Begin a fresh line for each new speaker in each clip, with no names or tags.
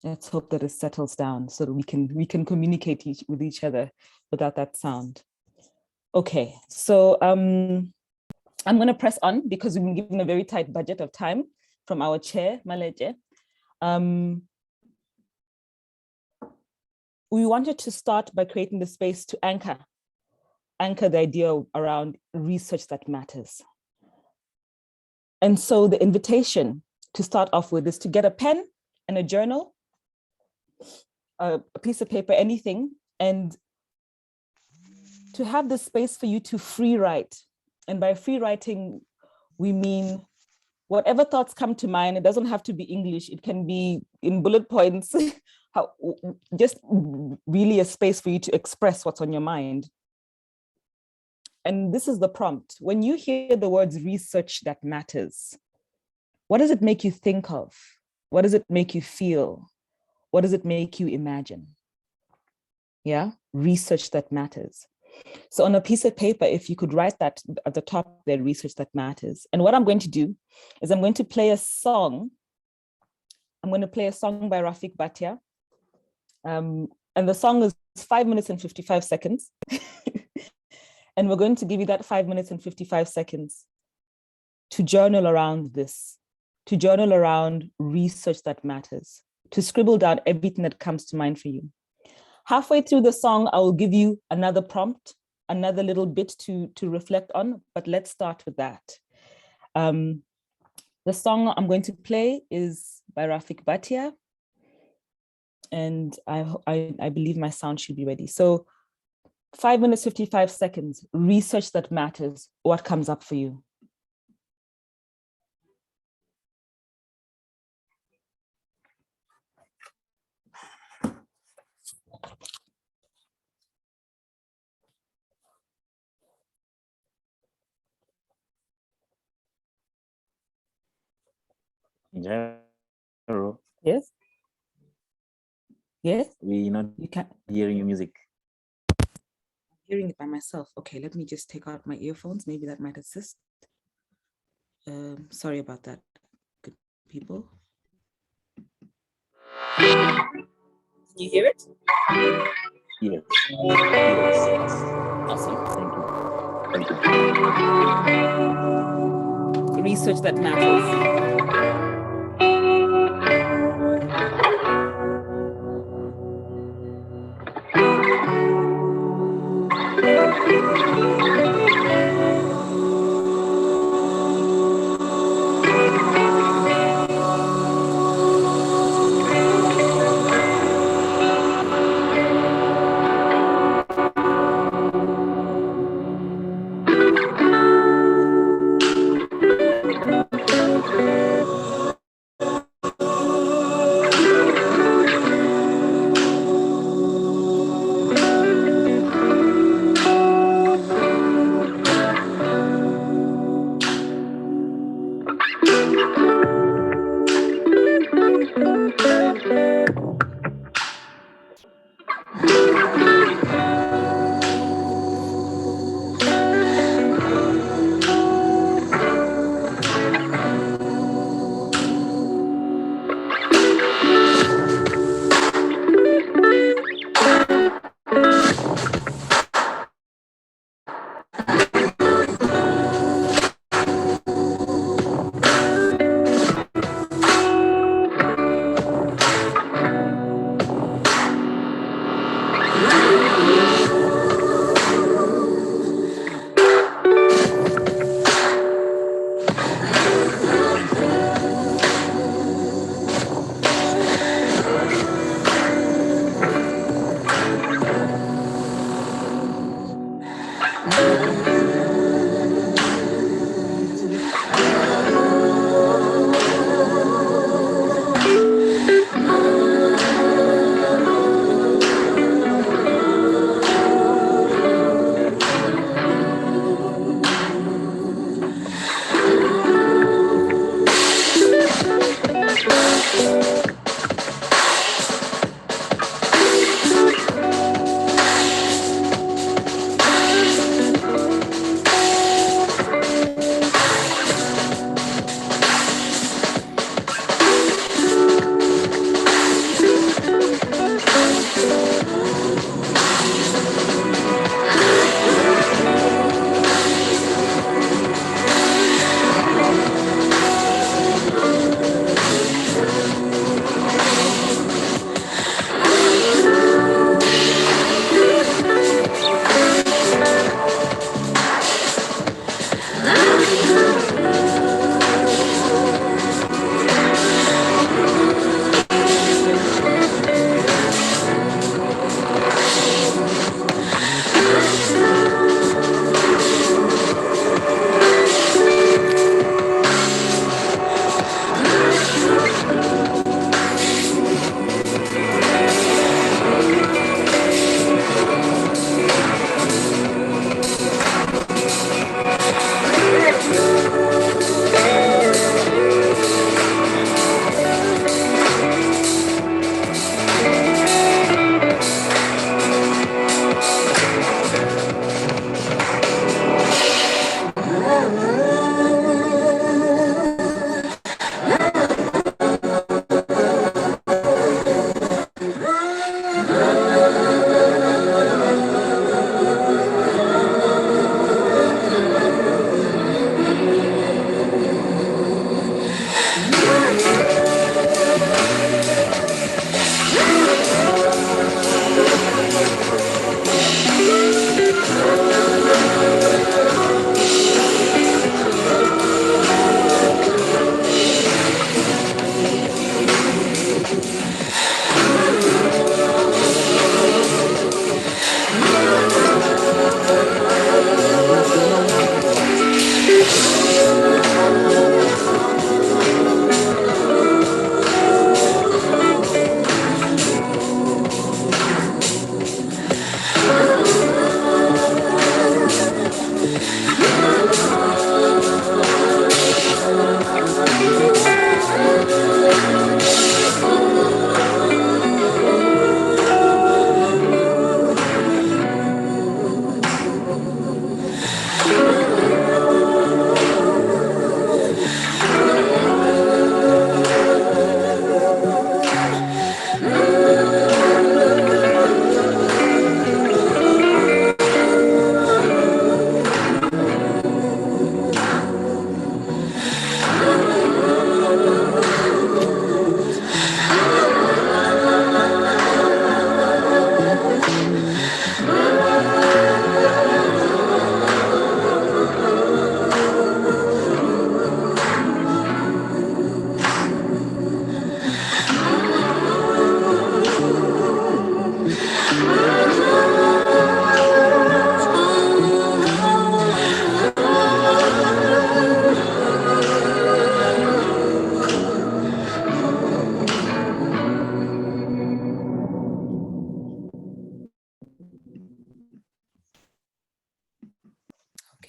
Let's hope that it settles down so that we can communicate with each other without that sound. Okay, so I'm going to press on because we've been given a very tight budget of time from our chair, Maleje. We wanted to start by creating the space to anchor the idea around research that matters. And so the invitation to start off with is to get a pen and a journal, a piece of paper, anything, and to have the space for you to free write. And by free writing, we mean whatever thoughts come to mind. It doesn't have to be English. It can be in bullet points, just really a space for you to express what's on your mind. And this is the prompt. When you hear the words research that matters, what does it make you think of? What does it make you feel? What does it make you imagine? Yeah, research that matters. So on a piece of paper, if you could write that at the top there, research that matters. And what I'm going to do is I'm going to play a song. I'm going to play a song by Rafik Bhatia. And the song is 5 minutes and 55 seconds. And we're going to give you that 5 minutes and 55 seconds to journal around this, to journal around research that matters, to scribble down everything that comes to mind for you. Halfway through the song, I will give you another prompt, another little bit to reflect on, but let's start with that. The song I'm going to play is by Rafik Bhatia, and I believe my sound should be ready. So 5 minutes, 55 seconds, research that matters. What comes up for you?
Jaro.
Yes? Yes?
We're not hearing your music.
I'm hearing it by myself. Okay, let me just take out my earphones. Maybe that might assist. Sorry about that, good people. Can you hear it?
Yes.
Yes. Awesome.
Thank you.
Research that matters.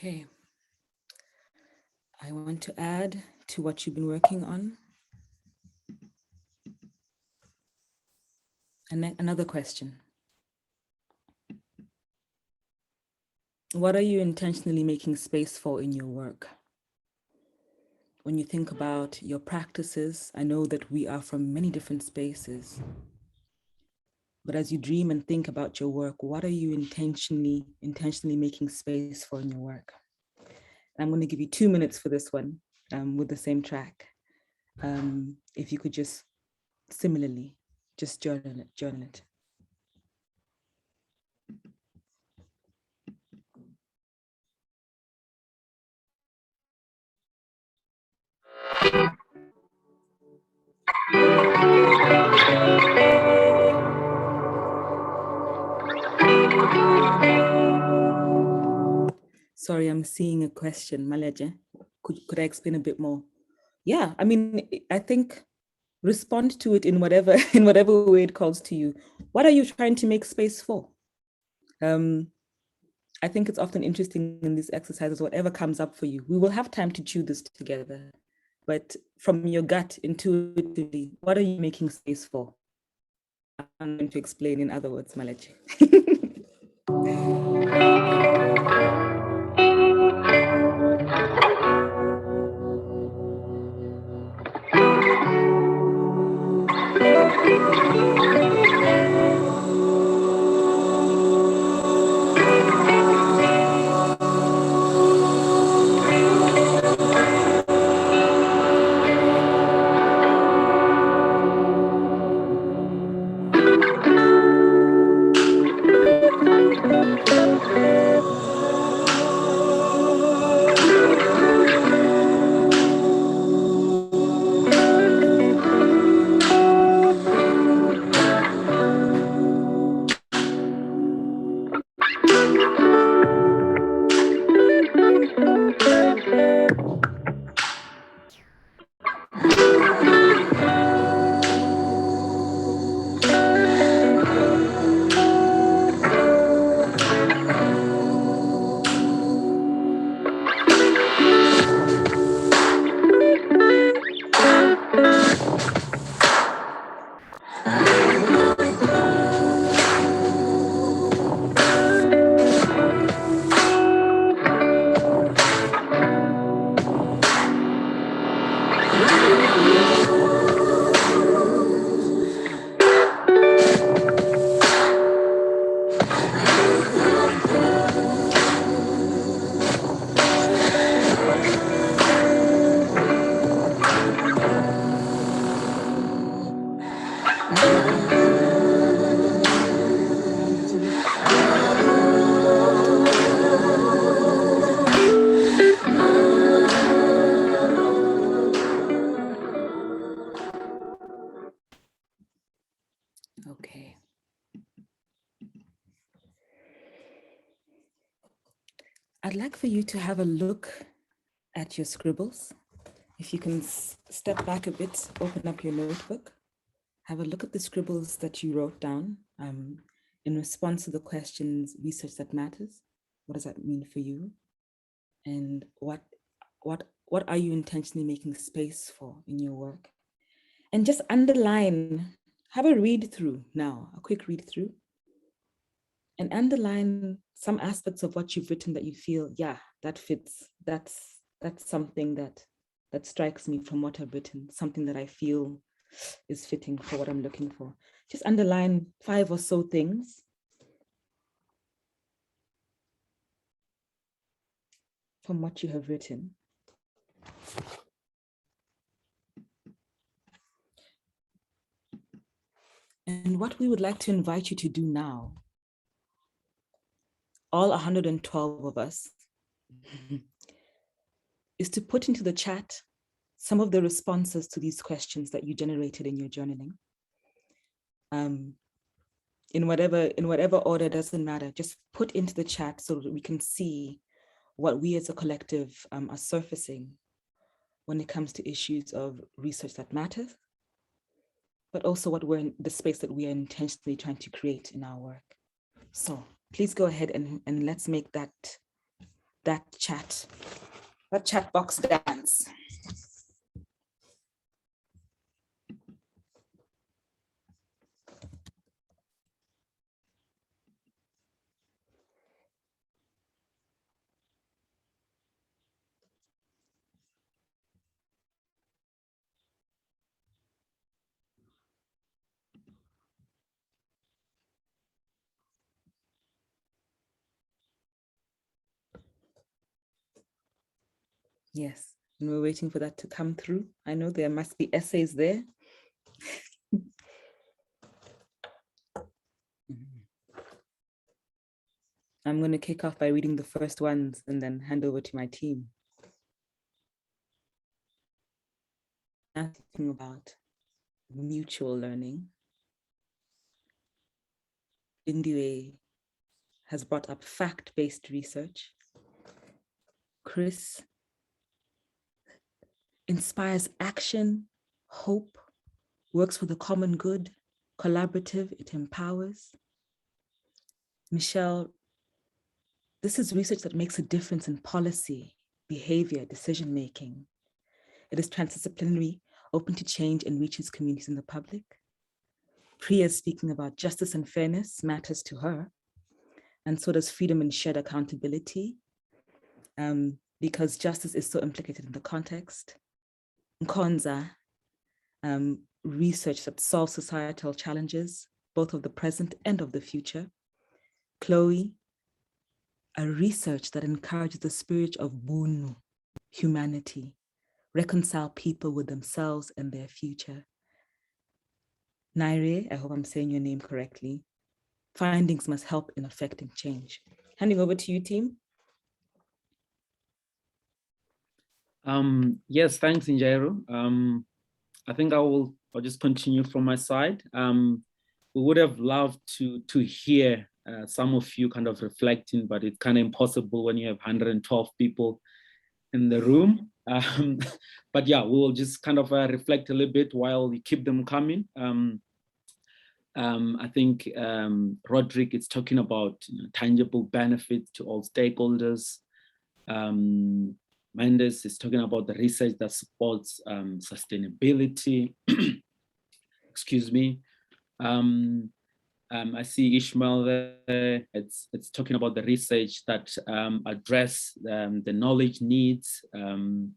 Okay. I want to add to what you've been working on. And another question. What are you intentionally making space for in your work? When you think about your practices, I know that we are from many different spaces. But as you dream and think about your work, what are you intentionally making space for in your work? I'm going to give you 2 minutes for this one with the same track. If you could just similarly, just journal it. Sorry, I'm seeing a question, Maleje. Could I explain a bit more? Yeah, I mean, I think respond to it in whatever way it calls to you. What are you trying to make space for? I think it's often interesting in these exercises, whatever comes up for you. We will have time to chew this together, but from your gut intuitively, what are you making space for? I'm going to explain in other words, Maleche. Okay. I'd like for you to have a look at your scribbles. If you can step back a bit, open up your notebook, have a look at the scribbles that you wrote down in response to the questions, research that matters. What does that mean for you? And what are you intentionally making space for in your work? And just underline, have a read through now, a quick read through, and underline some aspects of what you've written that you feel, yeah, that fits. That's something that strikes me from what I've written, something that I feel is fitting for what I'm looking for. Just underline 5 or so things from what you have written. And what we would like to invite you to do now, all 112 of us, is to put into the chat some of the responses to these questions that you generated in your journaling. In whatever order, doesn't matter, just put into the chat so that we can see what we as a collective are surfacing when it comes to issues of research that matters, but also what we're in the space that we are intentionally trying to create in our work. So please go ahead and let's make that that chat box dance. Yes, and we're waiting for that to come through. I know there must be essays there. I'm going to kick off by reading the first ones and then hand over to my team. Asking about mutual learning. Indiwe has brought up fact-based research. Chris inspires action, hope, works for the common good, collaborative, it empowers. Michelle, this is research that makes a difference in policy, behavior, decision-making. It is transdisciplinary, open to change, and reaches communities and the public. Priya is speaking about justice and fairness matters to her. And so does freedom and shared accountability, because justice is so implicated in the context. Nkonza, research that solves societal challenges, both of the present and of the future. Chloe, a research that encourages the spirit of Bunu, humanity, reconcile people with themselves and their future. Naire, I hope I'm saying your name correctly. Findings must help in affecting change. Handing over to you, team.
Yes, thanks, Njairu. I think I'll just continue from my side. We would have loved to hear some of you kind of reflecting, but it's kind of impossible when you have 112 people in the room. But yeah, we will just kind of reflect a little bit while we keep them coming. I think Roderick is talking about tangible benefits to all stakeholders. Mendes is talking about the research that supports sustainability. Excuse me. I see Ishmael there. It's talking about the research that address the knowledge needs, and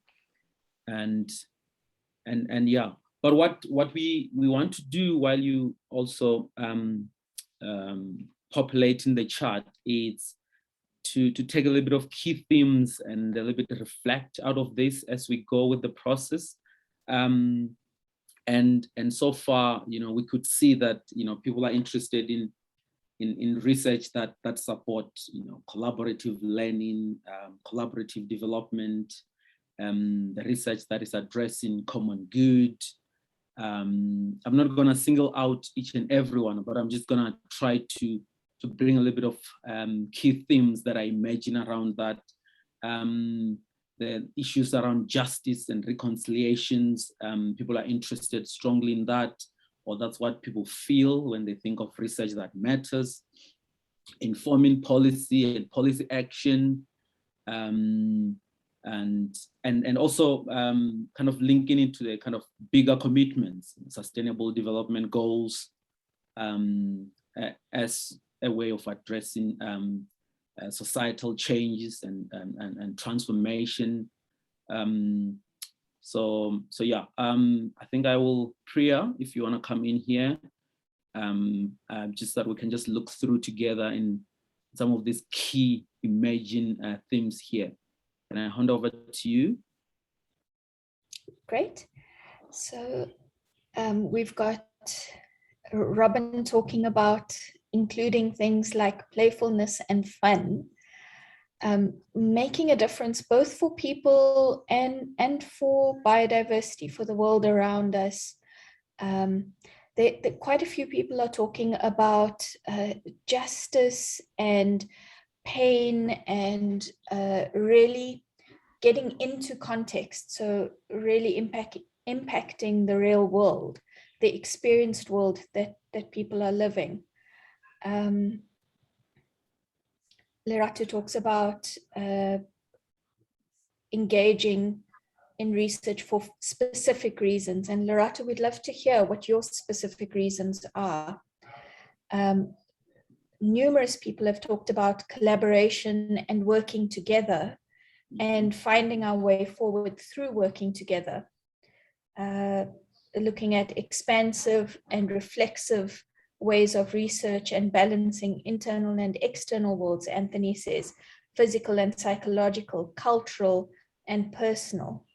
yeah. But what we want to do while you also populating the chart is to take a little bit of key themes and a little bit reflect out of this as we go with the process. And so far, we could see that people are interested in research that support collaborative learning, collaborative development, the research that is addressing common good. I'm not going to single out each and every one, but I'm just going to try to bring a little bit of key themes that I imagine around that. The issues around justice and reconciliations, people are interested strongly in that, or that's what people feel when they think of research that matters. Informing policy and policy action, and also kind of linking into the kind of bigger commitments, sustainable development goals, as a way of addressing societal changes and transformation. So yeah, I think I will, Priya, if you want to come in here, just that we can just look through together in some of these key emerging themes here. Can I hand over to you?
Great. So we've got Robin talking about including things like playfulness and fun, making a difference both for people and for biodiversity, for the world around us. Quite a few people are talking about justice and pain and really getting into context, so really impacting the real world, the experienced world that people are living. Leratu talks about engaging in research for specific reasons. And Lorata, we'd love to hear what your specific reasons are. Numerous people have talked about collaboration and working together and finding our way forward through working together. Looking at expansive and reflexive ways of research and balancing internal and external worlds, Anthony says, physical and psychological, cultural and personal.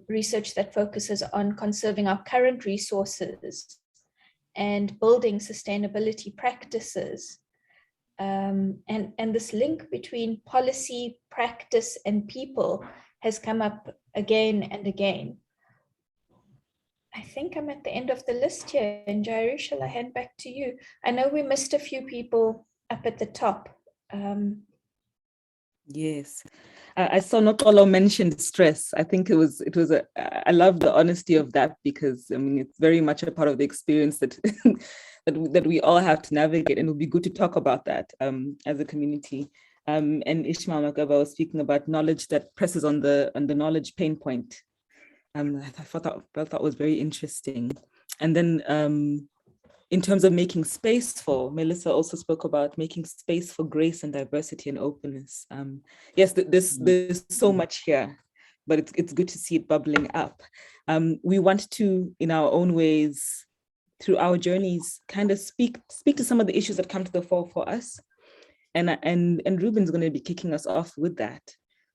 Research that focuses on conserving our current resources and building sustainability practices. And this link between policy, practice, and people has come up again and again. I think I'm at the end of the list here. And Jairu, shall I hand back to you? I know we missed a few people up at the top.
Yes, I saw Nokolo mentioned stress. I think I love the honesty of that, because I mean, it's very much a part of the experience that that we all have to navigate, and it would be good to talk about that as a community. And Ishmael Makaba was speaking about knowledge that presses on the knowledge pain point. I felt that was very interesting. And then in terms of making space for, Melissa also spoke about making space for grace and diversity and openness. Yes, there's so much here, but it's good to see it bubbling up. We want to, in our own ways, through our journeys, kind of speak to some of the issues that come to the fore for us. And Ruben's going to be kicking us off with that.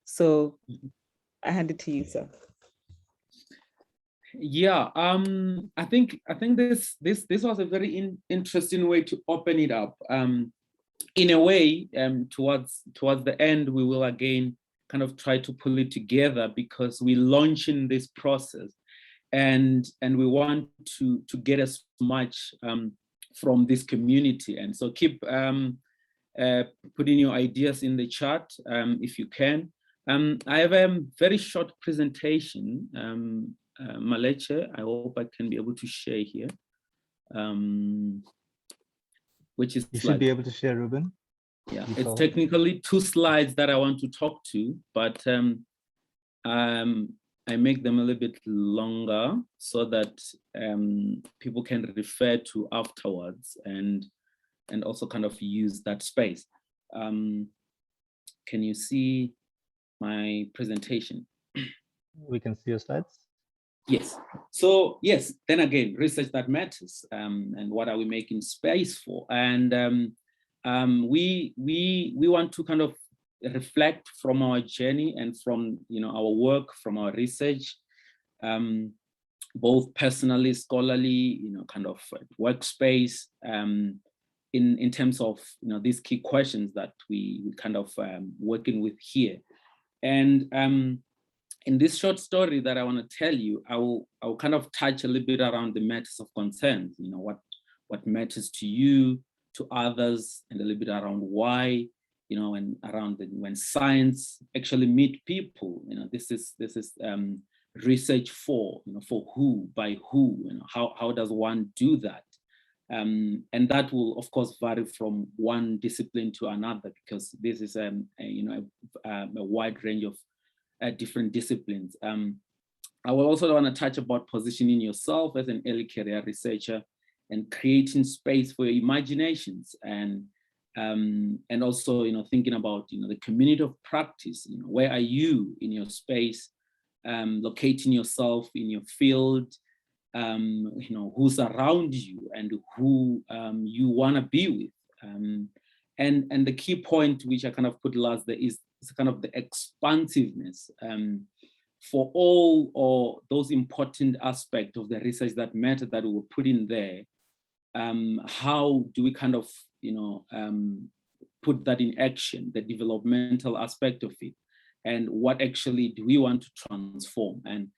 So I hand it to you, sir.
Yeah, I think this was a very interesting way to open it up. In a way, towards the end, we will again kind of try to pull it together, because we're launching this process, and we want to get as much from this community. And so keep putting your ideas in the chat if you can. I have a very short presentation. Maleche, I hope I can be able to share here. Which is
you should be able to share, Ruben.
Yeah, it's technically 2 slides that I want to talk to, but I make them a little bit longer so that people can refer to afterwards and also kind of use that space. Can you see my presentation?
We can see your slides.
Yes. So yes, then again, research that matters, and what are we making space for? And we want to kind of reflect from our journey and from our work, from our research, both personally, scholarly, kind of workspace, in terms of these key questions that we kind of working with here. And in this short story that I want to tell you, I will kind of touch a little bit around the matters of concern, what matters to you, to others, and a little bit around why, and around when science actually meet people. This is research for who, by who, how does one do that? And that will of course vary from one discipline to another, because this is a wide range of different disciplines. I will also want to touch about positioning yourself as an early career researcher and creating space for your imaginations, and also thinking about the community of practice. Where are you in your space, locating yourself in your field, who's around you and who you want to be with. And the key point, which I kind of put last there, is kind of the expansiveness for all or those important aspects of the research that matter that we were put in there. How do we kind of put that in action, the developmental aspect of it, and what actually do we want to transform? And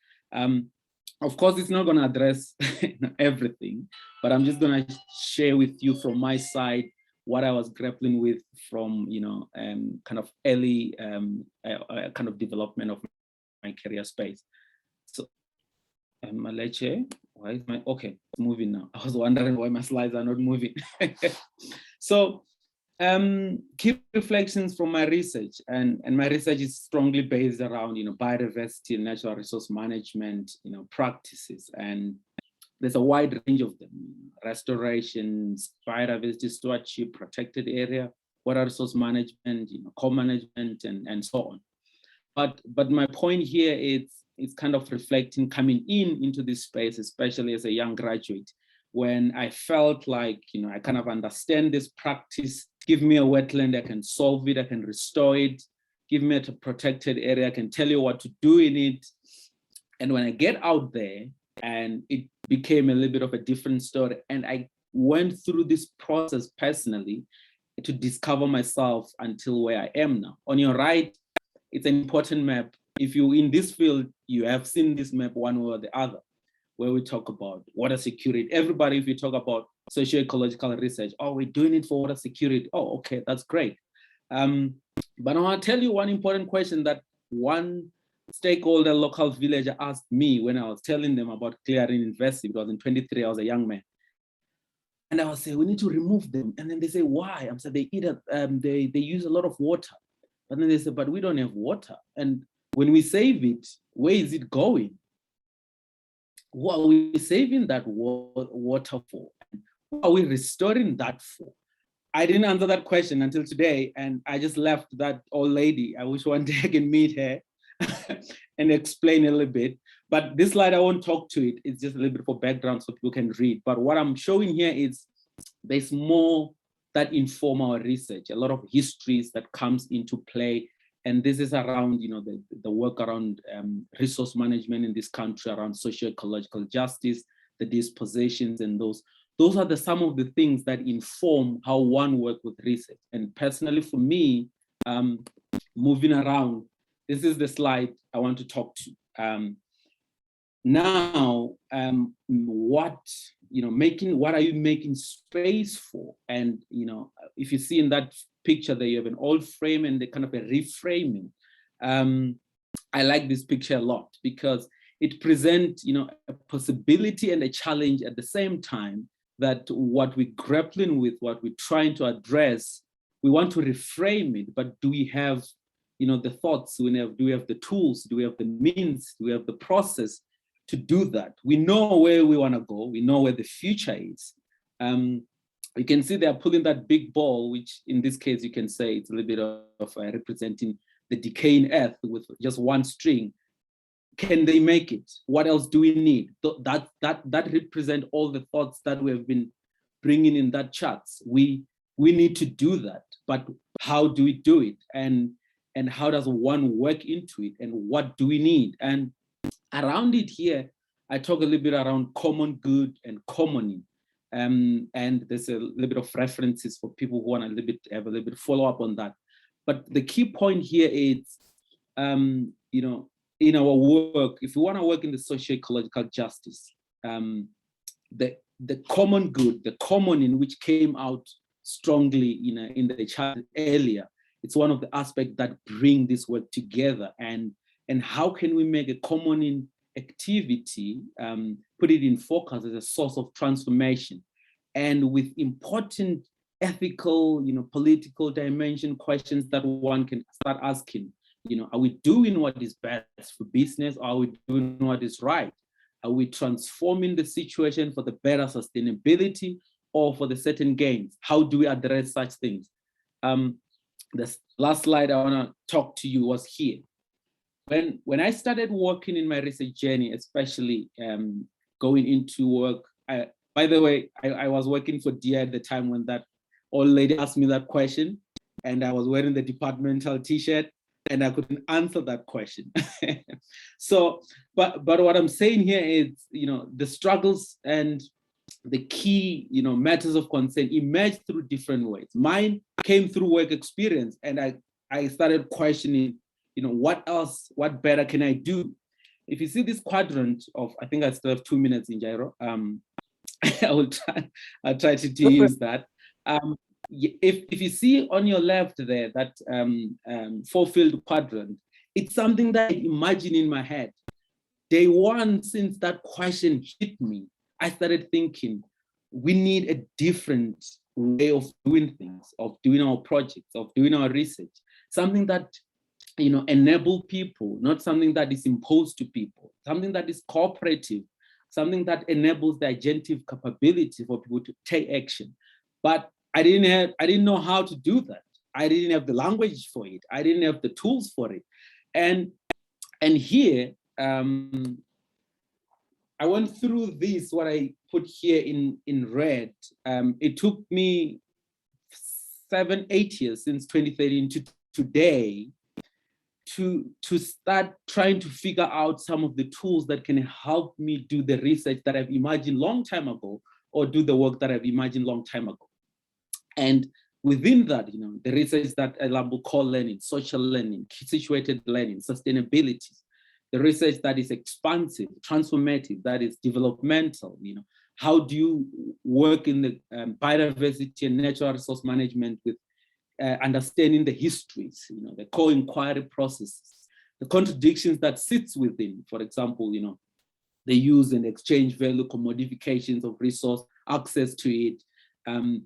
of course, it's not going to address everything, but I'm just going to share with you from my side what I was grappling with from kind of early kind of development of my career space. So Maleche, why is my, okay, it's moving now. I was wondering why my slides are not moving. So Key reflections from my research, and my research is strongly based around, biodiversity and natural resource management, practices, and there's a wide range of them: restoration, biodiversity stewardship, protected area, water resource management, co-management, and so on. But my point here is it's kind of reflecting coming into this space, especially as a young graduate, when I felt like, I kind of understand this practice. Give me a wetland, I can solve it, I can restore it. Give me a protected area, I can tell you what to do in it. And when I get out there, and it became a little bit of a different story, and I went through this process personally to discover myself until where I am now. On your right, it's an important map. If you're in this field, you have seen this map one way or the other, where we talk about water security. Everybody, if you talk about socio-ecological research, oh, we're doing it for water security. Oh, okay, that's great. But I want to tell you one important question that one stakeholder, local villager, asked me when I was telling them about clearing university, because in 23, I was a young man. And I was saying, we need to remove them. And then they say, why? I'm saying they eat they use a lot of water. And then they say, but we don't have water. And when we save it, where is it going? What are we saving that water for? What are we restoring that for? I didn't answer that question until today, and I just left that old lady. I wish one day I can meet her and explain a little bit. But this slide, I won't talk to it. It's just a little bit for background so people can read. But what I'm showing here is there's more that inform our research, a lot of histories that comes into play. And this is around, the work around resource management in this country, around socio-ecological justice, the dispossessions, and those are some of the things that inform how one works with research. And personally, for me, moving around, this is the slide I want to talk to. Now, what are you making space for? And, if you see in that picture there, you have an old frame and the kind of a reframing. I like this picture a lot because it presents, a possibility and a challenge at the same time, that what we're grappling with, what we're trying to address, we want to reframe it, but do we have, the thoughts, do we have the tools, do we have the means, do we have the process to do that? We know where we want to go, we know where the future is. You can see they're pulling that big ball, which in this case, you can say it's a little bit of representing the decaying earth with just one string. Can they make it? What else do we need? That represent all the thoughts that we have been bringing in that charts. We need to do that, but how do we do it? And how does one work into it? And what do we need? And around it here, I talk a little bit around common good and commoning. And there's a little bit of references for people who want have a little bit follow up on that. But the key point here is, in our work, if we want to work in the socio-ecological justice, the common good, the common in which came out strongly in the chart earlier, it's one of the aspects that bring this work together. And how can we make a common in activity, put it in focus as a source of transformation, and with important ethical, political dimension questions that one can start asking. Are we doing what is best for business, or are we doing what is right? Are we transforming the situation for the better sustainability or for the certain gains? How do we address such things? The last slide I want to talk to you was here. When I started working in my research journey, especially going into work, by the way, I was working for DI at the time when that old lady asked me that question, and I was wearing the departmental t-shirt, and I couldn't answer that question. So, but what I'm saying here is, the struggles and the key, matters of concern emerged through different ways. Mine came through work experience, and I started questioning, what else, what better can I do? If you see this quadrant of, I think I still have 2 minutes in Jairo. I'll try to use that. If you see on your left there, that 4-field quadrant, it's something that I imagine in my head. Day one, since that question hit me, I started thinking, we need a different way of doing things, of doing our projects, of doing our research, something that enable people, not something that is imposed to people, something that is cooperative, something that enables the agentive capability for people to take action. But I didn't know how to do that. I didn't have the language for it. I didn't have the tools for it. And here, I went through this, what I put here in red. It took me 7-8 years since 2013 to today to start trying to figure out some of the tools that can help me do the research that I've imagined long time ago, or do the work that I've imagined long time ago. And within that, the research that Lambo call learning, social learning, situated learning, sustainability, the research that is expansive, transformative, that is developmental, how do you work in the biodiversity and natural resource management with understanding the histories, the co-inquiry processes, the contradictions that sits within, for example, the use and exchange value commodifications of resource, access to it,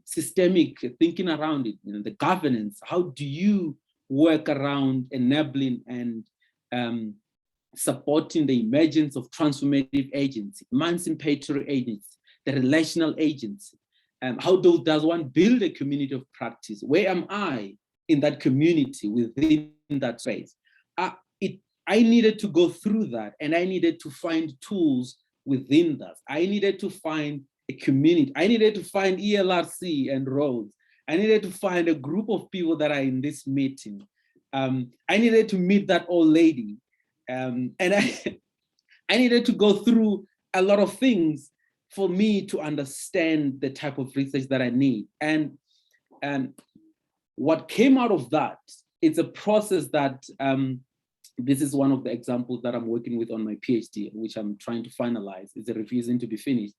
systemic thinking around it, the governance, how do you work around enabling and supporting the emergence of transformative agency, emancipatory agency, the relational agency. How does one build a community of practice? Where am I in that community within that space? I needed to go through that, and I needed to find tools within that. I needed to find a community. I needed to find ELRC and roads. I needed to find a group of people that are in this meeting. I needed to meet that old lady. And I needed to go through a lot of things for me to understand the type of research that I need. And what came out of that, it's a process that, this is one of the examples that I'm working with on my PhD, which I'm trying to finalize. It's refusing to be finished.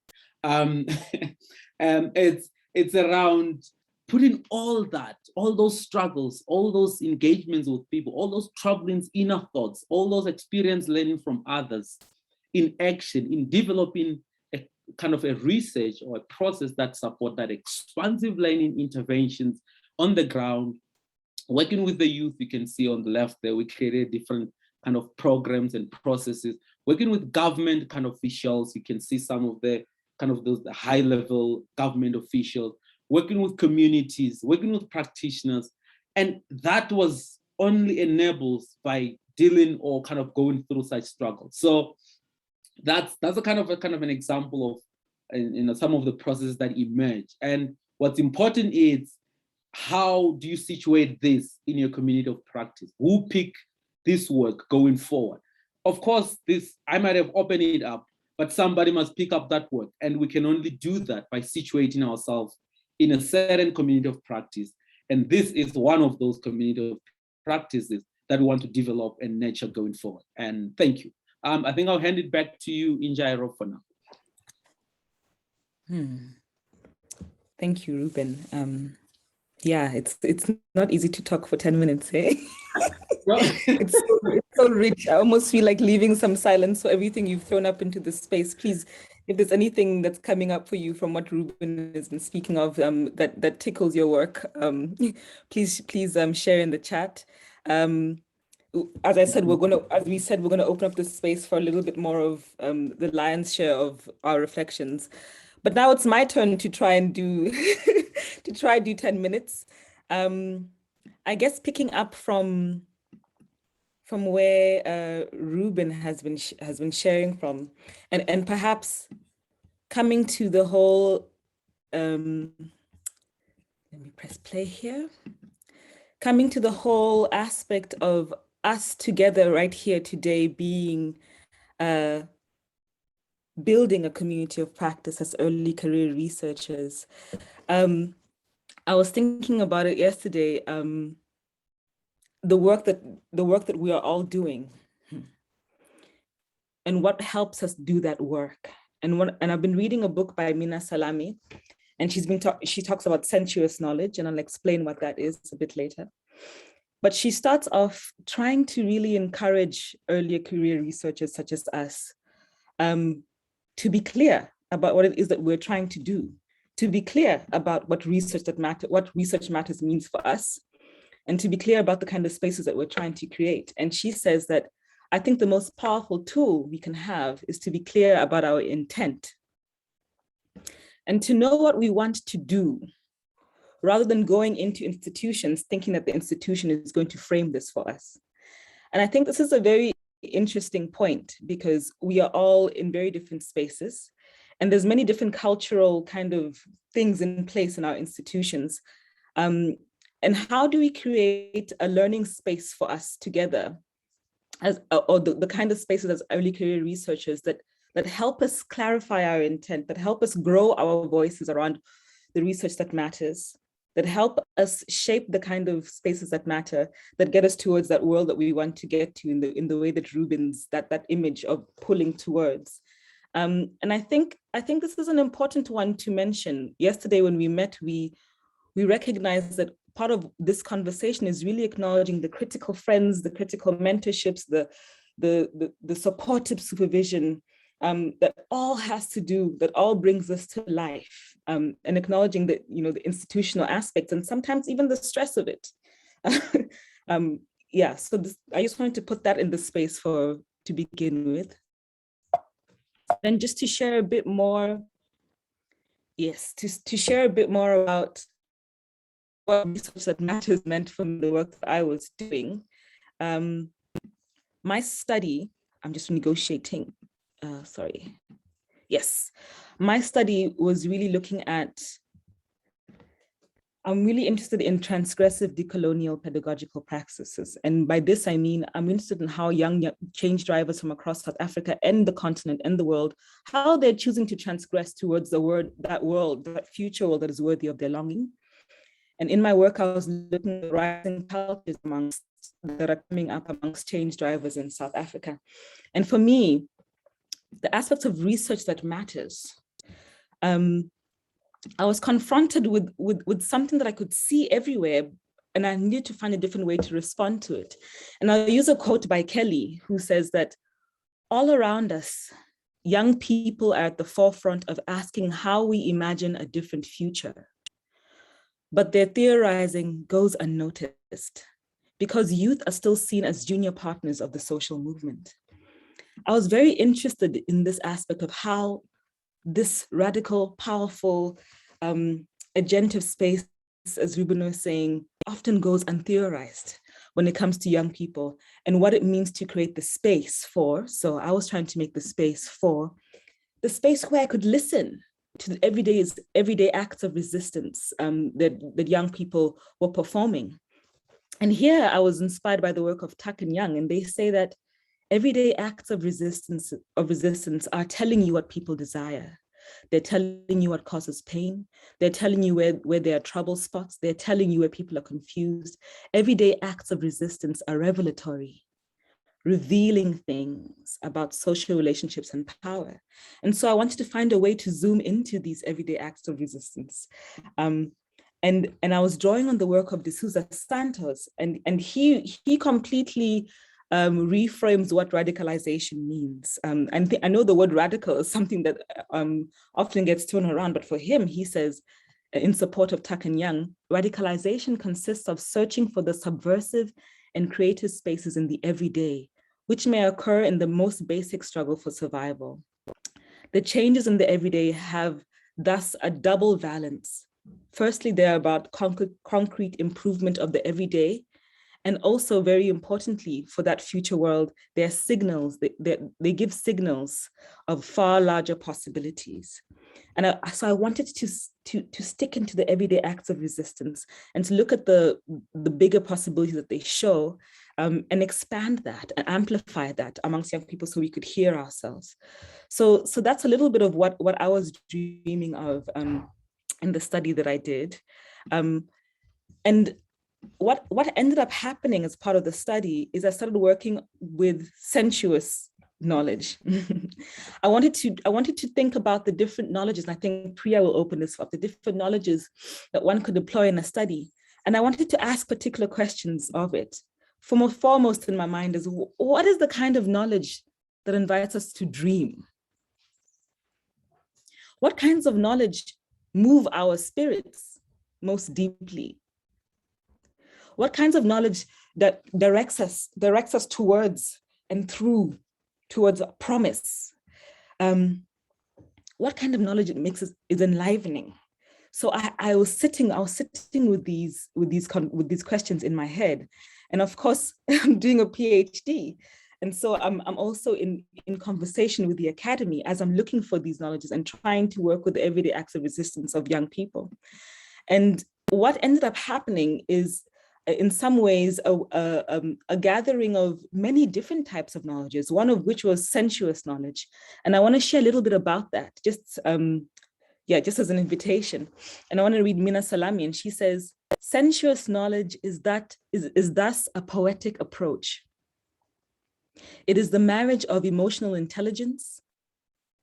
It's around putting all that, all those struggles, all those engagements with people, all those troubling inner thoughts, all those experience learning from others in action, in developing a kind of a research or a process that support that expansive learning interventions on the ground. Working with the youth, you can see on the left there, we created different kind of programs and processes. Working with government kind of officials, you can see some of the kind of those high level government officials, working with communities, working with practitioners. And that was only enabled by dealing or kind of going through such struggles. So that's a kind of an example of some of the processes that emerge. And what's important is, how do you situate this in your community of practice? Who pick this work going forward? Of course, I might have opened it up, but somebody must pick up that work. And we can only do that by situating ourselves in a certain community of practice. And this is one of those community of practices that we want to develop and nurture going forward. And thank you. I think I'll hand it back to you, Injairo, for now.
Thank you, Ruben. Yeah, it's not easy to talk for 10 minutes, eh? It's so rich. I almost feel like leaving some silence for everything you've thrown up into this space. Please, if there's anything that's coming up for you from what Ruben has been speaking of that tickles your work, please share in the chat. As I said, we're gonna open up this space for a little bit more of the lion's share of our reflections. But now it's my turn to try and do 10 minutes. I guess picking up from where Ruben has been sharing from, and perhaps coming to the whole. Let me press play here. Coming to the whole aspect of us together right here today being. Building a community of practice as early career researchers. I was thinking about it yesterday. The work that we are all doing, and what helps us do that work. And I've been reading a book by Mina Salami, and she talks about sensuous knowledge, and I'll explain what that is a bit later. But she starts off trying to really encourage earlier career researchers such as us. To be clear about what it is that we're trying to do. to be clear about what research matters means for us, and to be clear about the kind of spaces that we're trying to create. And she says that, I think the most powerful tool we can have is to be clear about our intent and to know what we want to do, rather than going into institutions thinking that the institution is going to frame this for us. And I think this is a very interesting point, because we are all in very different spaces, and there's many different cultural kind of things in place in our institutions. And how do we create a learning space for us together, or the kind of spaces as early career researchers that help us clarify our intent, that help us grow our voices around the research that matters, that help us shape the kind of spaces that matter, that get us towards that world that we want to get to in the way that Ruben's, that image of pulling towards. And I think this is an important one to mention. Yesterday when we met, we recognized that part of this conversation is really acknowledging the critical friends, the critical mentorships, the supportive supervision, that all brings us to life, and acknowledging that, the institutional aspects and sometimes even the stress of it. So I just wanted to put that in the space to begin with. And just to share a bit more, to share a bit more about what research that matters meant from the work that I was doing. My study, I'm just negotiating. My study was really looking at, I'm really interested in transgressive decolonial pedagogical practices. And by this, I mean, I'm interested in how young change drivers from across South Africa and the continent and the world, how they're choosing to transgress towards that future world that is worthy of their longing. And in my work, I was looking at rising cultures that are coming up amongst change drivers in South Africa. And for me, the aspects of research that matters, I was confronted with something that I could see everywhere, and I needed to find a different way to respond to it. And I'll use a quote by Kelly, who says that all around us, young people are at the forefront of asking how we imagine a different future. But their theorizing goes unnoticed because youth are still seen as junior partners of the social movement. I was very interested in this aspect of how this radical, powerful, agentive space, as Ruben was saying, often goes untheorized when it comes to young people and what it means to create the space for. So I was trying to make the space for the space where I could listen to the everyday acts of resistance that young people were performing. And here I was inspired by the work of Tuck and Young, and they say that everyday acts of resistance are telling you what people desire. They're telling you what causes pain. They're telling you where there are trouble spots. They're telling you where people are confused. Everyday acts of resistance are revelatory, revealing things about social relationships and power. And so I wanted to find a way to zoom into these everyday acts of resistance. And I was drawing on the work of D'Souza Santos, and he completely reframes what radicalization means. And I know the word radical is something that often gets thrown around, but for him, he says, in support of Tuck and Young, radicalization consists of searching for the subversive and creative spaces in the everyday, which may occur in the most basic struggle for survival. The changes in the everyday have thus a double valence. Firstly, they're about concrete improvement of the everyday, and also very importantly for that future world, they're signals, they give signals of far larger possibilities. And so I wanted to stick into the everyday acts of resistance and to look at the bigger possibilities that they show, and expand that and amplify that amongst young people so we could hear ourselves. So that's a little bit of what I was dreaming of in the study that I did. And what ended up happening as part of the study is I started working with sensuous knowledge. I wanted to think about the different knowledges, and I think Priya will open this up, the different knowledges that one could deploy in a study. And I wanted to ask particular questions of it. Foremost in my mind is, what is the kind of knowledge that invites us to dream? What kinds of knowledge move our spirits most deeply? What kinds of knowledge that directs us towards and towards a promise? What kind of knowledge it makes us is enlivening? So I was sitting with these questions in my head, and of course I'm doing a PhD, and so I'm also in conversation with the academy as I'm looking for these knowledges and trying to work with the everyday acts of resistance of young people. And what ended up happening is, in some ways, a gathering of many different types of knowledges, one of which was sensuous knowledge. And I want to share a little bit about that, just as an invitation. And I want to read Mina Salami, and she says, sensuous knowledge is thus a poetic approach. It is the marriage of emotional intelligence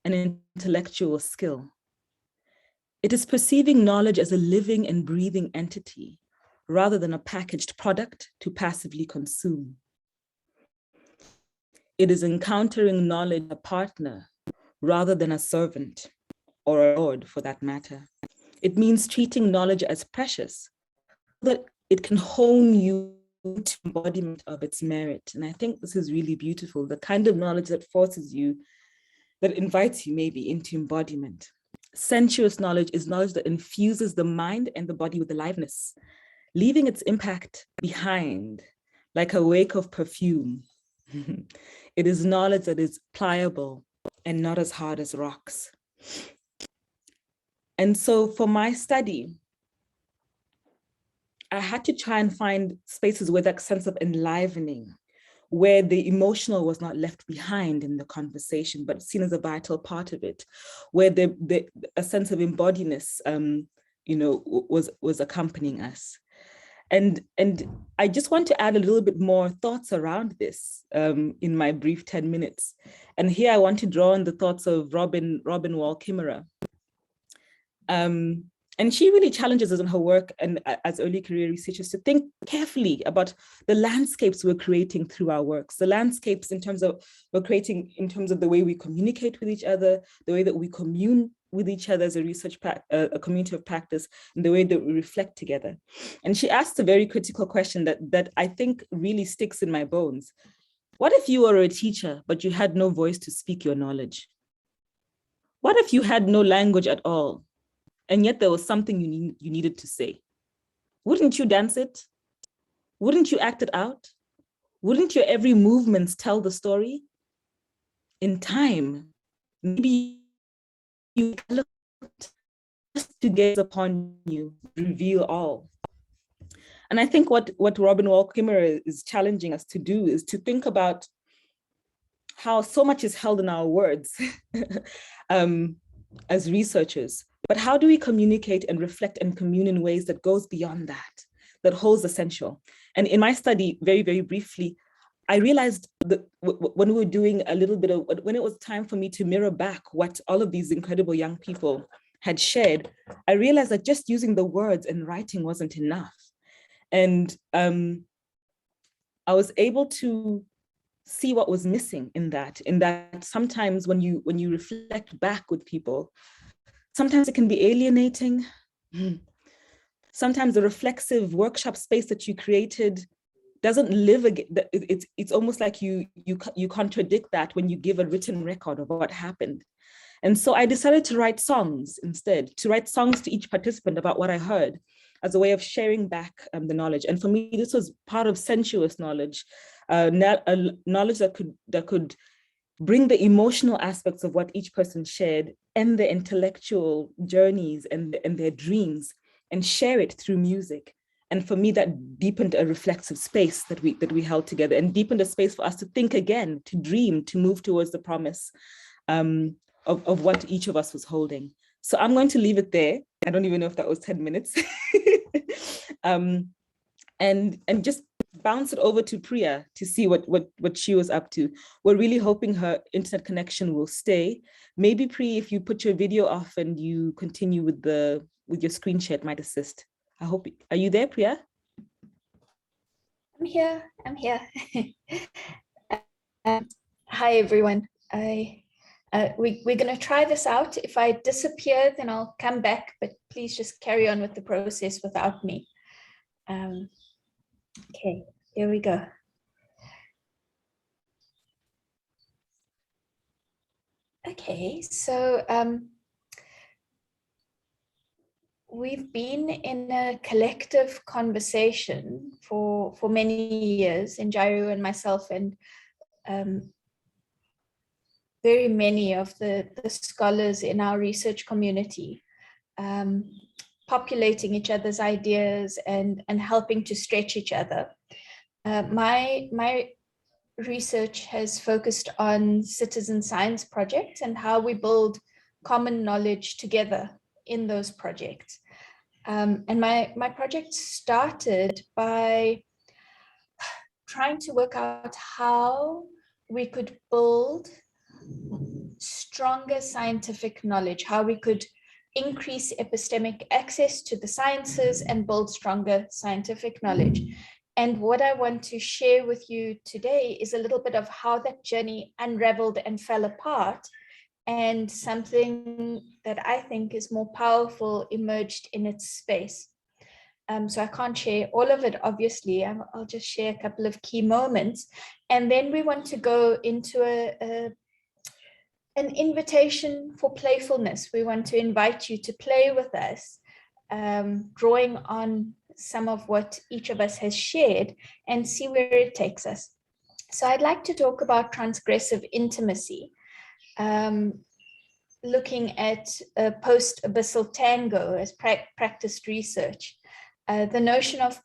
and intellectual skill. It is perceiving knowledge as a living and breathing entity, rather than a packaged product to passively consume. It is encountering knowledge as a partner, rather than a servant, or a lord for that matter. It means treating knowledge as precious, so that it can hone you to embodiment of its merit. And I think this is really beautiful, the kind of knowledge that forces you, that invites you maybe into embodiment. Sensuous knowledge is knowledge that infuses the mind and the body with aliveness, leaving its impact behind like a wake of perfume. It is knowledge that is pliable and not as hard as rocks. And so for my study, I had to try and find spaces where that sense of enlivening, where the emotional was not left behind in the conversation, but seen as a vital part of it, where a sense of embodiness, was accompanying us. And I just want to add a little bit more thoughts around this in my brief 10 minutes. And here I want to draw on the thoughts of Robin Wall-Kimmerer. And she really challenges us in her work and as early career researchers to think carefully about the landscapes we're creating through our works, the landscapes in terms of the way we communicate with each other, the way that we commune with each other as a community of practice, and the way that we reflect together. And she asked a very critical question that I think really sticks in my bones. What if you were a teacher, but you had no voice to speak your knowledge? What if you had no language at all, and yet there was something you needed to say? Wouldn't you dance it? Wouldn't you act it out? Wouldn't your every movement tell the story? In time, maybe you look just to gaze upon you, reveal all. And I think what Robin Wall-Kimmerer is challenging us to do is to think about how so much is held in our words as researchers, but how do we communicate and reflect and commune in ways that goes beyond that holds essential? And in my study, very, very briefly, I realized that when we were doing when it was time for me to mirror back what all of these incredible young people had shared, I realized that just using the words and writing wasn't enough. And I was able to see what was missing in that sometimes when you reflect back with people, sometimes it can be alienating. Sometimes the reflexive workshop space that you created doesn't live again. It's almost like you contradict that when you give a written record of what happened. And so I decided to write songs instead, to write songs to each participant about what I heard as a way of sharing back the knowledge. And for me, this was part of sensuous knowledge, knowledge that could bring the emotional aspects of what each person shared and the intellectual journeys and their dreams, and share it through music. And for me, that deepened a reflexive space that we held together, and deepened a space for us to think again, to dream, to move towards the promise of what each of us was holding. So I'm going to leave it there. I don't even know if that was 10 minutes. And just bounce it over to Priya to see what she was up to. We're really hoping her internet connection will stay. Maybe Priya, if you put your video off and you continue with your screen share, it might assist. I hope, are you there, Priya?
I'm here. Hi, everyone. We're going to try this out. If I disappear, then I'll come back, but please just carry on with the process without me. Okay, here we go. Okay, so we've been in a collective conversation for many years, Njaru and myself, and very many of the scholars in our research community, populating each other's ideas and helping to stretch each other. My research has focused on citizen science projects and how we build common knowledge together in those projects. And my project started by trying to work out how we could build stronger scientific knowledge, how we could increase epistemic access to the sciences and build stronger scientific knowledge. And what I want to share with you today is a little bit of how that journey unraveled and fell apart, and something that I think is more powerful emerged in its space. So I can't share all of it, obviously. I'll just share a couple of key moments. And then we want to go into an invitation for playfulness. We want to invite you to play with us, drawing on some of what each of us has shared and see where it takes us. So I'd like to talk about transgressive intimacy, looking at post-abyssal tango as practiced research. The notion of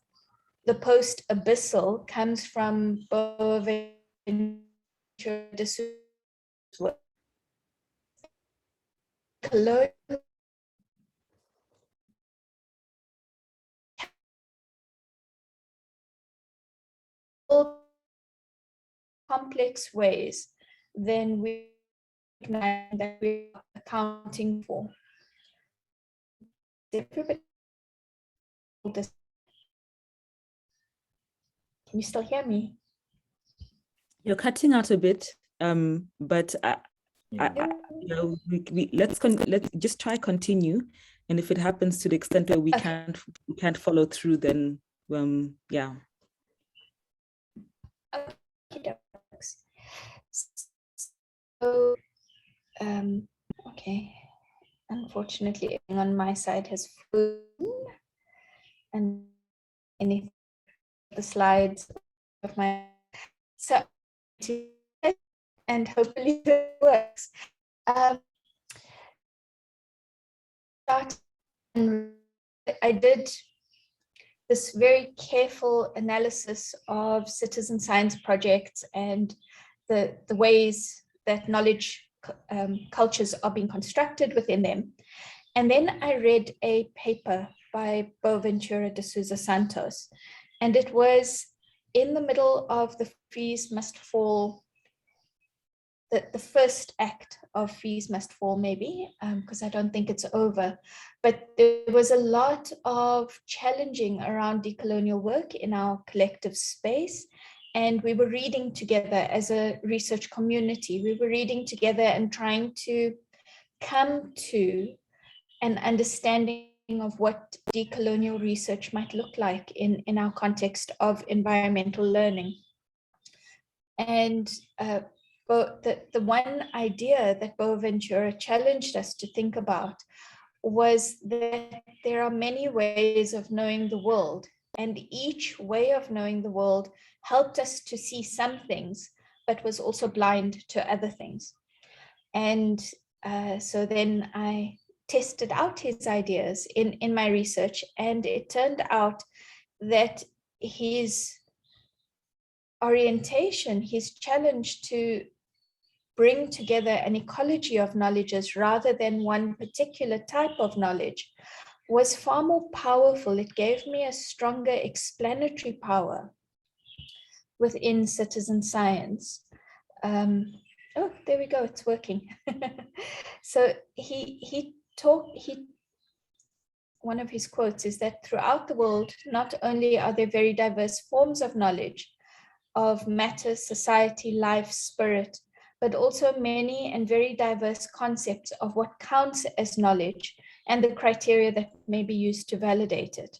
the post-abyssal comes from Boaventura de Souza's work. Complex ways than we recognize that we're accounting for. Can you still hear me?
You're cutting out a bit, but let's just try continue, and if it happens to the extent where we can't follow through, then yeah.
So, okay. Unfortunately, on my side has frozen, and any of the slides of my and hopefully it works. I did this very careful analysis of citizen science projects and the ways that knowledge cultures are being constructed within them. And then I read a paper by Boaventura de Souza Santos, and it was in the middle of the Fees Must Fall, the first act of Fees Must Fall, maybe, because I don't think it's over. But there was a lot of challenging around decolonial work in our collective space. And we were reading together as a research community. We were reading together and trying to come to an understanding of what decolonial research might look like in our context of environmental learning. And the one idea that Boaventura challenged us to think about was that there are many ways of knowing the world, and each way of knowing the world helped us to see some things, but was also blind to other things. And so then I tested out his ideas in my research, and it turned out that his orientation, his challenge to bring together an ecology of knowledges rather than one particular type of knowledge was far more powerful. It gave me a stronger explanatory power within citizen science. Oh, there we go, it's working. So one of his quotes is that throughout the world, not only are there very diverse forms of knowledge of matter, society, life, spirit, but also many and very diverse concepts of what counts as knowledge and the criteria that may be used to validate it.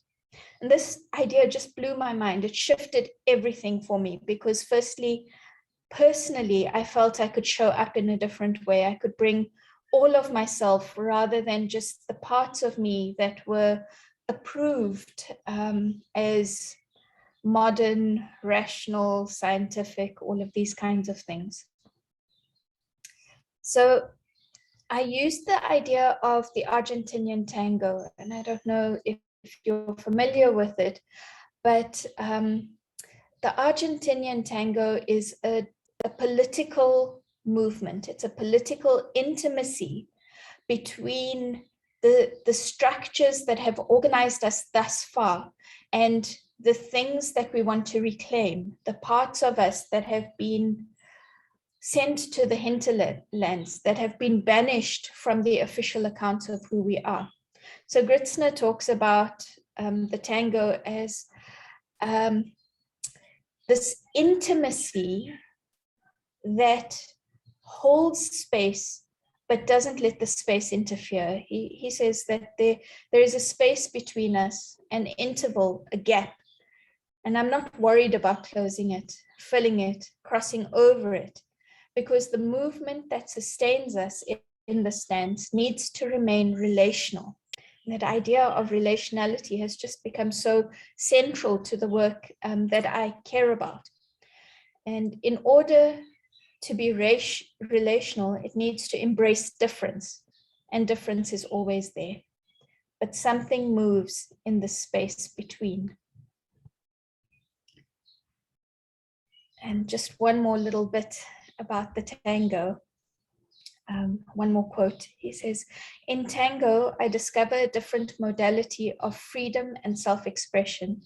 And this idea just blew my mind. It shifted everything for me because firstly, personally, I felt I could show up in a different way. I could bring all of myself rather than just the parts of me that were approved as modern, rational, scientific, all of these kinds of things. So I used the idea of the Argentinian tango, and I don't know if you're familiar with it, but the Argentinian tango is a political movement. It's a political intimacy between the structures that have organized us thus far and the things that we want to reclaim, the parts of us that have been sent to the hinterlands, that have been banished from the official account of who we are. So Gritzner talks about the tango as this intimacy that holds space but doesn't let the space interfere. He says that there is a space between us, an interval, a gap, and I'm not worried about closing it, filling it, crossing over it, because the movement that sustains us in the stance needs to remain relational. That idea of relationality has just become so central to the work that I care about. And in order to be relational, it needs to embrace difference, and difference is always there. But something moves in the space between. And just one more little bit about the tango. One more quote. He says, "In tango, I discover a different modality of freedom and self-expression,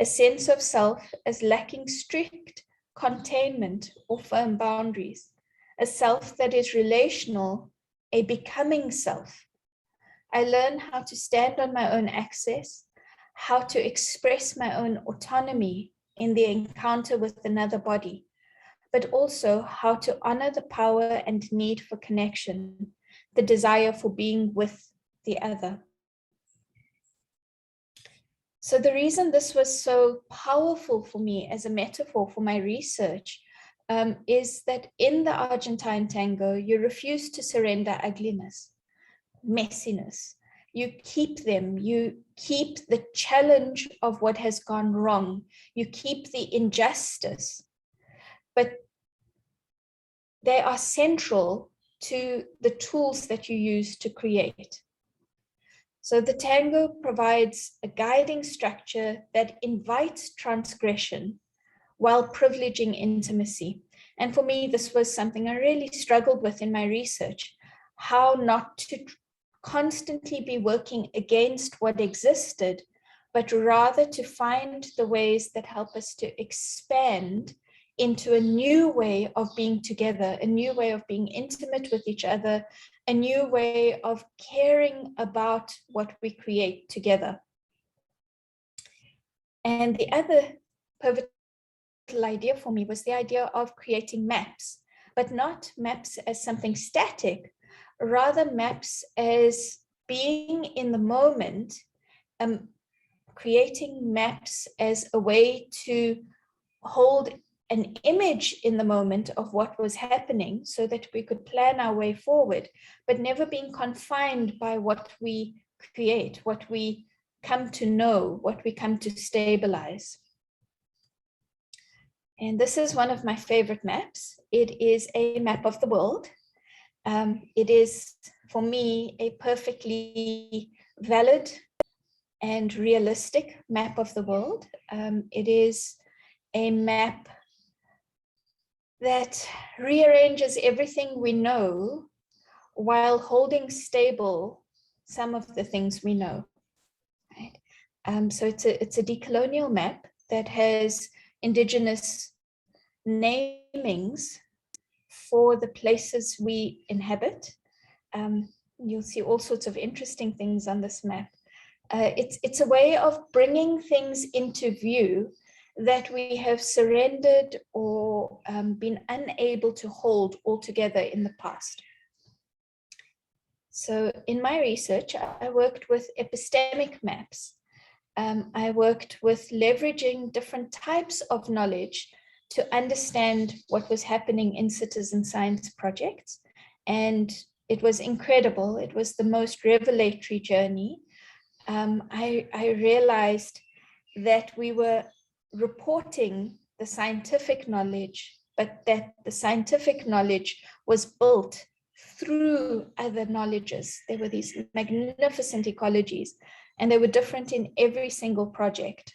a sense of self as lacking strict containment or firm boundaries, a self that is relational, a becoming self. I learn how to stand on my own axis, how to express my own autonomy in the encounter with another body, but also how to honor the power and need for connection, the desire for being with the other." So the reason this was so powerful for me as a metaphor for my research is that in the Argentine tango, you refuse to surrender ugliness, messiness. You keep them, you keep the challenge of what has gone wrong, you keep the injustice, but they are central to the tools that you use to create. So the tango provides a guiding structure that invites transgression while privileging intimacy. And for me, this was something I really struggled with in my research, how not to constantly be working against what existed, but rather to find the ways that help us to expand into a new way of being together, a new way of being intimate with each other, a new way of caring about what we create together. And the other pivotal idea for me was the idea of creating maps, but not maps as something static, rather maps as being in the moment, creating maps as a way to hold an image in the moment of what was happening so that we could plan our way forward, but never being confined by what we create, what we come to know, what we come to stabilize. And this is one of my favorite maps. It is a map of the world. It is, for me, a perfectly valid and realistic map of the world. It is a map that rearranges everything we know while holding stable some of the things we know. Right? So it's a decolonial map that has indigenous namings for the places we inhabit. You'll see all sorts of interesting things on this map. It's a way of bringing things into view that we have surrendered or been unable to hold altogether in the past. So in my research, I worked with epistemic maps. I worked with leveraging different types of knowledge to understand what was happening in citizen science projects. And it was incredible. It was the most revelatory journey. I realized that we were reporting the scientific knowledge, but that the scientific knowledge was built through other knowledges. There were these magnificent ecologies, and they were different in every single project.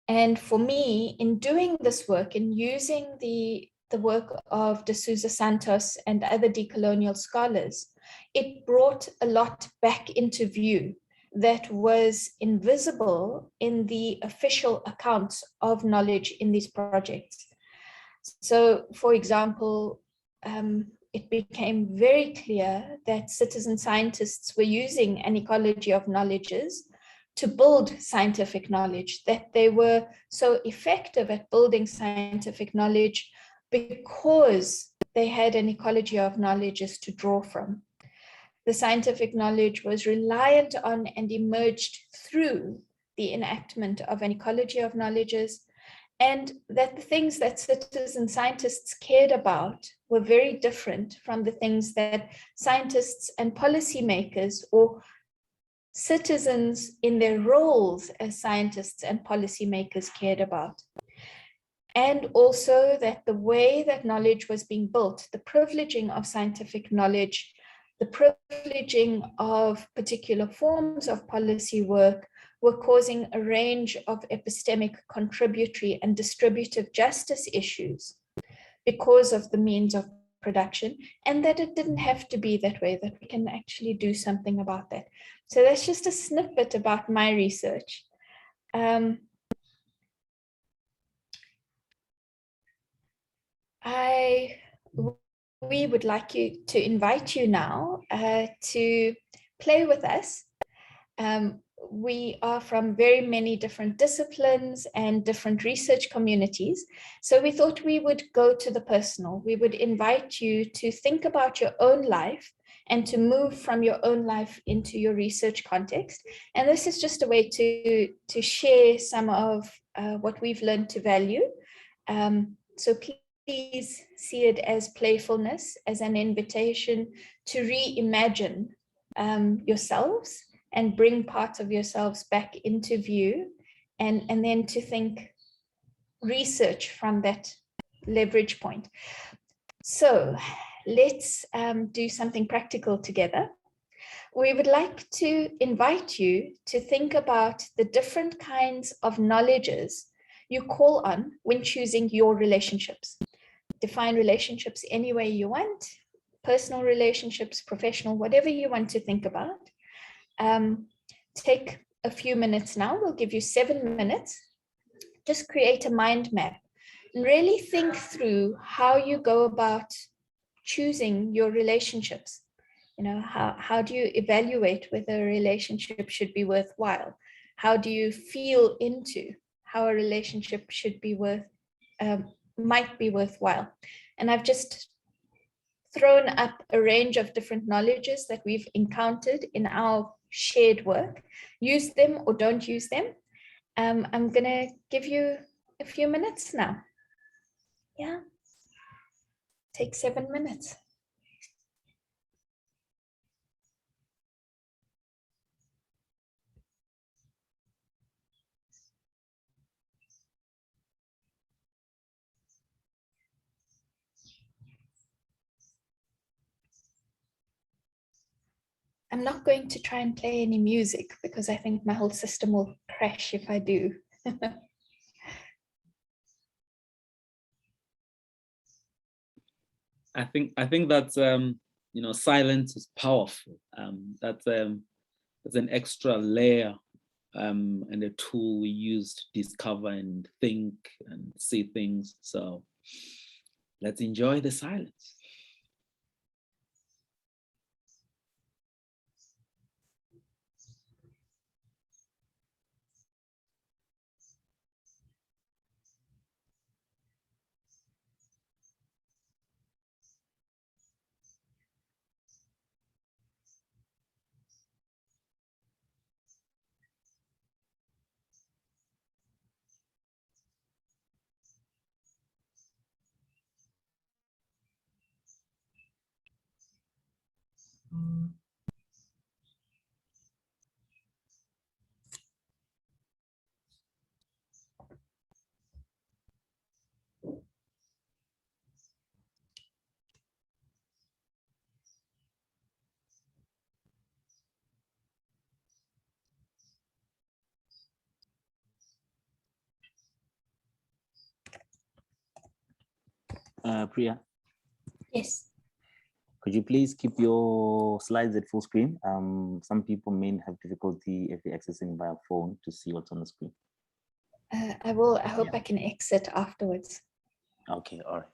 And for me, in doing this work, in using the work of De Souza Santos and other decolonial scholars, it brought a lot back into view that was invisible in the official accounts of knowledge in these projects. So, for example, it became very clear that citizen scientists were using an ecology of knowledges to build scientific knowledge, that they were so effective at building scientific knowledge because they had an ecology of knowledges to draw from. The scientific knowledge was reliant on and emerged through the enactment of an ecology of knowledges, and that the things that citizen scientists cared about were very different from the things that scientists and policymakers or citizens in their roles as scientists and policymakers cared about. And also that the way that knowledge was being built, the privileging of scientific knowledge, the privileging of particular forms of policy work were causing a range of epistemic, contributory, and distributive justice issues because of the means of production, and that it didn't have to be that way, that we can actually do something about that. So that's just a snippet about my research. We would like to invite you now to play with us. We are from very many different disciplines and different research communities. So we thought we would go to the personal. We would invite you to think about your own life and to move from your own life into your research context. And this is just a way to share some of what we've learned to value. So please see it as playfulness, as an invitation to reimagine yourselves and bring parts of yourselves back into view, and then to think research from that leverage point. So let's do something practical together. We would like to invite you to think about the different kinds of knowledges you call on when choosing your relationships. Define relationships any way you want, personal relationships, professional, whatever you want to think about. Take a few minutes now. We'll give you 7 minutes. Just create a mind map and really think through how you go about choosing your relationships. You know, how do you evaluate whether a relationship should be worthwhile? How do you feel into how a relationship should be might be worthwhile? And I've just thrown up a range of different knowledges that we've encountered in our shared work. Use them or don't use them. I'm gonna give you a few minutes now. Yeah, take 7 minutes. I'm not going to try and play any music because I think my whole system will crash if I do.
I think that's you know, silence is powerful. That's an extra layer and a tool we use to discover and think and see things. So let's enjoy the silence.
Priya,
Yes.
could you please keep your slides at full screen? Some people may have difficulty if they're accessing via phone to see what's on the screen.
I will. I hope I can exit afterwards.
Okay, all right.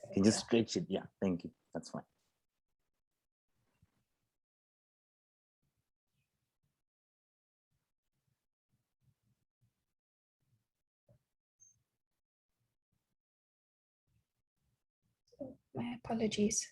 You can just stretch it. Yeah, thank you. That's fine.
My apologies.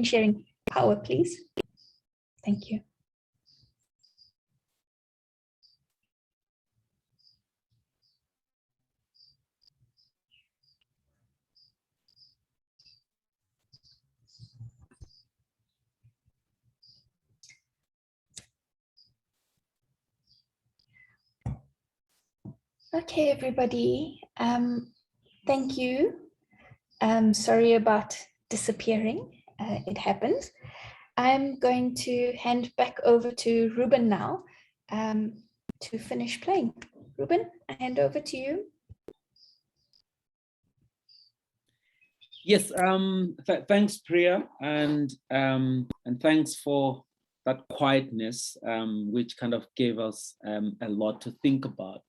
sharing power, please. Thank you. Okay, everybody. Thank you. Sorry about disappearing. It happens. I'm going to hand back over to Ruben now to finish playing. Ruben, I hand over to you.
Yes, thanks, Priya, and thanks for that quietness, which kind of gave us a lot to think about.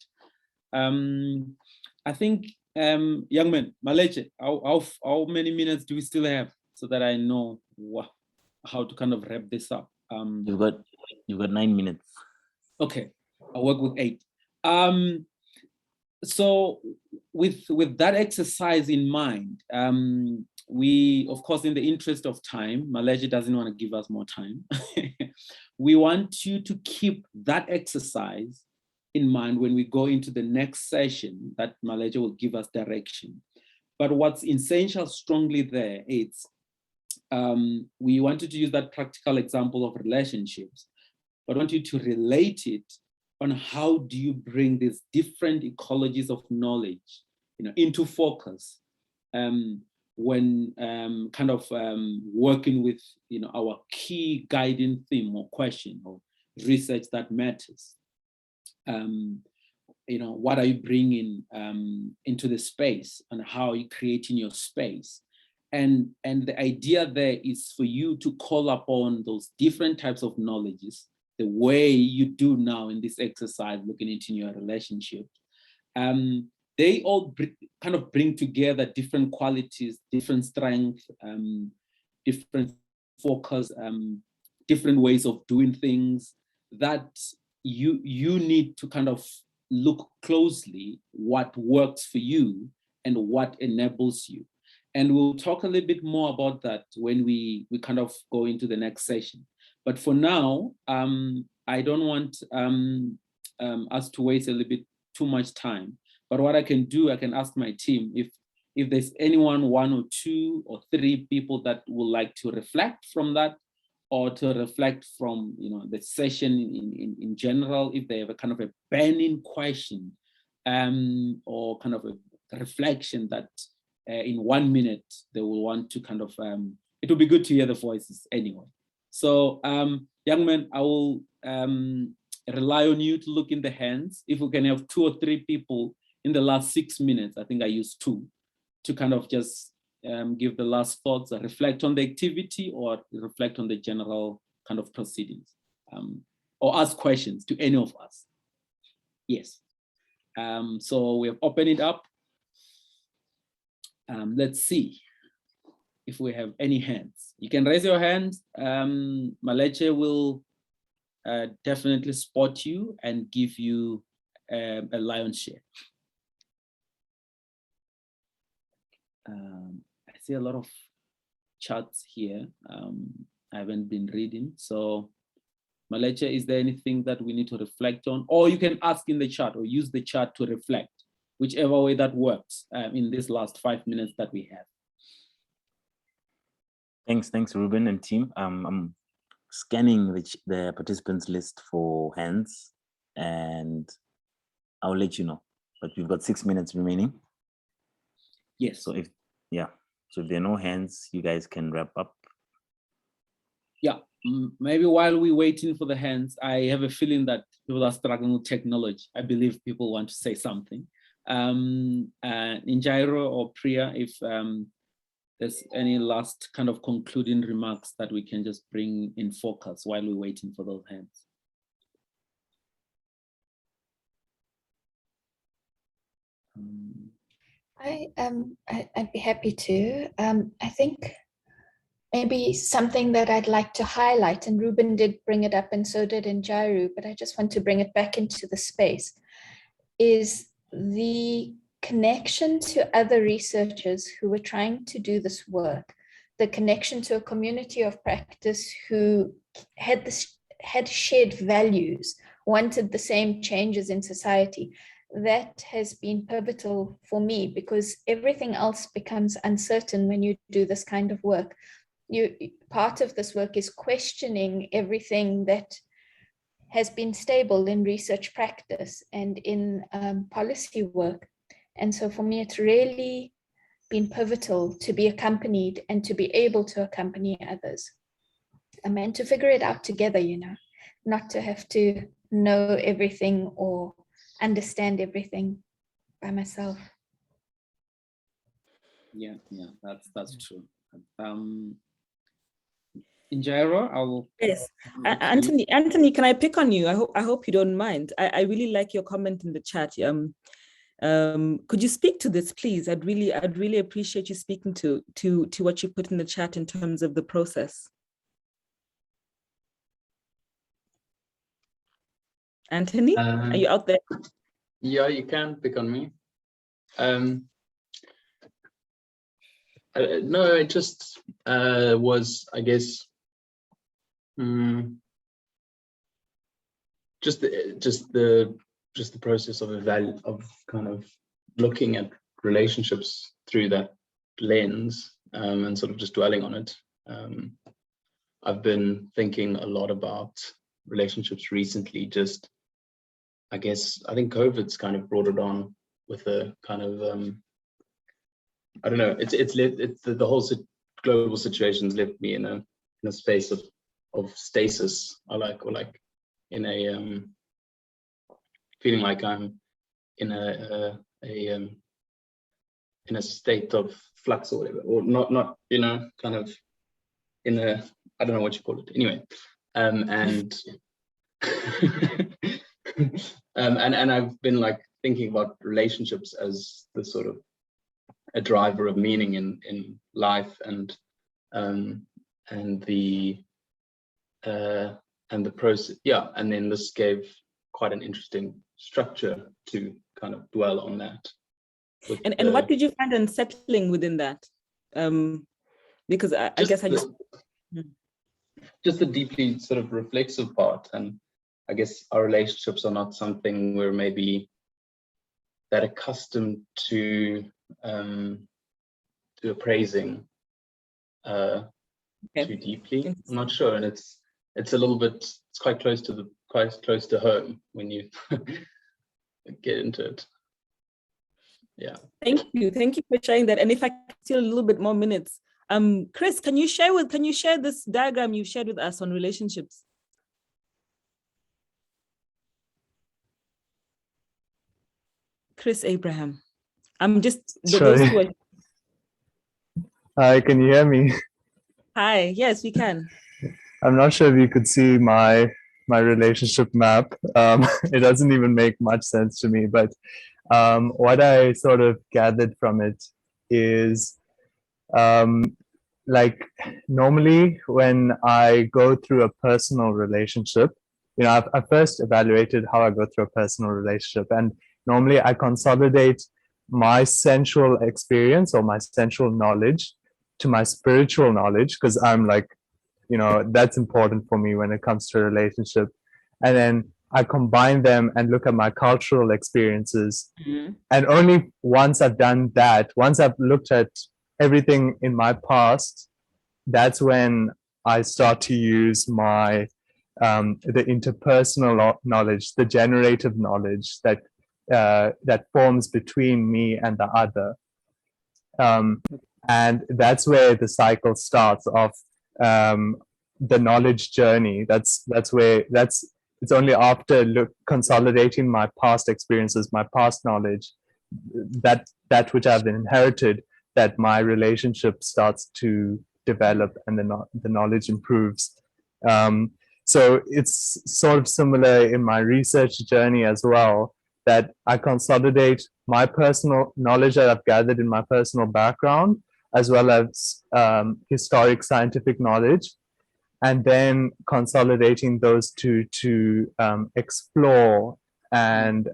I think, young man, Maleche, how many minutes do we still have so that I know how to kind of wrap this up?
You've got 9 minutes.
Okay, I'll work with 8. So with that exercise in mind, we, of course, in the interest of time, Malaysia doesn't want to give us more time. We want you to keep that exercise in mind when we go into the next session that Malaysia will give us direction. But what's essential strongly there is we wanted to use that practical example of relationships, but I want you to relate it on how do you bring these different ecologies of knowledge, into focus when kind of working with, our key guiding theme or question or research that matters. What are you bringing into the space and how are you creating your space? And the idea there is for you to call upon those different types of knowledges, the way you do now in this exercise, looking into your relationship. They all kind of bring together different qualities, different strengths, different focus, different ways of doing things that you need to kind of look closely what works for you and what enables you. And we'll talk a little bit more about that when we kind of go into the next session. But for now, I don't want us to waste a little bit too much time. But what I can do, I can ask my team if there's anyone, 1 or 2 or 3 people that would like to reflect from that, or to reflect from the session in general, if they have a kind of a burning question or kind of a reflection that in 1 minute they will want to kind of, it will be good to hear the voices anyway. So young man, I will rely on you to look in the hands. If we can have 2 or 3 people in the last 6 minutes, I think I used 2, to kind of just give the last thoughts, reflect on the activity or reflect on the general kind of proceedings, or ask questions to any of us. Yes. So we have opened it up. Let's see if we have any hands. You can raise your hand. Maleche will definitely spot you and give you a lion's share. I see a lot of charts here. I haven't been reading. So Maleche, is there anything that we need to reflect on? Or you can ask in the chat or use the chat to reflect, whichever way that works in this last 5 minutes that we have.
Thanks, Ruben and team. I'm scanning the participants list for hands, and I'll let you know. But we've got 6 minutes remaining.
Yes.
So if there are no hands, you guys can wrap up.
Yeah, maybe while we're waiting for the hands, I have a feeling that people are struggling with technology. I believe people want to say something. Injairo or Priya, if there's any last kind of concluding remarks that we can just bring in focus while we're waiting for those hands.
I'd be happy to. I think maybe something that I'd like to highlight, and Ruben did bring it up and so did Njairo, but I just want to bring it back into the space, is the connection to other researchers who were trying to do this work, the connection to a community of practice who had shared values, wanted the same changes in society. That has been pivotal for me, because everything else becomes uncertain when you do this kind of work. Part of this work is questioning everything that has been stable in research practice and in policy work. And so for me, it's really been pivotal to be accompanied and to be able to accompany others. And to figure it out together, not to have to know everything or understand everything by myself.
Yeah, that's true. Injera, I will.
Yes, Anthony, can I pick on you? I hope you don't mind. I really like your comment in the chat. Could you speak to this, please? I'd really appreciate you speaking to what you put in the chat in terms of the process. Anthony, are you out there?
Yeah, you can pick on me. No, it just was, I guess, just the process of kind of looking at relationships through that lens, and sort of just dwelling on it. I've been thinking a lot about relationships recently. Just, I think COVID's kind of brought it on with a kind of I don't know. It's the whole global situation's left me in a space of stasis. Or like in a feeling like I'm in a state of flux or whatever, or not kind of in a, I don't know what you call it. Anyway, and and I've been like thinking about relationships as the sort of a driver of meaning in life, and the process. Yeah, and then this gave quite an interesting structure to kind of dwell on that.
And what did you find unsettling within that? Because I guess I
just the deeply sort of reflexive part, and I guess our relationships are not something we're maybe that accustomed to appraising too deeply. I'm not sure, and it's a little bit, it's quite close to home when you get into it. Yeah.
Thank you for sharing that. And if I can steal a little bit more minutes, Chris, can you share this diagram you shared with us on relationships? Chris Abraham. I'm just
Sorry. Hi, can you hear me?
Hi, yes, we can.
I'm not sure if you could see my relationship map. It doesn't even make much sense to me, but what I sort of gathered from it is like normally when I go through a personal relationship, I first evaluated how I go through a personal relationship, and normally I consolidate my sensual experience or my sensual knowledge to my spiritual knowledge, because I'm like, that's important for me when it comes to a relationship. And then I combine them and look at my cultural experiences. Mm-hmm. And only once I've done that, once I've looked at everything in my past, that's when I start to use my the interpersonal knowledge, the generative knowledge that forms between me and the other. And that's where the cycle starts of the knowledge journey. It's only after consolidating my past experiences, my past knowledge, that which I've inherited, that my relationship starts to develop and the knowledge improves. So it's sort of similar in my research journey as well, that I consolidate my personal knowledge that I've gathered in my personal background, as well as historic scientific knowledge, and then consolidating those two to explore and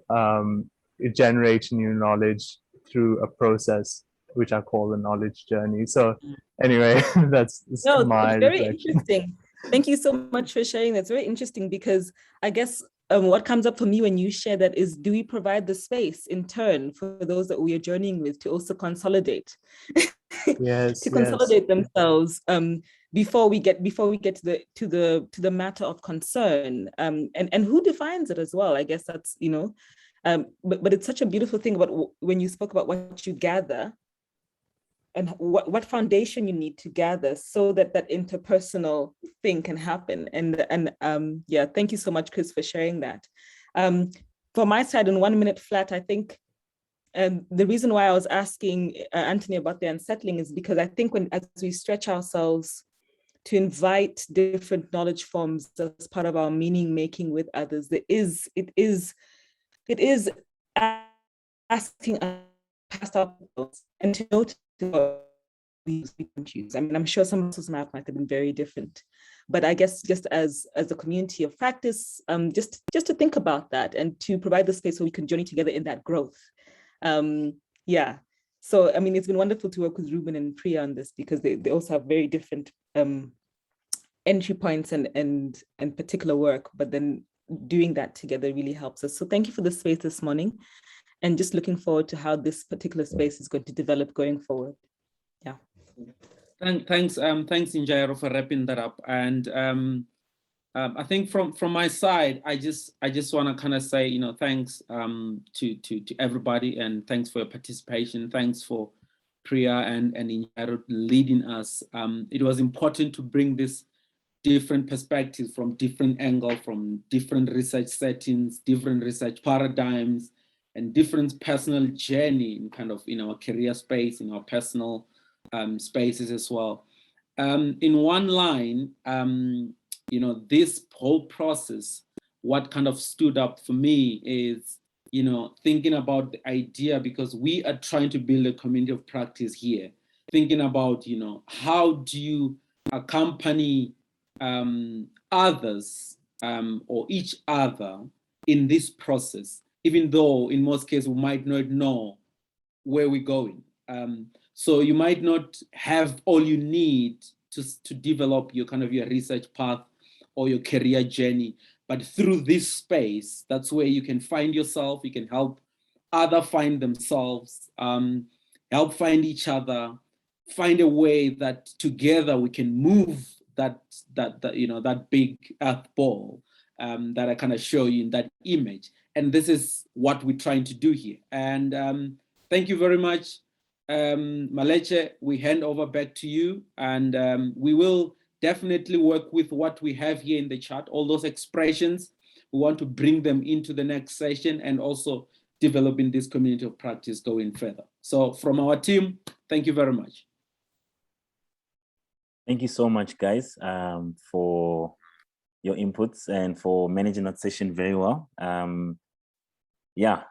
generate new knowledge through a process which I call the knowledge journey. So anyway, that's
No,
my
it's very
reflection.
interesting. Thank you so much for sharing. That's very interesting because I guess what comes up for me when you share that is, do we provide the space in turn for those that we are journeying with to also consolidate,
Yes,
to
yes.
consolidate themselves before we get to the matter of concern, and who defines it as well. I guess that's, you know, but it's such a beautiful thing about when you spoke about what you gather and what foundation you need to gather so that that interpersonal thing can happen. And yeah, thank you so much, Chris, for sharing that. For my side, in 1 minute flat, I think the reason why I was asking Anthony about the unsettling is because I think as we stretch ourselves to invite different knowledge forms as part of our meaning making with others, it is asking us past ourselves and to notice what we can choose. I mean, I'm sure some of us might have been very different, but I guess just as a community of practice, just to think about that and to provide the space so we can journey together in that growth. Yeah. So, I mean, it's been wonderful to work with Ruben and Priya on this because they also have very different entry points and particular work, but then doing that together really helps us. So thank you for the space this morning, and just looking forward to how this particular space is going to develop going forward. Yeah.
Thanks, Injayaro, for wrapping that up. And I think from my side, I just want to kind of say, you know, thanks to everybody, and thanks for your participation. Thanks for Priya and Injayaro leading us. It was important to bring this different perspectives from different angles, from different research settings, different research paradigms, and different personal journey in kind of in our career space, in our personal spaces as well. In one line, you know, this whole process, what kind of stood up for me is, you know, thinking about the idea, because we are trying to build a community of practice here, thinking about, you know, how do you accompany others or each other in this process, even though in most cases we might not know where we're going. So you might not have all you need to develop your kind of your research path or your career journey, but through this space, that's where you can find yourself, you can help others find themselves, help find each other, find a way that together we can move that you know, that big earth ball that I kind of show you in that image. And this is what we're trying to do here. And thank you very much. Maleche, we hand over back to you, and we will definitely work with what we have here in the chat, all those expressions. We want to bring them into the next session and also developing this community of practice going further. So from our team, thank you very much.
Thank you so much, guys, for your inputs and for managing that session very well. Yeah,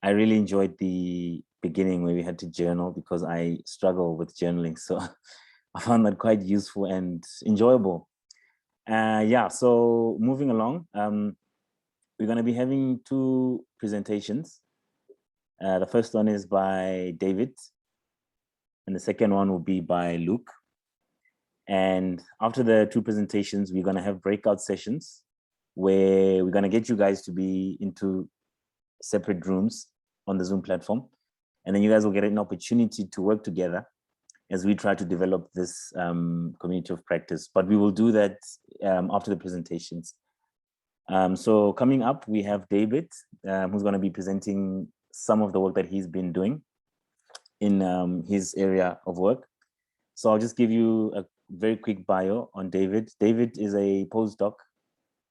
I really enjoyed the beginning where we had to journal, because I struggle with journaling. So I found that quite useful and enjoyable. Yeah, so moving along, we're going to be having 2 presentations. The first one is by David, and the second one will be by Luke. And after the 2 presentations, we're going to have breakout sessions where we're going to get you guys to be into separate rooms on the Zoom platform. And then you guys will get an opportunity to work together as we try to develop this community of practice. But we will do that after the presentations. So coming up, we have David, who's going to be presenting some of the work that he's been doing in his area of work. So I'll just give you a very quick bio on David. David is a postdoc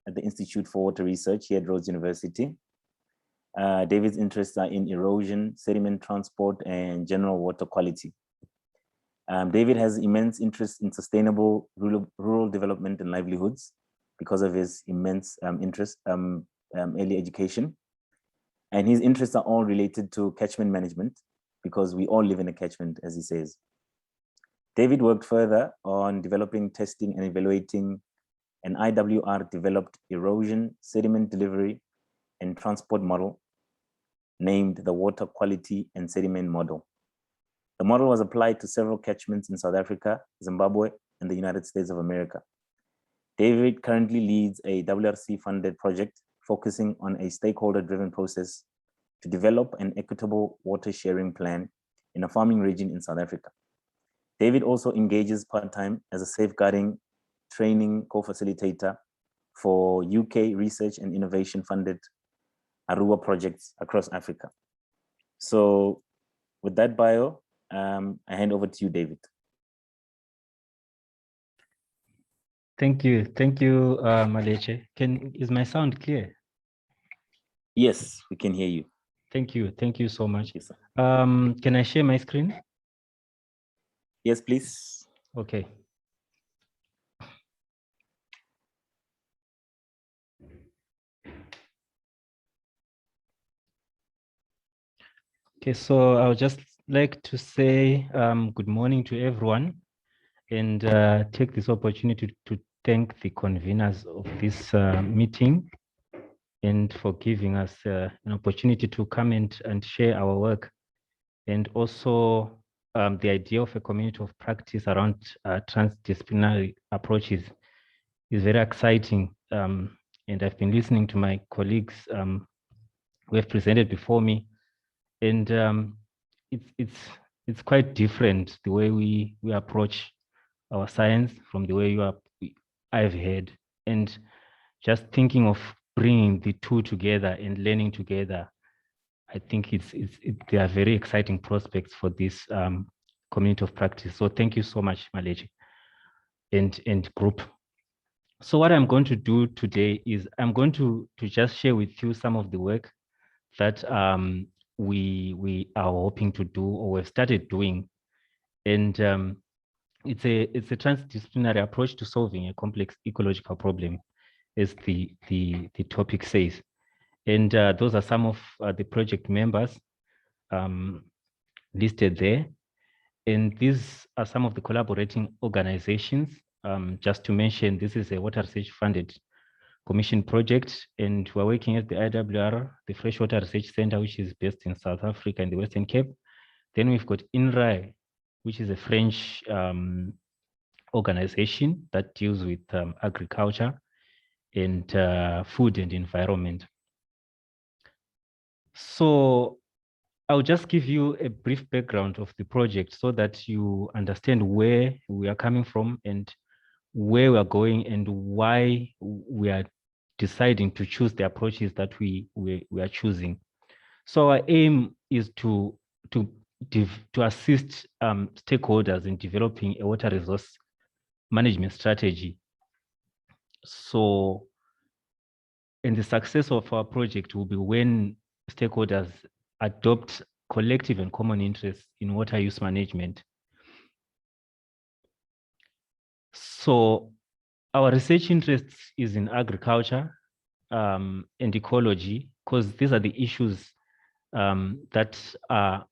at the Institute for Water Research here at Rhodes University. David's interests are in erosion, sediment transport, and general water quality. David has immense interest in sustainable rural development and livelihoods because of his immense interest, early education. And his interests are all related to catchment management, because we all live in a catchment, as he says. David worked further on developing, testing, and evaluating an IWR-developed erosion, sediment delivery, and transport model named the Water Quality and Sediment Model. The model was applied to several catchments in South Africa, Zimbabwe, and the United States of America. David currently leads a WRC-funded project focusing on a stakeholder-driven process to develop an equitable water sharing plan in a farming region in South Africa. David also engages part-time as a safeguarding training co-facilitator for UK research and innovation funded Aruba projects across Africa. So with that bio, I hand over to you, David.
Thank you, Maleche. Is my sound clear?
Yes, we can hear you.
Thank you so much.
Yes, sir.
Can I share my screen?
Yes, please.
Okay. Okay, so I would just like to say good morning to everyone and take this opportunity to thank the conveners of this meeting and for giving us an opportunity to come and share our work. And also the idea of a community of practice around transdisciplinary approaches is very exciting. And I've been listening to my colleagues who have presented before me. And it's quite different the way we approach our science from the way I've heard. And just thinking of bringing the two together and learning together, I think they are very exciting prospects for this community of practice. So thank you so much, Maleche and group. So what I'm going to do today is I'm going to just share with you some of the work that we are hoping to do or we've started doing. And it's a transdisciplinary approach to solving a complex ecological problem, as the topic says. And those are some of the project members listed there. And these are some of the collaborating organizations. Just to mention, this is a water research funded commission project, and we're working at the IWR, the Freshwater Research Center, which is based in South Africa in the Western Cape. Then we've got INRAE, which is a French organization that deals with agriculture and food and environment. So I'll just give you a brief background of the project so that you understand where we are coming from and where we are going and why we are deciding to choose the approaches that we are choosing. So our aim is to assist stakeholders in developing a water resource management strategy. So, and the success of our project will be when stakeholders adopt collective and common interests in water use management. So our research interest is in agriculture and ecology, because these are the issues that are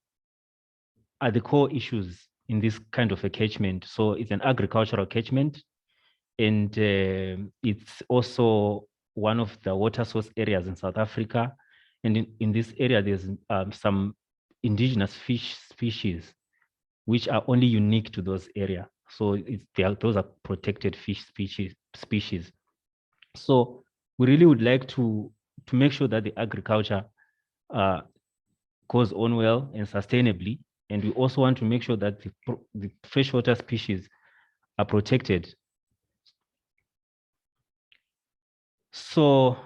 the core issues in this kind of a catchment. So it's an agricultural catchment, and it's also one of the water source areas in South Africa. And in this area, there's some indigenous fish species which are only unique to those areas. So those are protected fish species. So we really would like to make sure that the agriculture goes on well and sustainably. And we also want to make sure that the freshwater species are protected. So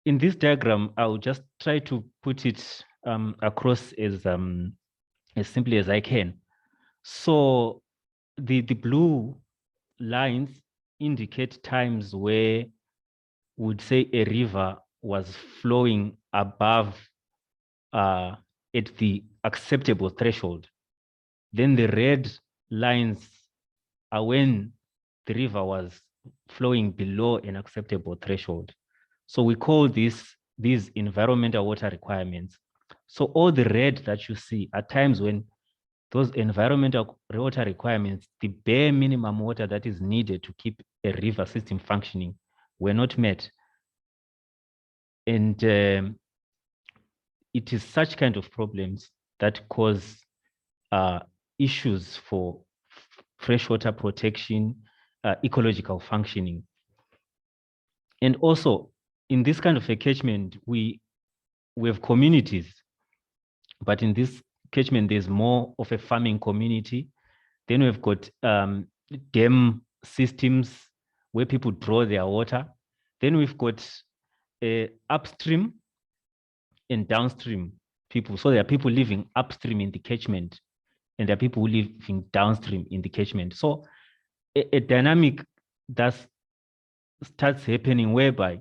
in this diagram, I'll just try to put it across as simply as I can. So the blue lines indicate times where would say a river was flowing above at the acceptable threshold. Then the red lines are when the river was flowing below an acceptable threshold. So we call these environmental water requirements. So all the red that you see are times when those environmental water requirements, the bare minimum water that is needed to keep a river system functioning, were not met. And it is such kind of problems that cause issues for freshwater protection, ecological functioning. And also, in this kind of a catchment, we have communities, but in this catchment, there's more of a farming community. Then we've got dam systems where people draw their water. Then we've got upstream and downstream people. So there are people living upstream in the catchment, and there are people living downstream in the catchment. So a dynamic that starts happening whereby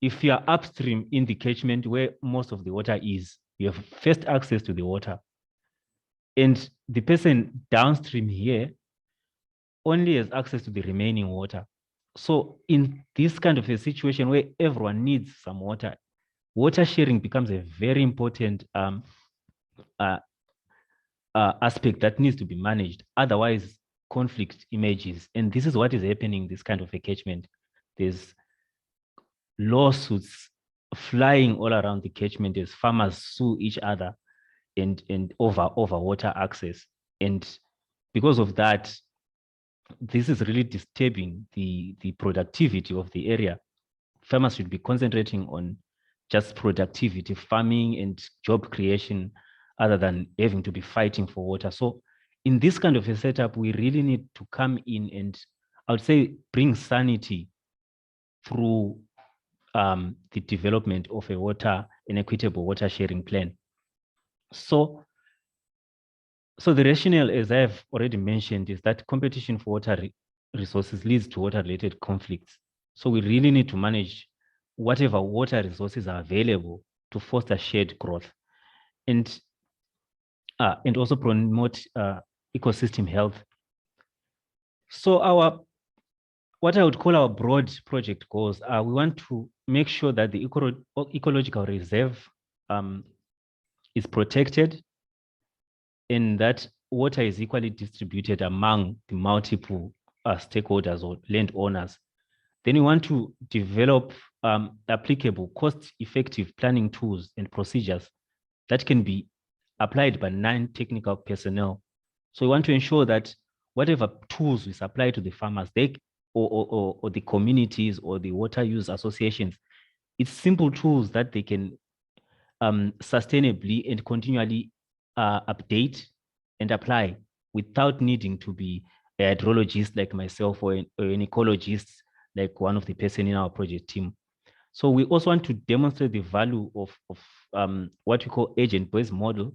if you are upstream in the catchment where most of the water is, you have first access to the water. And the person downstream here only has access to the remaining water. So in this kind of a situation where everyone needs some water, water sharing becomes a very important aspect that needs to be managed. Otherwise, conflict emerges. And this is what is happening in this kind of a catchment. There's lawsuits flying all around the catchment as farmers sue each other and over water access. And because of that, this is really disturbing the productivity of the area. Farmers should be concentrating on just productivity, farming and job creation, other than having to be fighting for water. So in this kind of a setup, we really need to come in and I would say bring sanity through the development of an equitable water sharing plan. So the rationale, as I've already mentioned, is that competition for water resources leads to water-related conflicts. So we really need to manage whatever water resources are available to foster shared growth and also promote ecosystem health. So what I would call our broad project goals are we want to make sure that the ecological reserve is protected and that water is equally distributed among the multiple stakeholders or landowners. Then we want to develop applicable, cost-effective planning tools and procedures that can be applied by non-technical personnel. So we want to ensure that whatever tools we supply to the farmers, or the communities or the water use associations, it's simple tools that they can sustainably and continually update and apply without needing to be a hydrologist like myself or an ecologist like one of the person in our project team. So we also want to demonstrate the value of what we call agent-based model.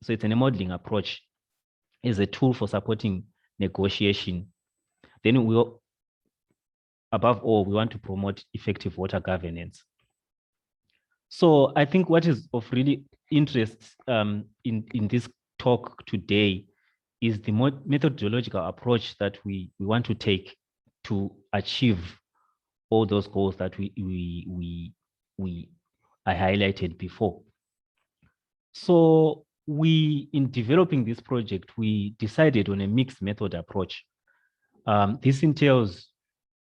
So it's a modeling approach as a tool for supporting negotiation. Then above all, we want to promote effective water governance. So I think what is of really interest in this talk today is the methodological approach that we want to take to achieve all those goals that I highlighted before. So in developing this project, we decided on a mixed method approach. This entails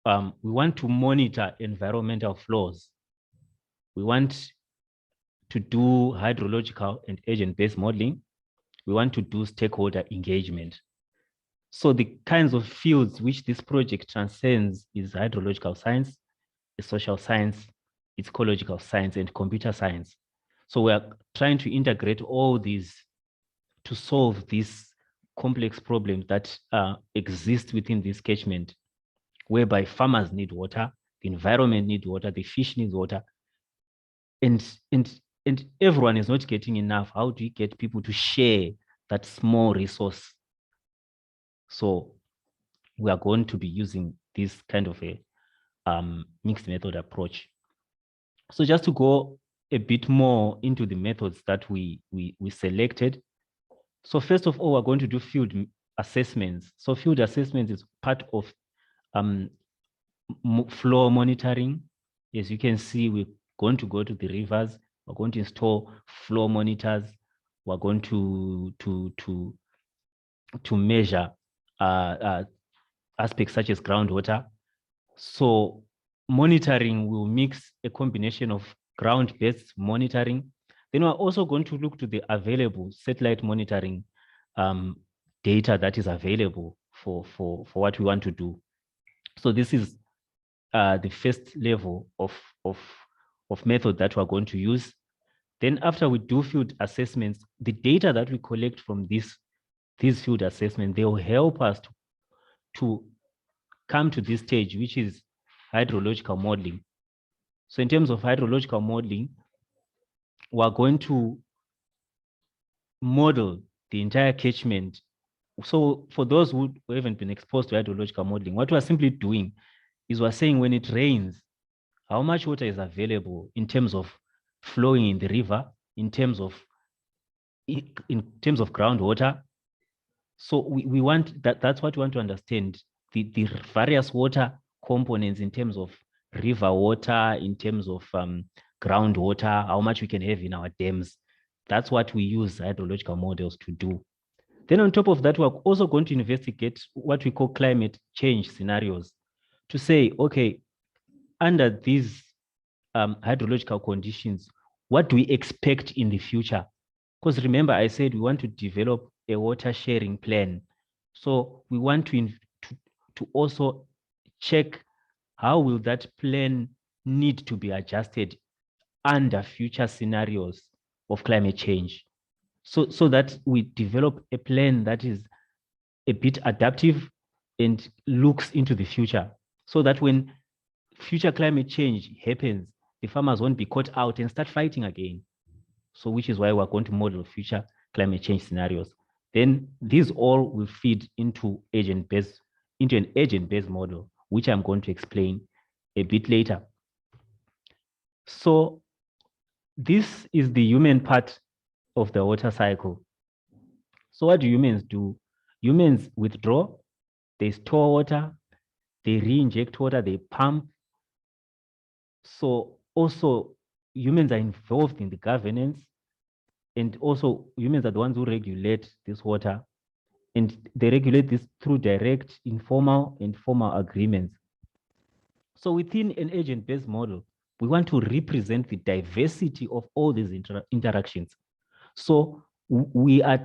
we want to monitor environmental flows. We want to do hydrological and agent-based modeling. We want to do stakeholder engagement. So the kinds of fields which this project transcends is hydrological science, social science, ecological science, and computer science. So we are trying to integrate all these to solve these complex problems that exist within this catchment, whereby farmers need water, the environment needs water, the fish needs water, and everyone is not getting enough. How do you get people to share that small resource? So we are going to be using this kind of a mixed method approach. So just to go a bit more into the methods that we selected. So first of all, we're going to do field assessments. So field assessments is part of flow monitoring. As you can see, we're going to go to the rivers. We're going to install flow monitors. We're going to measure aspects such as groundwater. So monitoring will mix a combination of ground-based monitoring. Then we're also going to look to the available satellite monitoring data that is available for what we want to do. So this is the first level of method that we're going to use. Then after we do field assessments, the data that we collect from these field assessments, they will help us to come to this stage, which is hydrological modeling. So in terms of hydrological modeling, we're going to model the entire catchment. So for those who haven't been exposed to hydrological modeling, what we're simply doing is we're saying when it rains, how much water is available in terms of flowing in the river, in terms of groundwater. So we want that's what we want to understand, the various water components in terms of river water, in terms of groundwater, how much we can have in our dams. That's what we use hydrological models to do. Then on top of that, we're also going to investigate what we call climate change scenarios to say, okay, under these hydrological conditions, what do we expect in the future? Because remember, I said we want to develop a water sharing plan. So we want to also check how will that plan need to be adjusted under future scenarios of climate change. So that we develop a plan that is a bit adaptive and looks into the future, so that when future climate change happens, the farmers won't be caught out and start fighting again. So which is why we're going to model future climate change scenarios. Then these all will feed into an agent-based model, which I'm going to explain a bit later. So this is the human part of the water cycle. So what do humans do? Humans withdraw, they store water, they re-inject water, they pump. So also humans are involved in the governance, and also humans are the ones who regulate this water, and they regulate this through direct, informal, and formal agreements. So within an agent-based model, we want to represent the diversity of all these interactions. So we are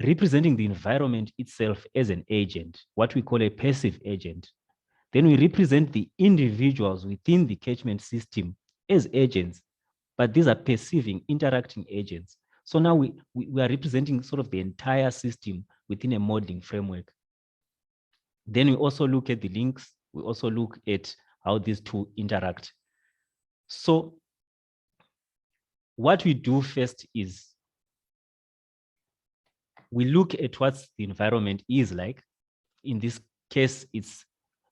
representing the environment itself as an agent, what we call a passive agent. Then we represent the individuals within the catchment system as agents, but these are perceiving, interacting agents. So now we are representing sort of the entire system within a modeling framework. Then we also look at the links. We also look at how these two interact. So what we do first is we look at what the environment is like. In this case, it's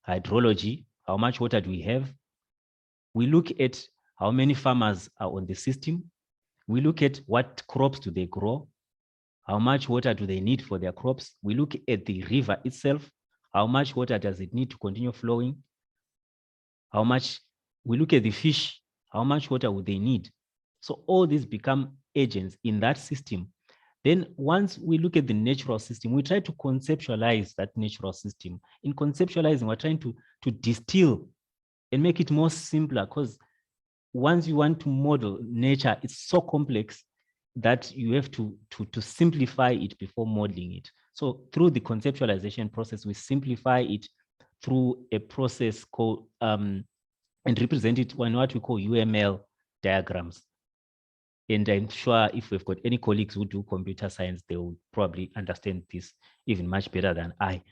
hydrology. How much water do we have? We look at how many farmers are on the system. We look at what crops do they grow? How much water do they need for their crops? We look at the river itself. How much water does it need to continue flowing? We look at the fish. How much water would they need? So all these become agents in that system. Then once we look at the natural system, we try to conceptualize that natural system. In conceptualizing, we're trying to distill and make it more simpler, because once you want to model nature, it's so complex that you have to simplify it before modeling it. So through the conceptualization process, we simplify it through a process called, and represent it in what we call UML diagrams. And I'm sure if we've got any colleagues who do computer science, they will probably understand this even much better than I.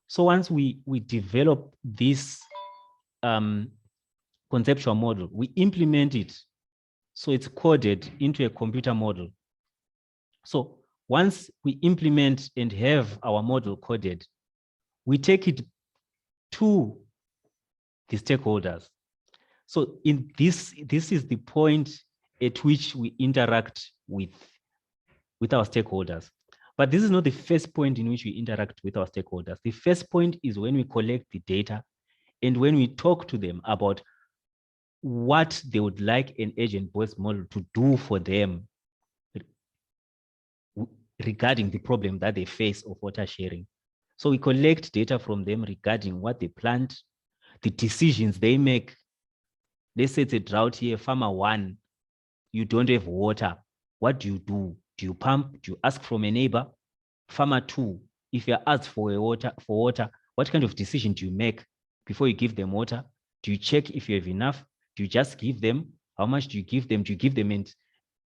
So once we develop this conceptual model, we implement it so it's coded into a computer model. So once we implement and have our model coded, we take it to the stakeholders. So in this is the point at which we interact with our stakeholders. But this is not the first point in which we interact with our stakeholders. The first point is when we collect the data and when we talk to them about what they would like an agent-based model to do for them regarding the problem that they face of water sharing. So we collect data from them regarding what they plant, the decisions they make. Let's say it's a drought here, farmer one, you don't have water. What do you do? Do you pump? Do you ask from a neighbor? Farmer 2, if you're asked for water, what kind of decision do you make before you give them water? Do you check if you have enough? Do you just give them? How much do you give them? Do you give them and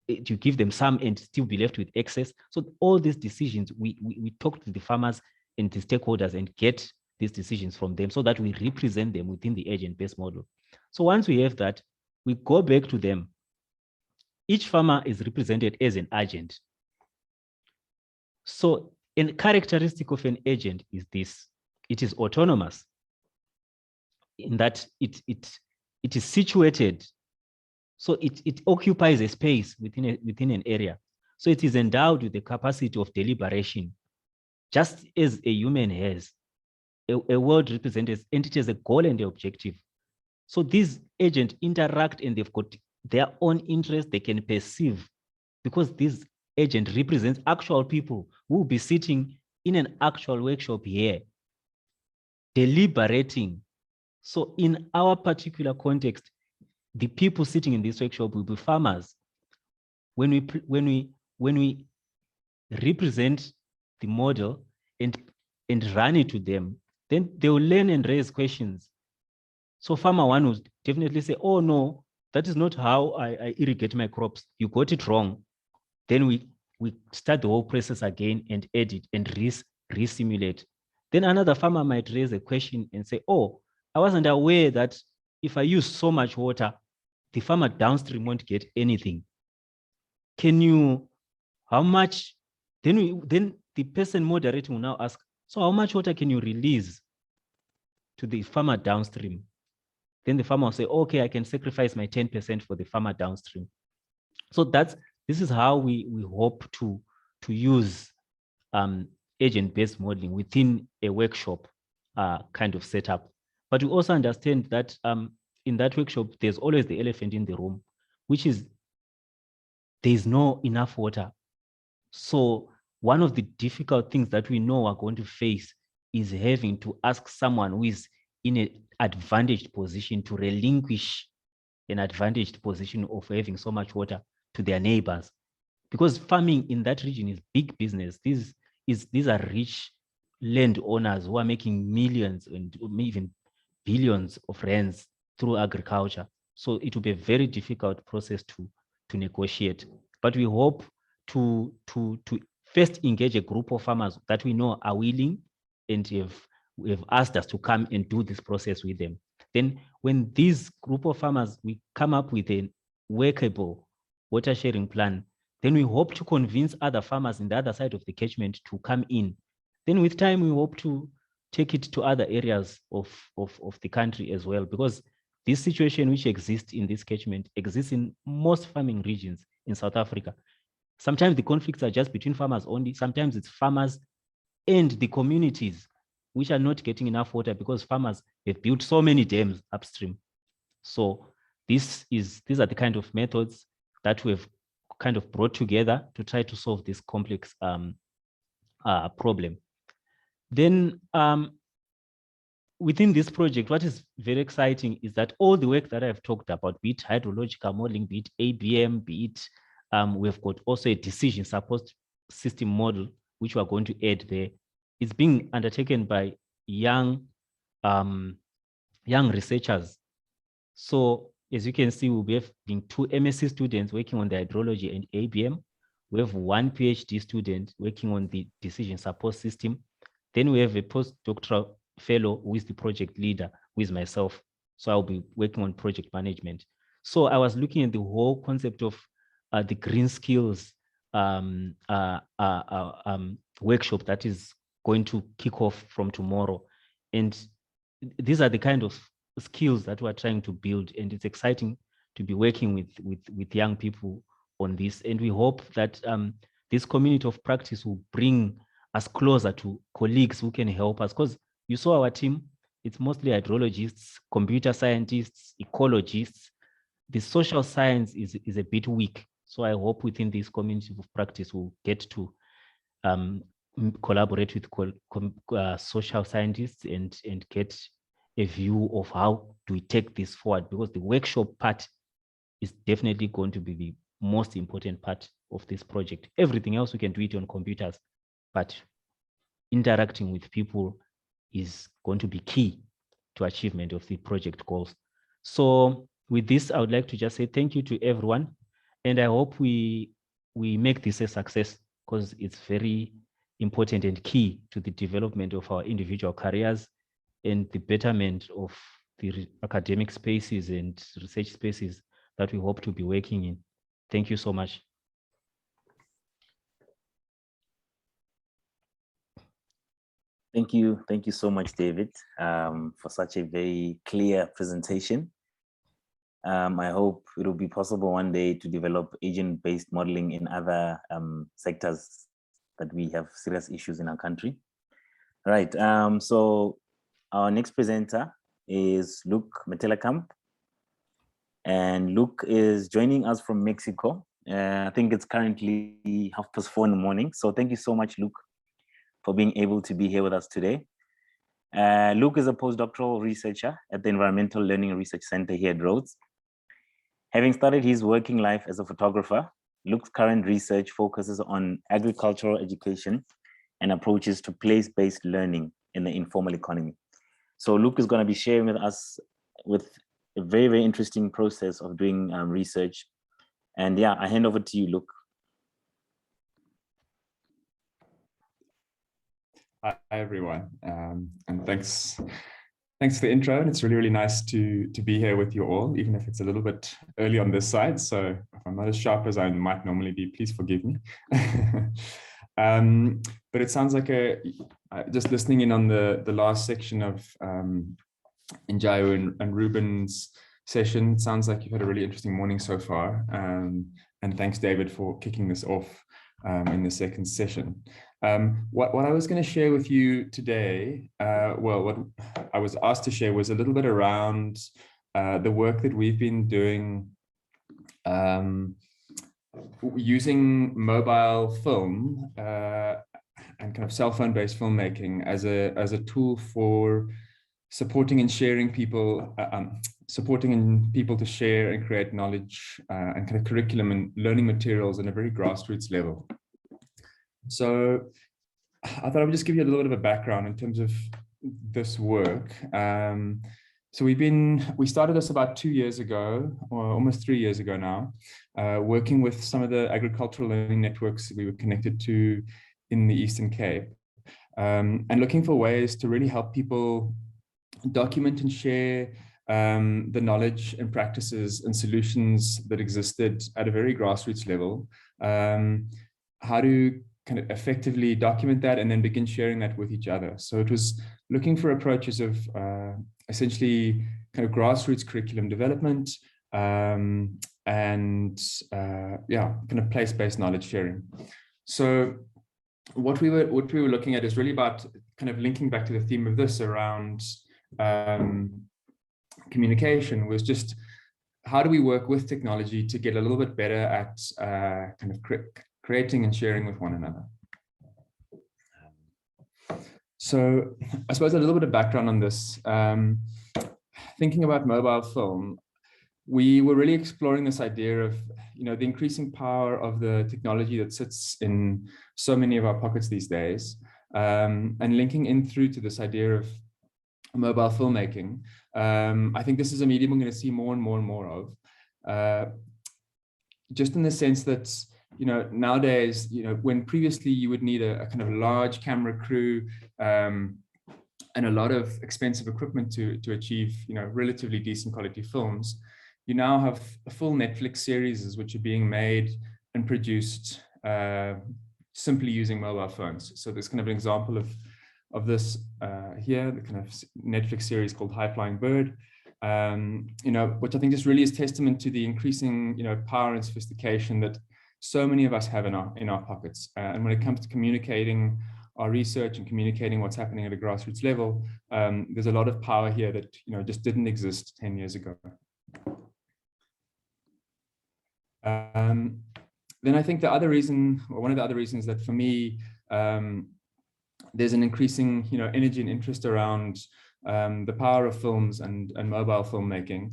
do you give them some and still be left with excess? So all these decisions, we talk to the farmers and the stakeholders and get these decisions from them so that we represent them within the agent-based model. So once we have that, we go back to them. Each farmer is represented as an agent. So a characteristic of an agent is this: it is autonomous in that it is situated. So it occupies a space within an area. So it is endowed with the capacity of deliberation, just as a human has. A world represents entity as a goal and the objective. So these agents interact and they've got their own interests they can perceive, because this agent represents actual people who will be sitting in an actual workshop here, deliberating. So in our particular context, the people sitting in this workshop will be farmers. When we represent the model and run it to them, then they will learn and raise questions. So farmer 1 will definitely say, oh no, that is not how I irrigate my crops. You got it wrong. Then we start the whole process again and edit and re-simulate. Then another farmer might raise a question and say, oh, I wasn't aware that if I use so much water, the farmer downstream won't get anything. Can you, how much? Then the person moderating will now ask, so how much water can you release to the farmer downstream? Then the farmer will say, okay, I can sacrifice my 10% for the farmer downstream. So this is how we hope to use agent-based modeling within a workshop kind of setup. But we also understand that in that workshop, there's always the elephant in the room, which is there's no enough water. So one of the difficult things that we know we're going to face is having to ask someone who is in an advantaged position to relinquish an advantaged position of having so much water to their neighbors. Because farming in that region is big business. These are rich landowners who are making millions and even billions of rands through agriculture. So it will be a very difficult process to negotiate. But we hope to first engage a group of farmers that we know are willing and have asked us to come and do this process with them. Then when this group of farmers, we come up with a workable water sharing plan, then we hope to convince other farmers in the other side of the catchment to come in. Then with time, we hope to take it to other areas of the country as well, because this situation which exists in this catchment exists in most farming regions in South Africa. Sometimes the conflicts are just between farmers only. Sometimes it's farmers and the communities which are not getting enough water because farmers have built so many dams upstream. So these are the kind of methods that we have kind of brought together to try to solve this complex problem. Then within this project, what is very exciting is that all the work that I've talked about, be it hydrological modeling, be it ABM, be it we've got also a decision support system model, which we're going to add there. It's being undertaken by young researchers. So as you can see, we'll be having 2 MSc students working on the hydrology and ABM. We have 1 PhD student working on the decision support system. Then we have a postdoctoral fellow who is the project leader, who is myself. So I'll be working on project management. So I was looking at the whole concept of the green skills workshop that is going to kick off from tomorrow. And these are the kind of skills that we're trying to build. And it's exciting to be working with young people on this. And we hope that this community of practice will bring us closer to colleagues who can help us. Because you saw our team, it's mostly hydrologists, computer scientists, ecologists. The social science is a bit weak. So I hope within this community of practice, we'll get to collaborate with social scientists and get a view of how do we take this forward, because the workshop part is definitely going to be the most important part of this project. Everything else, we can do it on computers. but interacting with people is going to be key to achievement of the project goals. So with this, I would like to just say thank you to everyone. And I hope we make this a success, because it's very important and key to the development of our individual careers and the betterment of the academic spaces and research spaces that we hope to be working in. Thank you so much.
Thank you so much, David, for such a very clear presentation. I hope it will be possible one day to develop agent-based modeling in other sectors that we have serious issues in our country. Right, so our next presenter is Luke Metelakamp. And Luke is joining us from Mexico. I think it's currently 4:30 in the morning. So thank you so much, Luke, for being able to be here with us today. Luke is a postdoctoral researcher at the Environmental Learning and Research Center here at Rhodes. Having started his working life as a photographer, Luke's current research focuses on agricultural education and approaches to place-based learning in the informal economy. So Luke is going to be sharing with us with a very, very interesting process of doing research. And yeah, I hand over to you, Luke.
Hi, everyone, and thanks for the intro. And it's really, really nice to be here with you all, even if it's a little bit early on this side. So if I'm not as sharp as I might normally be, please forgive me. But it sounds like just listening in on the last section of Njayo and Ruben's session, it sounds like you've had a really interesting morning so far. And thanks, David, for kicking this off in the second session. What I was going to share with you today, what I was asked to share was a little bit around the work that we've been doing using mobile film and kind of cell phone-based filmmaking as a tool for supporting and sharing people, supporting people to share and create knowledge and kind of curriculum and learning materials on a very grassroots level. So I thought I would just give you a little bit of a background in terms of this work. So we started this about 2 years ago, or almost 3 years ago now, working with some of the agricultural learning networks we were connected to in the Eastern Cape, and looking for ways to really help people document and share the knowledge and practices and solutions that existed at a very grassroots level, how to kind of effectively document that and then begin sharing that with each other. So it was looking for approaches of essentially kind of grassroots curriculum development and kind of place-based knowledge sharing. So what we were looking at is really about kind of linking back to the theme of this around communication, was just how do we work with technology to get a little bit better at kind of creating and sharing with one another. So I suppose a little bit of background on this. Thinking about mobile film, we were really exploring this idea of, the increasing power of the technology that sits in so many of our pockets these days, and linking in through to this idea of mobile filmmaking. I think this is a medium we're going to see more and more and more of, just in the sense that, nowadays, when previously you would need a kind of large camera crew and a lot of expensive equipment to achieve, relatively decent quality films, you now have full Netflix series which are being made and produced simply using mobile phones. So there's kind of an example of this here, the kind of Netflix series called High Flying Bird, which I think just really is testament to the increasing, power and sophistication that so many of us have in our pockets. And when it comes to communicating our research and communicating what's happening at a grassroots level, there's a lot of power here that just didn't exist 10 years ago. Then I think the other reason, or one of the other reasons that for me, there's an increasing energy and interest around the power of films and mobile filmmaking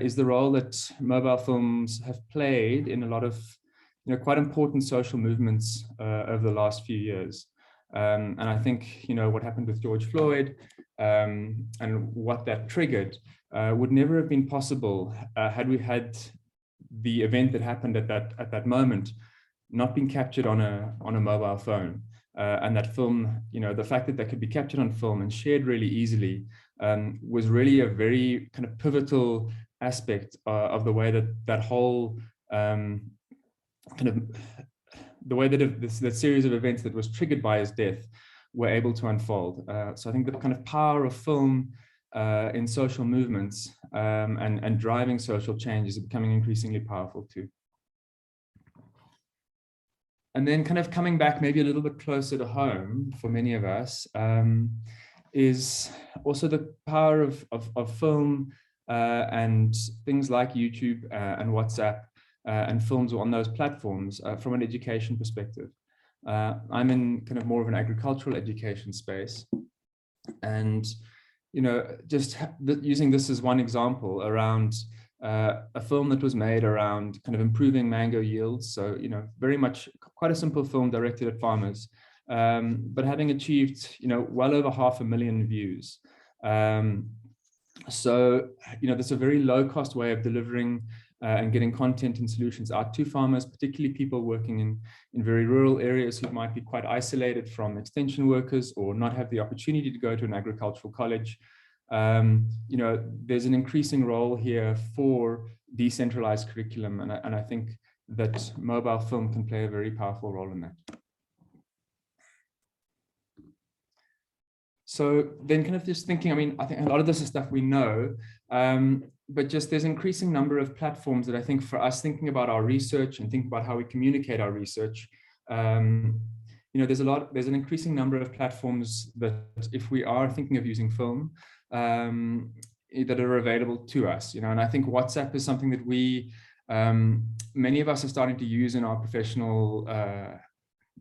is the role that mobile films have played in a lot of quite important social movements over the last few years. And I think, you know, what happened with George Floyd and what that triggered would never have been possible had we had the event that happened at that moment not been captured on a mobile phone. And that film, you know, the fact that that could be captured on film and shared really easily was really a very kind of pivotal aspect of the way that whole kind of the way that that series of events that was triggered by his death were able to unfold. So I think the kind of power of film in social movements and driving social change is becoming increasingly powerful too. And then kind of coming back maybe a little bit closer to home for many of us is also the power of film and things like YouTube and WhatsApp and films on those platforms from an education perspective. I'm in kind of more of an agricultural education space. And, you know, just using this as one example around a film that was made around kind of improving mango yields. So, you know, very much quite a simple film directed at farmers, but having achieved, you know, well over 500,000 views. So, you know, that's a very low cost way of delivering and getting content and solutions out to farmers, particularly people working in very rural areas who might be quite isolated from extension workers or not have the opportunity to go to an agricultural college. You know, there's an increasing role here for decentralized curriculum, and I think that mobile film can play a very powerful role in that. So then kind of just thinking, I mean, I think a lot of this is stuff we know, but just there's an increasing number of platforms that I think for us thinking about our research and thinking about how we communicate our research, you know, there's an increasing number of platforms that if we are thinking of using film, that are available to us, you know, and I think WhatsApp is something that we, many of us are starting to use in our professional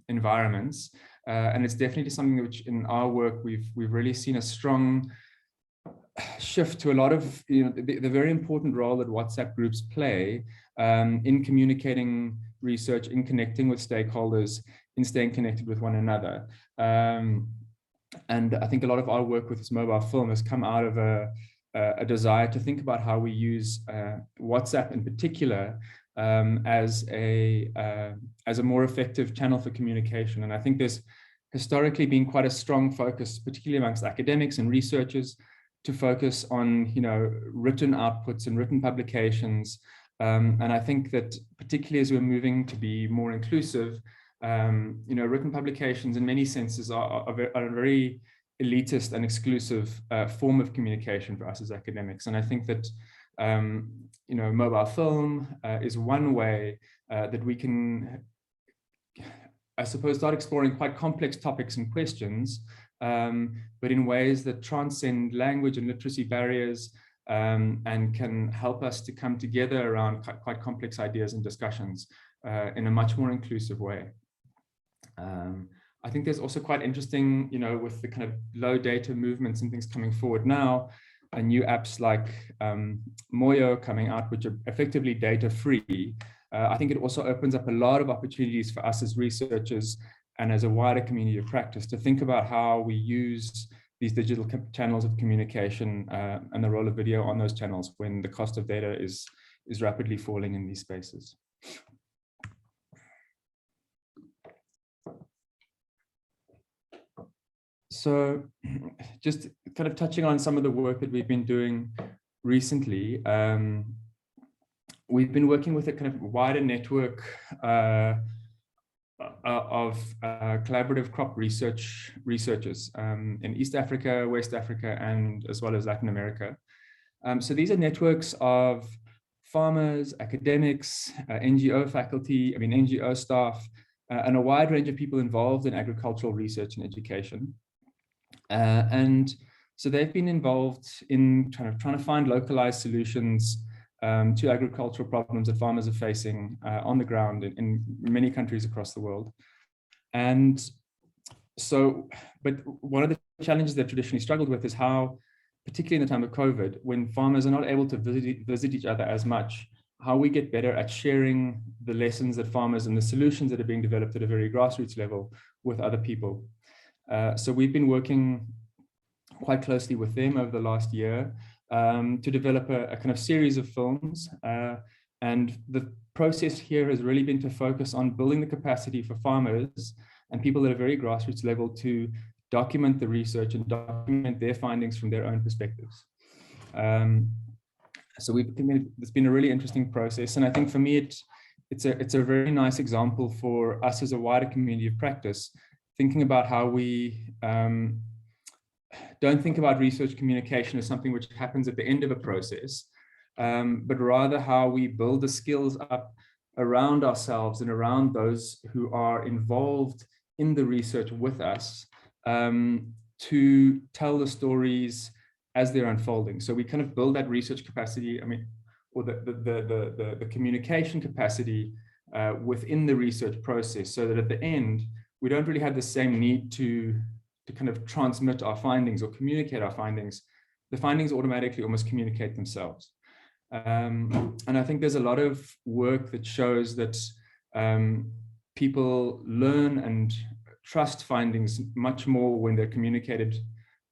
environments. And it's definitely something which in our work, we've really seen a strong shift to a lot of, you know, the very important role that WhatsApp groups play in communicating research, in connecting with stakeholders, in staying connected with one another. And I think a lot of our work with this mobile film has come out of a desire to think about how we use WhatsApp in particular as a more effective channel for communication. And I think there's historically been quite a strong focus, particularly amongst academics and researchers, to focus on, you know, written outputs and written publications. And I think that particularly as we're moving to be more inclusive, you know, written publications in many senses are a very elitist and exclusive form of communication for us as academics. And I think that, you know, mobile film is one way that we can, I suppose, start exploring quite complex topics and questions, but in ways that transcend language and literacy barriers and can help us to come together around quite complex ideas and discussions in a much more inclusive way. I think there's also quite interesting, you know, with the kind of low data movements and things coming forward now, and new apps like Moyo coming out, which are effectively data free. I think it also opens up a lot of opportunities for us as researchers and as a wider community of practice to think about how we use these digital channels of communication and the role of video on those channels when the cost of data is rapidly falling in these spaces. So just kind of touching on some of the work that we've been doing recently, we've been working with a kind of wider network of collaborative crop researchers in East Africa, West Africa, and as well as Latin America. So these are networks of farmers, academics, NGO faculty, NGO staff, and a wide range of people involved in agricultural research and education. And so they've been involved in trying to find localized solutions to agricultural problems that farmers are facing on the ground in many countries across the world. And so, but one of the challenges they've traditionally struggled with is how, particularly in the time of COVID, when farmers are not able to visit each other as much, how we get better at sharing the lessons that farmers and the solutions that are being developed at a very grassroots level with other people. So we've been working quite closely with them over the last year to develop a kind of series of films. And the process here has really been to focus on building the capacity for farmers and people at a very grassroots level to document the research and document their findings from their own perspectives. So it's been a really interesting process. And I think for me, it's a very nice example for us as a wider community of practice, thinking about how we don't think about research communication as something which happens at the end of a process, but rather how we build the skills up around ourselves and around those who are involved in the research with us to tell the stories as they're unfolding. So we kind of build that research capacity, or the communication capacity within the research process, so that at the end, we don't really have the same need to kind of transmit our findings or communicate our findings. The findings automatically almost communicate themselves. And I think there's a lot of work that shows that people learn and trust findings much more when they're communicated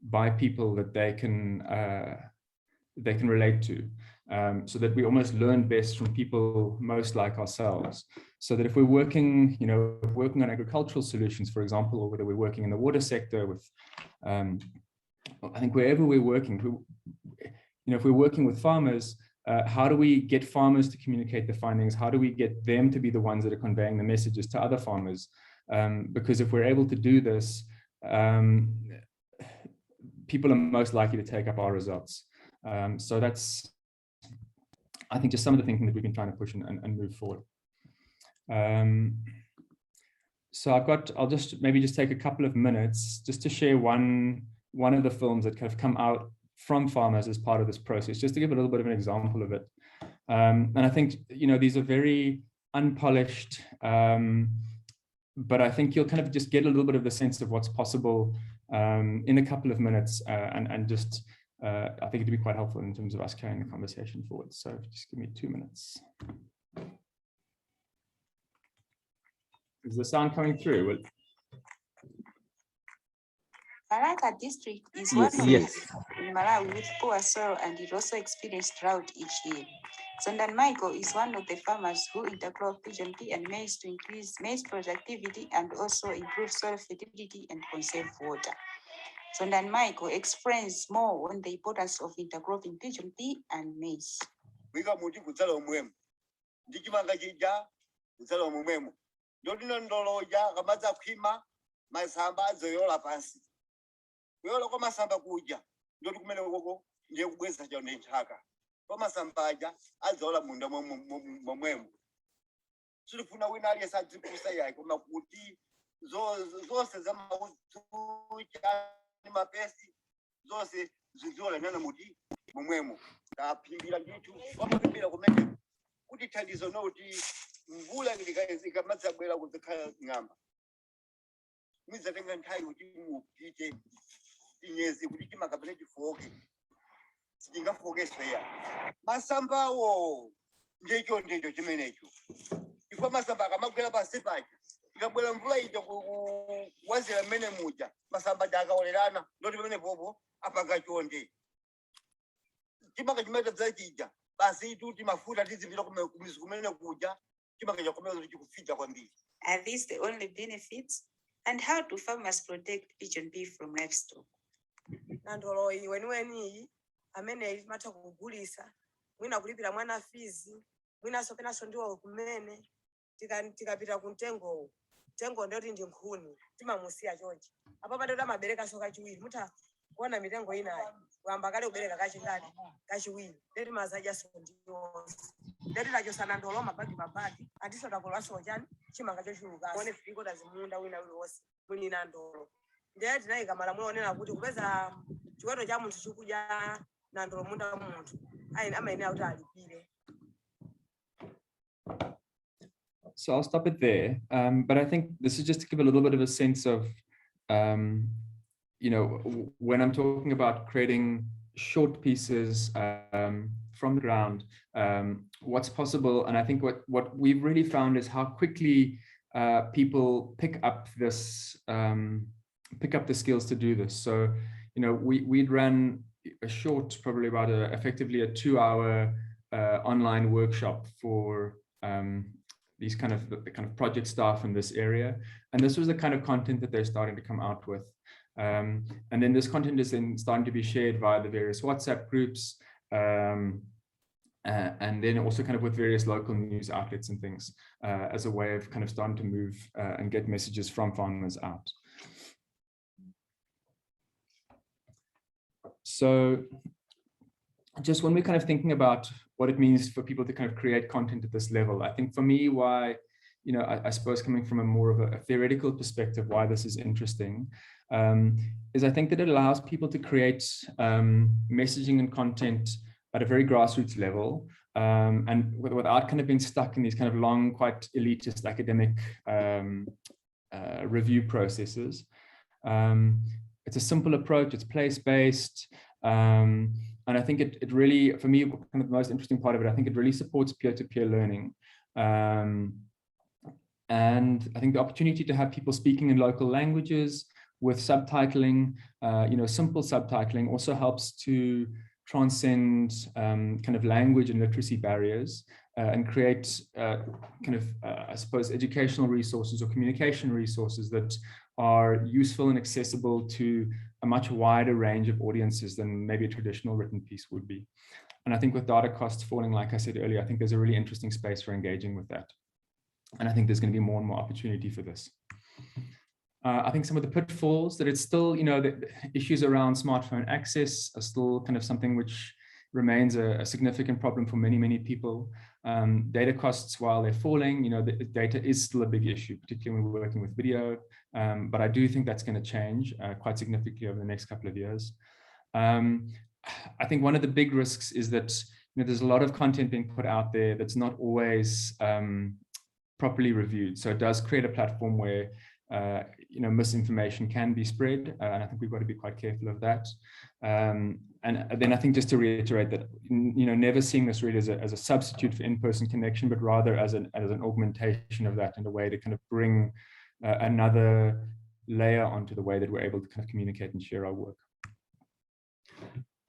by people that they can relate to. So that we almost learn best from people most like ourselves. So that if we're working, working on agricultural solutions, for example, or whether we're working in the water sector with, I think wherever we're working, if we're working with farmers, how do we get farmers to communicate the findings? How do we get them to be the ones that are conveying the messages to other farmers? Because if we're able to do this, people are most likely to take up our results. So that's, I think, just some of the thinking that we've been trying to push and move forward. So I'll just maybe take a couple of minutes just to share one of the films that kind of come out from farmers as part of this process, just to give a little bit of an example of it. And I think, these are very unpolished, but I think you'll kind of just get a little bit of the sense of what's possible in a couple of minutes, and just I think it'd be quite helpful in terms of us carrying the conversation forward. So just give me 2 minutes. Is the sound coming through?
Baraka district is one of the in Malawi with poor soil, and it also experienced drought each year. Zondan Michael is one of the farmers who intercrop pigeon pea and maize to increase maize productivity and also improve soil fertility and conserve water. Zondan Michael explains more on the importance of intercropping pigeon pea and maize.
Kuyola kwa masamba kuja ndio kumene koko ndiye kubweza cha nthaka kwa masamba aja azola munda momwemo silifuna wina aliyesadzipusa yayi koma kuti zose za mautucha ni mapesi zose zizola nana muti momwemo taphimbira nditu wamaphimbira kumene kuti thandizo noti mvula ikamadza bwera kuzikhala ng'amba mizatenga nthawi kuti mupite inyezi kuti chimakapene chifoke sitingafokeswe ya masambawo ndicho chimenecho chifukwa masamba akamagwera pansi paja ikabwera mvula ija kuwazira mmene muja masamba akaolerana ndoti pamene popo apakachonde chimaka chimatadza chija basi tuti mafuta tizipita kumizi kumene kuja chimaka chakomeza chikufika kwambiri.
Are these the only benefits? And how do farmers protect pigeon pea from livestock?
Nandolo iweni amene mata kugulisa mwina kulipira mwana fizi mwina sopenaso ndiwo kumene tikapita kuntengo ndoti ndi nkhuni timamusiya chochi apo padota mabereka soka chiwiri muta kuona mitengo inayi kuyamba kale kubereka kachingati kachiwiri ndeti mazaja so ndiwo ndeti lachosana ndolo mabagi atiso takolo asojani chimanga chochuluka one fiko tazimunda wina wose muli na ndolo ndeti nayi kamala muonera kuti kupeza chiweto cha munthu chikuja na ndolo munda munthu amayenera kuti alipire.
So I'll stop it there. But I think this is just to give a little bit of a sense of, when I'm talking about creating short pieces from the ground, what's possible. And I think what we've really found is how quickly people pick up this pick up the skills to do this. So, you know, we'd run a short, probably about effectively a 2-hour online workshop for these kind of project staff in this area. And this was the kind of content that they're starting to come out with. And then this content is then starting to be shared via the various WhatsApp groups, and then also kind of with various local news outlets and things, as a way of kind of starting to move and get messages from farmers out. So just when we're kind of thinking about what it means for people to kind of create content at this level, I think for me, why, you know, I suppose coming from a more of a theoretical perspective, why this is interesting, is I think that it allows people to create messaging and content at a very grassroots level, and without kind of being stuck in these kind of long, quite elitist academic review processes. It's a simple approach, it's place-based, and I think it really, for me, kind of the most interesting part of it, I think it really supports peer-to-peer learning. And I think the opportunity to have people speaking in local languages with subtitling, you know, simple subtitling also helps to transcend kind of language and literacy barriers, and create kind of, I suppose, educational resources or communication resources that are useful and accessible to a much wider range of audiences than maybe a traditional written piece would be. And I think with data costs falling, like I said earlier, I think there's a really interesting space for engaging with that. And I think there's going to be more and more opportunity for this. I think some of the pitfalls that it's still, you know, the issues around smartphone access are still kind of something which remains a significant problem for many, many people. Data costs, while they're falling, you know, the data is still a big issue, particularly when we're working with video. But I do think that's going to change quite significantly over the next couple of years. I think one of the big risks is that, you know, there's a lot of content being put out there that's not always properly reviewed. So it does create a platform where you know, misinformation can be spread, and I think we've got to be quite careful of that. And then I think just to reiterate that, you know, never seeing this really as a substitute for in-person connection, but rather as an augmentation of that, in a way to kind of bring another layer onto the way that we're able to kind of communicate and share our work.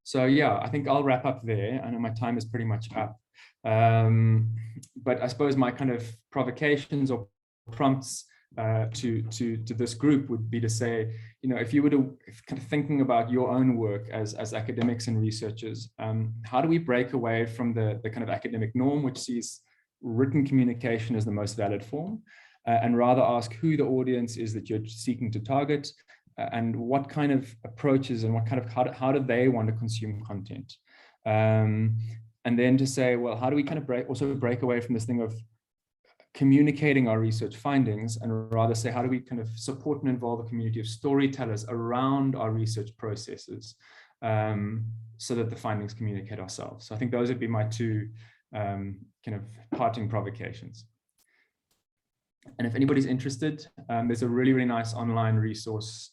So yeah, I think I'll wrap up there. I know my time is pretty much up, but I suppose my kind of provocations or prompts to this group would be to say, you know, if you were to kind of thinking about your own work as academics and researchers, how do we break away from the kind of academic norm, which sees written communication as the most valid form, and rather ask who the audience is that you're seeking to target, and what kind of approaches and what kind of, how do they want to consume content? And then to say, well, how do we kind of break away from this thing of communicating our research findings, and rather say, how do we kind of support and involve a community of storytellers around our research processes, so that the findings communicate ourselves. So I think those would be my two kind of parting provocations. And if anybody's interested, there's a really, really nice online resource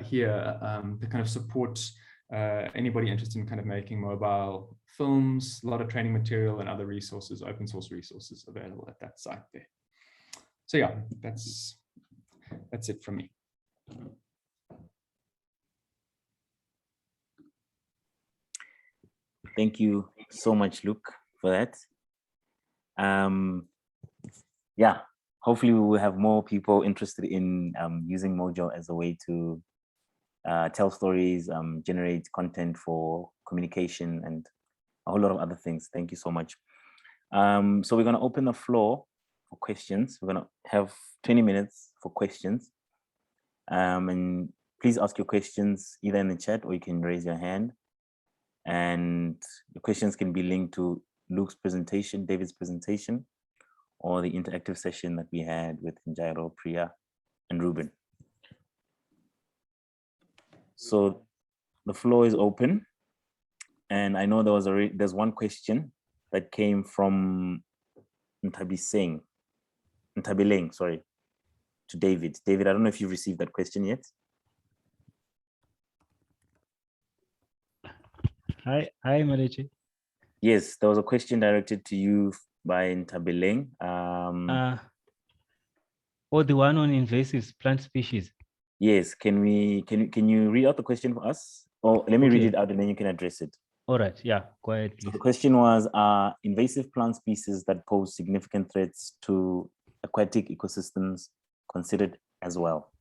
here to kind of support anybody interested in kind of making mobile films, a lot of training material and other resources, open source resources available at that site there. So yeah, that's it from me.
Thank you so much, Luke, for that. Yeah, hopefully we will have more people interested in using Mojo as a way to tell stories, generate content for communication, and a whole lot of other things. Thank you so much. So we're going to open the floor for questions. We're going to have 20 minutes for questions. And please ask your questions either in the chat, or you can raise your hand. And the questions can be linked to Luke's presentation, David's presentation, or the interactive session that we had with Njairo, Priya, and Ruben. So the floor is open. And I know there's one question that came from Ntabileng, sorry, to David. David, I don't know if you've received that question yet.
Hi, Maleche.
Yes, there was a question directed to you by Ntabileng.
Or the one on invasive plant species.
Yes, can you read out the question for us? Or let me read it out and then you can address it.
All right, yeah, go ahead,
So
please.
the question was, are invasive plant species that pose significant threats to aquatic ecosystems considered as well?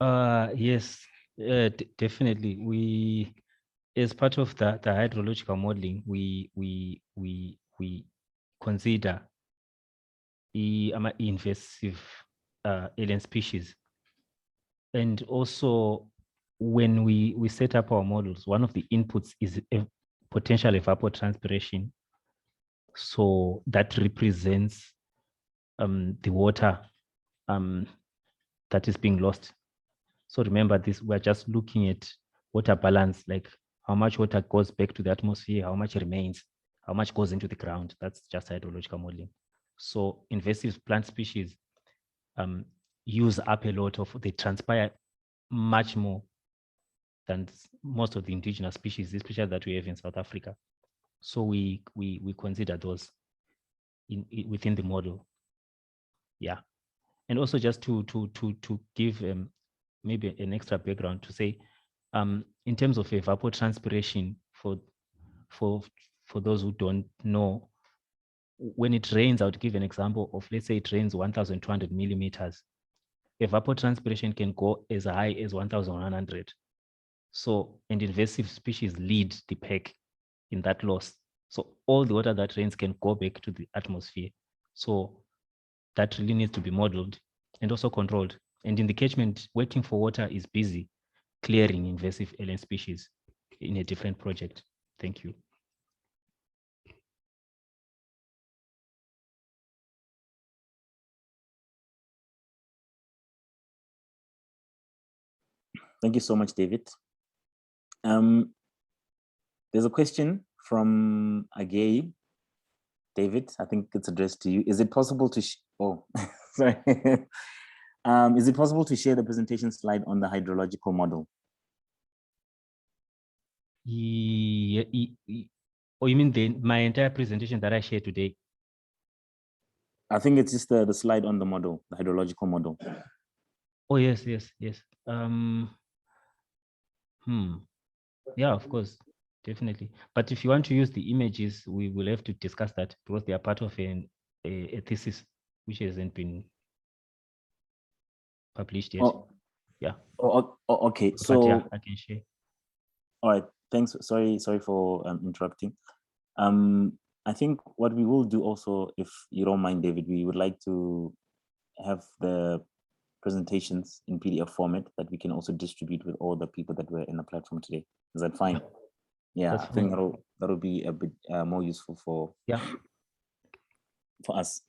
Yes, definitely. We, as part of the hydrological modeling, we consider invasive alien species. And also, when we set up our models, one of the inputs is a potential evapotranspiration. So that represents the water that is being lost. So remember this, we're just looking at water balance, like how much water goes back to the atmosphere, how much remains, how much goes into the ground. That's just hydrological modeling. So invasive plant species use up a lot of, they transpire much more than most of the indigenous species, especially that we have in South Africa. So we consider those within the model. Yeah. And also just to give maybe an extra background to say, in terms of evapotranspiration, for those who don't know, when it rains, I would give an example of, let's say it rains 1,200 millimeters. Evapotranspiration can go as high as 1,100. So, and invasive species lead the pack in that loss. So all the water that rains can go back to the atmosphere. So that really needs to be modeled and also controlled. And in the catchment, Waiting for Water is busy clearing invasive alien species in a different project. Thank you.
Thank you so much, David. There's a question from Agay. David, I think it's addressed to you. Is it possible to, sorry. Is it possible to share the presentation slide on the hydrological model?
Yeah, oh, you mean my entire presentation that I shared today?
I think it's just the slide on the model, the hydrological model.
Oh, yes. Yeah, of course, definitely. But if you want to use the images, we will have to discuss that because they are part of a thesis which hasn't been published yet.
Oh,
yeah.
Okay.
But
so
yeah, I can share.
All right. Thanks. Sorry for interrupting. I think what we will do also, if you don't mind, David, we would like to have the presentations in PDF format that we can also distribute with all the people that were in the platform today. Is that fine? Yeah, I think that'll be a bit more useful for us.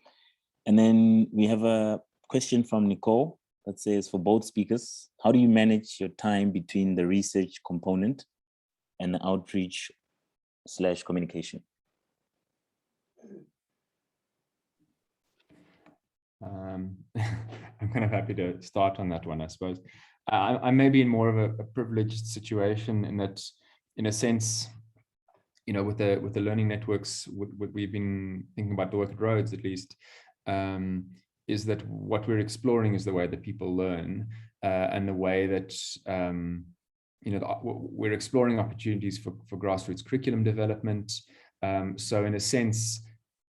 And then we have a question from Nicole that says, for both speakers, how do you manage your time between the research component and the outreach / communication?
I'm kind of happy to start on that one, I suppose. I may be in more of a privileged situation in that, in a sense, you know, with the learning networks, what we've been thinking about the work at Rhodes, at least, is that what we're exploring is the way that people learn and the way that, you know, we're exploring opportunities for grassroots curriculum development. So in a sense,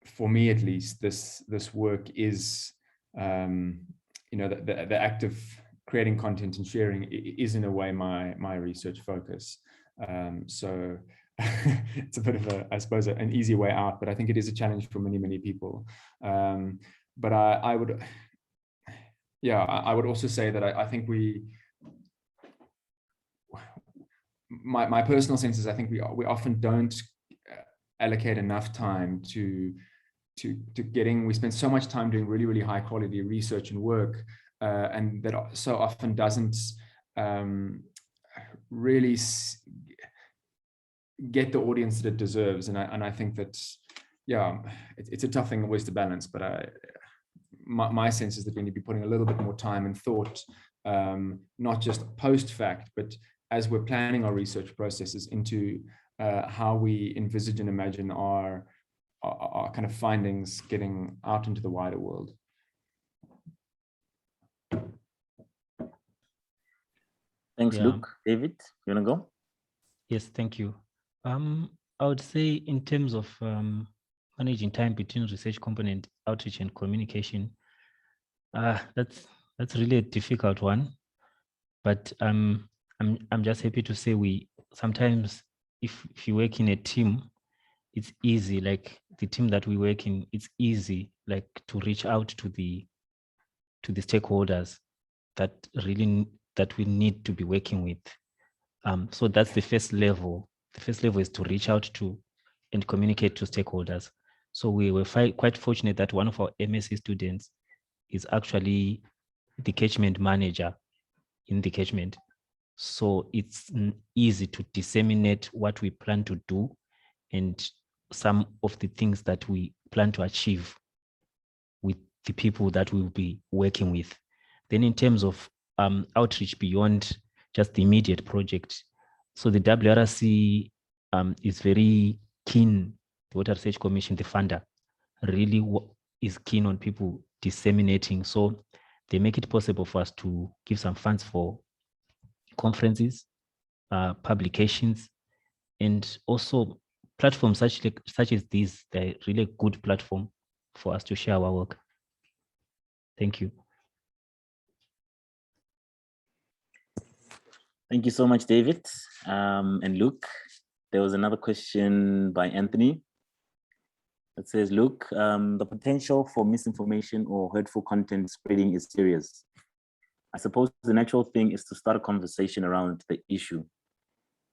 for me at least, this work is, you know, the act of creating content and sharing is in a way my research focus. So it's a bit of a, I suppose, an easy way out, but I think it is a challenge for many people. But I would, yeah, I would also say that I think my personal sense is I think we often don't allocate enough time to getting, we spend so much time doing really high quality research and work, and that so often doesn't really get the audience that it deserves. And I think that, yeah, it's a tough thing always to balance, but my sense is that we need to be putting a little bit more time and thought, not just post fact, but as we're planning our research processes, into how we envisage and imagine our kind of findings getting out into the wider world.
Thanks,
Yeah.
Luke. David, you want to go?
Yes, thank you. I would say in terms of managing time between research component, outreach, and communication, that's really a difficult one. But I'm just happy to say we sometimes, if you work in a team, it's easy. Like the team that we work in, it's easy like to reach out to the stakeholders that we need to be working with. So that's the first level. The first level is to reach out to and communicate to stakeholders. So we were quite fortunate that one of our MSc students is actually the catchment manager in the catchment. So it's easy to disseminate what we plan to do and some of the things that we plan to achieve with the people that we'll be working with. Then in terms of outreach beyond just the immediate project, so the WRC is very keen, the Water Research Commission, the funder, really is keen on people disseminating. So they make it possible for us to give some funds for conferences, publications, and also platforms such as these. They're really a good platform for us to share our work. Thank you.
Thank you so much, David and Luke. There was another question by Anthony that says, Luke, the potential for misinformation or hurtful content spreading is serious. I suppose the natural thing is to start a conversation around the issue.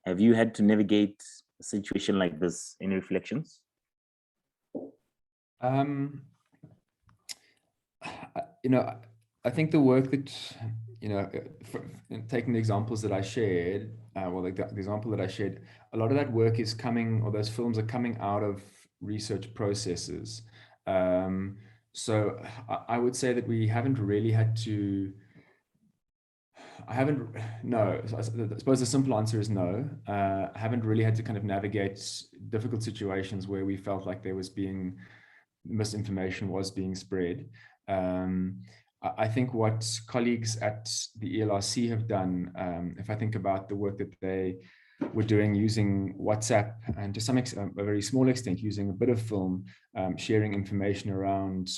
Have you had to navigate a situation like this? Any reflections?
I think the work that, taking the examples that I shared, the example that I shared, a lot of that work is coming, or those films are coming out of research processes. So I would say that we haven't really had to, no. So I suppose the simple answer is no. I haven't really had to kind of navigate difficult situations where we felt like there was misinformation was being spread. I think what colleagues at the ELRC have done, if I think about the work that they were doing using WhatsApp and to some extent, a very small extent, using a bit of film, sharing information around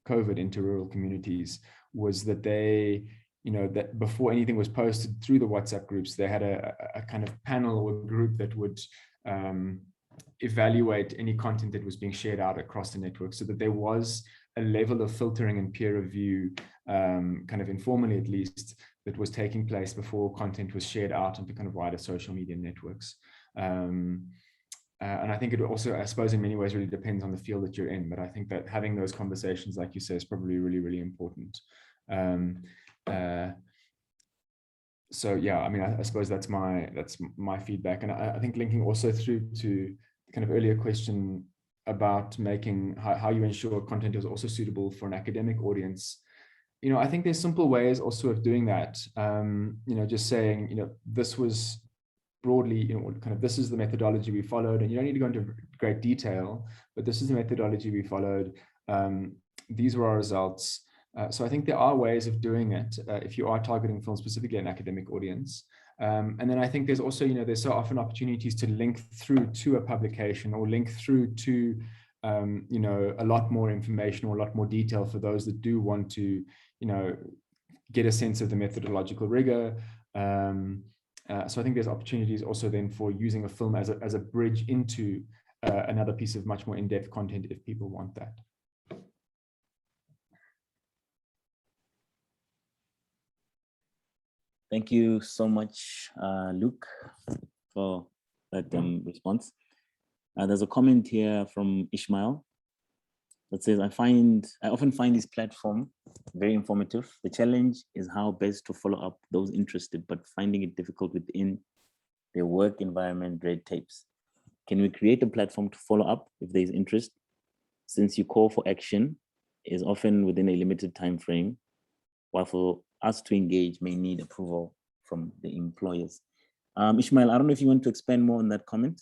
COVID into rural communities, was that they, that before anything was posted through the WhatsApp groups, they had a kind of panel or a group that would evaluate any content that was being shared out across the network, so that there was a level of filtering and peer review, kind of informally at least, that was taking place before content was shared out into kind of wider social media networks. And I think it also, I suppose in many ways, really depends on the field that you're in, but I think that having those conversations, like you say, is probably really, really important. So yeah, I mean, I suppose that's my feedback. And I think linking also through to the kind of earlier question about making how you ensure content is also suitable for an academic audience. I think there's simple ways also of doing that. Just saying, this was broadly, kind of, this is the methodology we followed, and you don't need to go into great detail, but this is the methodology we followed. These were our results. So I think there are ways of doing it if you are targeting film specifically an academic audience. And then I think there's also, there's so often opportunities to link through to a publication or link through to, a lot more information or a lot more detail for those that do want to, get a sense of the methodological rigor. So I think there's opportunities also then for using a film as a bridge into another piece of much more in-depth content if people want that.
Thank you so much, Luke, for that response. There's a comment here from Ishmael that says, I often find this platform very informative. The challenge is how best to follow up those interested, but finding it difficult within their work environment, red tapes. Can we create a platform to follow up if there's interest? Since your call for action is often within a limited time frame, while for us to engage may need approval from the employers. Ishmael, I don't know if you want to expand more on that comment.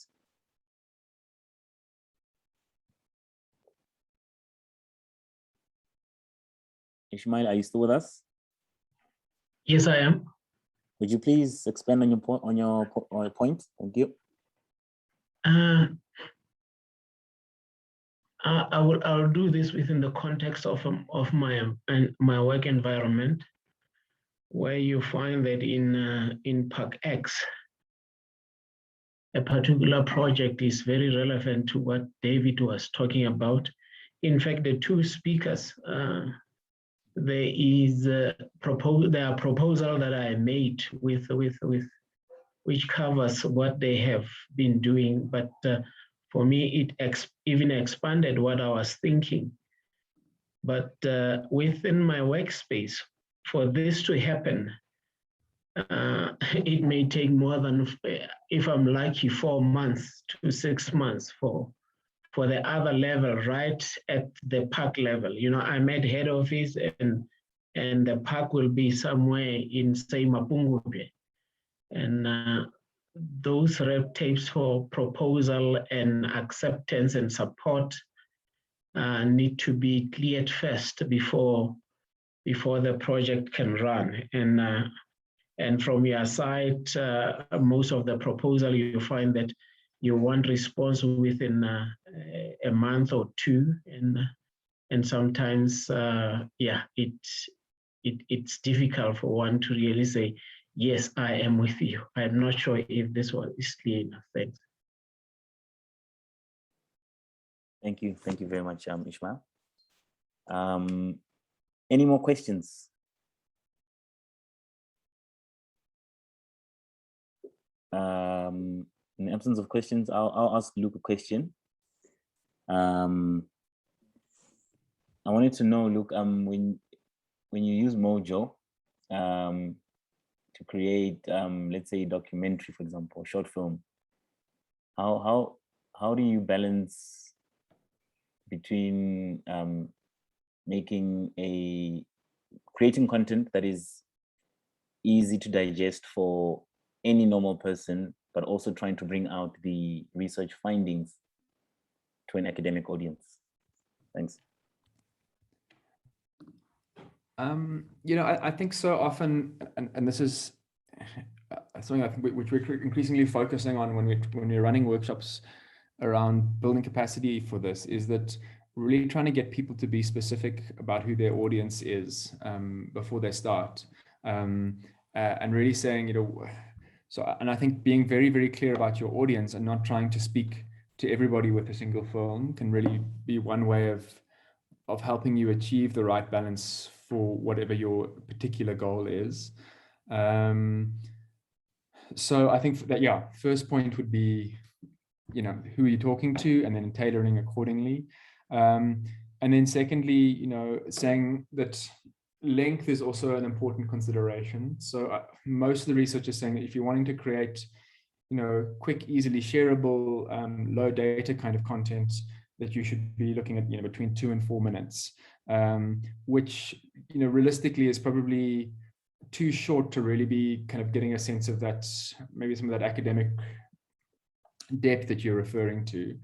Ishmael, are you still with us?
Yes, I am.
Would you please expand on your point? Thank you.
I'll do this within the context of my work environment, where you find that in Park X, a particular project is very relevant to what David was talking about. In fact, the two speakers, there are proposal that I made with which covers what they have been doing, but for me, it even expanded what I was thinking. But within my workspace, for this to happen, it may take more than, if I'm lucky, 4 months to 6 months for the other level, right at the park level. You know, I'm at head office and the park will be somewhere in, say, Mapungubwe. And those red tapes for proposal and acceptance and support need to be cleared first before the project can run. And from your side, most of the proposal, you find that you want response within a month or two, and sometimes, yeah, it's difficult for one to really say, yes, I am with you. I'm not sure if this one is clear enough. Thanks.
Thank you very much, Ishmael. Any more questions? In the absence of questions, I'll ask Luke a question. I wanted to know, Luke, when you use Mojo to create, let's say, a documentary, for example, a short film, how do you balance between creating content that is easy to digest for any normal person, but also trying to bring out the research findings to an academic audience? Thanks.
You know, I think so often, and this is something I think which we're increasingly focusing on when we're running workshops around building capacity for this, is that really trying to get people to be specific about who their audience is before they start, and really saying, you know, and I think being very, very clear about your audience and not trying to speak to everybody with a single film can really be one way of helping you achieve the right balance for whatever your particular goal is. So I think that, yeah, first point would be, you know, who are you talking to, and then tailoring accordingly. And then secondly, you know, saying that length is also an important consideration. So most of the research is saying that if you're wanting to create, you know, quick, easily shareable, low data kind of content, that you should be looking at, you know, between 2 and 4 minutes, which, you know, realistically is probably too short to really be kind of getting a sense of that, maybe some of that academic depth that you're referring to.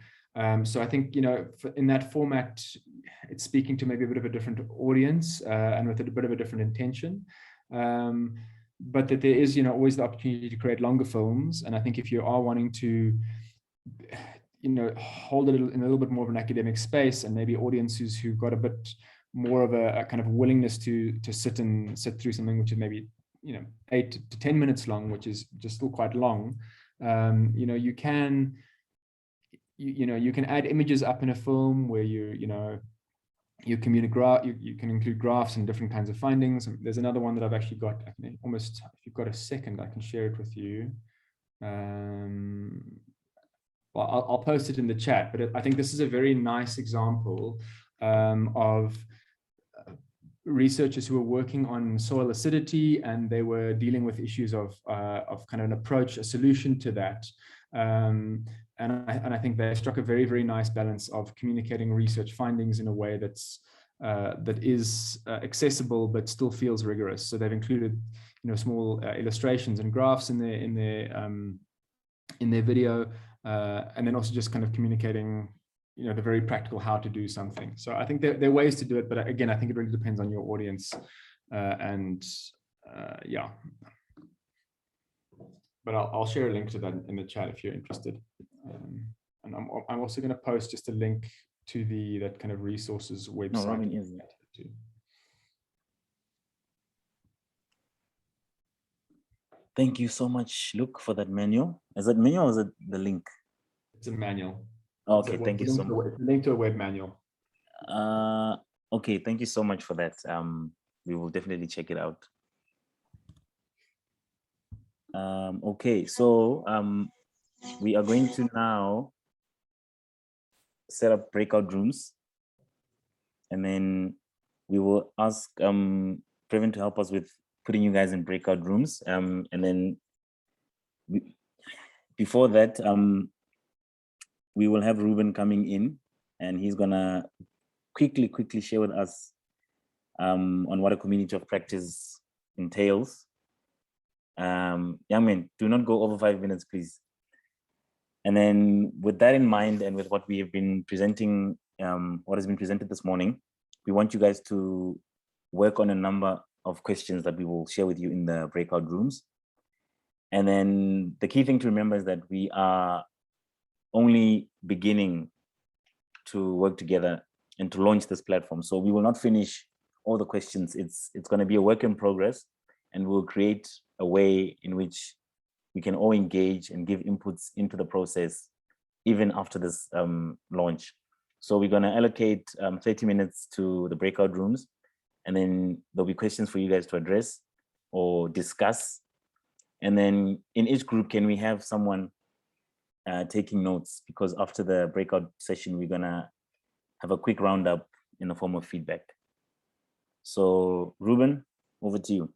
So I think, you know, in that format, it's speaking to maybe a bit of a different audience and with a bit of a different intention. But that there is, you know, always the opportunity to create longer films. And I think if you are wanting to, you know, hold it in a little bit more of an academic space, and maybe audiences who've got a bit more of a kind of willingness to sit through something which is maybe, you know, 8 to 10 minutes long, which is just still quite long. You know, you can add images up in a film where you can include graphs and different kinds of findings. There's another one that I've actually got, almost, if you've got a second, I can share it with you. Well, I'll post it in the chat, but I think this is a very nice example of researchers who were working on soil acidity, and they were dealing with issues of kind of an approach, a solution to that. And I think they struck a very, very nice balance of communicating research findings in a way that is accessible but still feels rigorous. So they've included, you know, small illustrations and graphs in their video, and then also just kind of communicating, you know, the very practical how to do something. So I think there are ways to do it, but again, I think it really depends on your audience, and yeah. but I'll share a link to that in the chat if you're interested. And I'm also going to post just a link to that kind of resources website.
No, Robin is there. Thank you so much, Luke, for that manual. Is that manual or is it the link?
It's a manual.
Okay, thank you so much.
Link to a web manual.
Okay, thank you so much for that. We will definitely check it out. Okay, so we are going to now set up breakout rooms, and then we will ask Previn to help us with putting you guys in breakout rooms, and then before that, we will have Ruben coming in, and he's gonna quickly share with us on what a community of practice entails. Young men, do not go over 5 minutes, please. And then with that in mind, and with what we have been presenting, what has been presented this morning, we want you guys to work on a number of questions that we will share with you in the breakout rooms. And then the key thing to remember is that we are only beginning to work together and to launch this platform. So we will not finish all the questions. It's going to be a work in progress, and we'll create a way in which we can all engage and give inputs into the process even after this launch. So we're going to allocate 30 minutes to the breakout rooms, and then there'll be questions for you guys to address or discuss. And then in each group, can we have someone taking notes? Because after the breakout session, we're going to have a quick roundup in the form of feedback. So Ruben, over to you.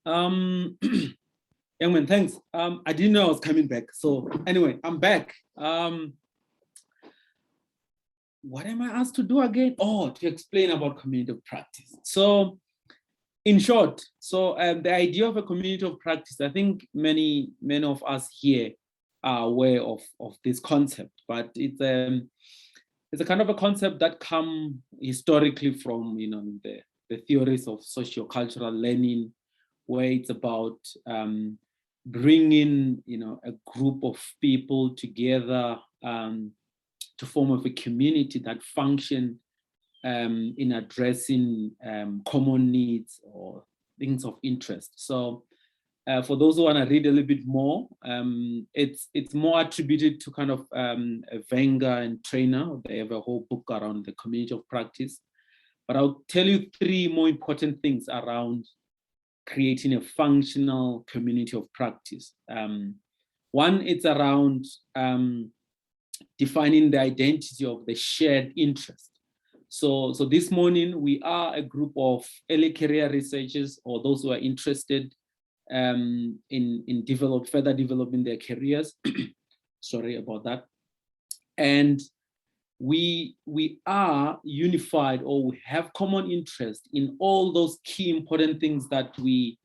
Young man, thanks. I didn't know I was coming back. So anyway, I'm back. What am I asked to do again? Oh, to explain about community of practice. So in short, the idea of a community of practice, I think many of us here are aware of this concept, but it's a kind of a concept that comes historically from the theories of socio-cultural learning, where it's about bringing a group of people together to form of a community that function in addressing common needs or things of interest. So for those who want to read a little bit more, it's more attributed to kind of Wenger and Trainer. They have a whole book around the community of practice. But I'll tell you 3 more important things around creating a functional community of practice. One, it's around defining the identity of the shared interest. So this morning, we are a group of early career researchers or those who are interested in further developing their careers. Sorry about that. And we are unified, or we have common interest in all those key important things that we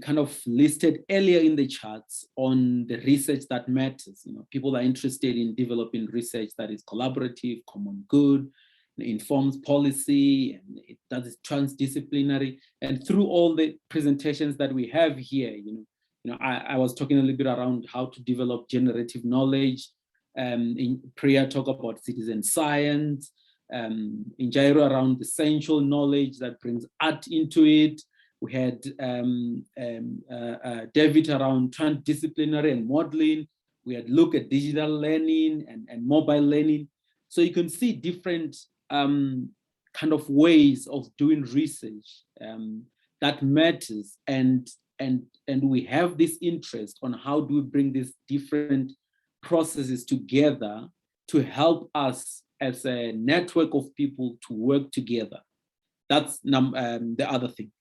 kind of listed earlier in the charts on the research that matters. People are interested in developing research that is collaborative, common good, informs policy, and that is transdisciplinary. And through all the presentations that we have here, I was talking a little bit around how to develop generative knowledge. In Priya talk about citizen science, in Jairo around the essential knowledge that brings art into it. We had David around transdisciplinary and modeling. We had look at digital learning and mobile learning. So you can see different kind of ways of doing research that matters, and we have this interest on how do we bring these different processes together to help us as a network of people to work together. That's the other thing.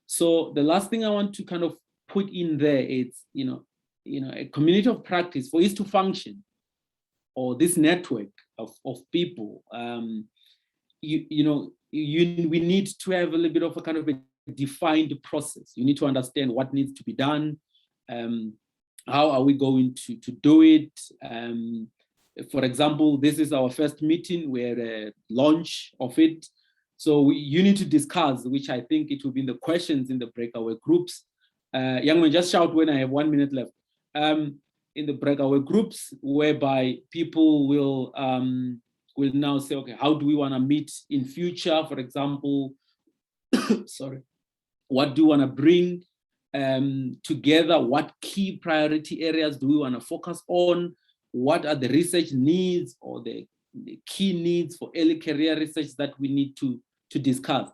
So the last thing I want to kind of put in there is, a community of practice, for it to function, or this network of people, we need to have a little bit of a kind of a defined process. You need to understand what needs to be done. How are we going to do it? For example, this is our first meeting. We're at a launch of it. So you need to discuss, which I think it will be in the questions in the breakaway groups. Young man, just shout when I have 1 minute left. In the breakaway groups, whereby people will now say, okay, how do we want to meet in future? For example, sorry, what do we want to bring together? What key priority areas do we want to focus on? What are the research needs or the key needs for early career research that we need to discuss?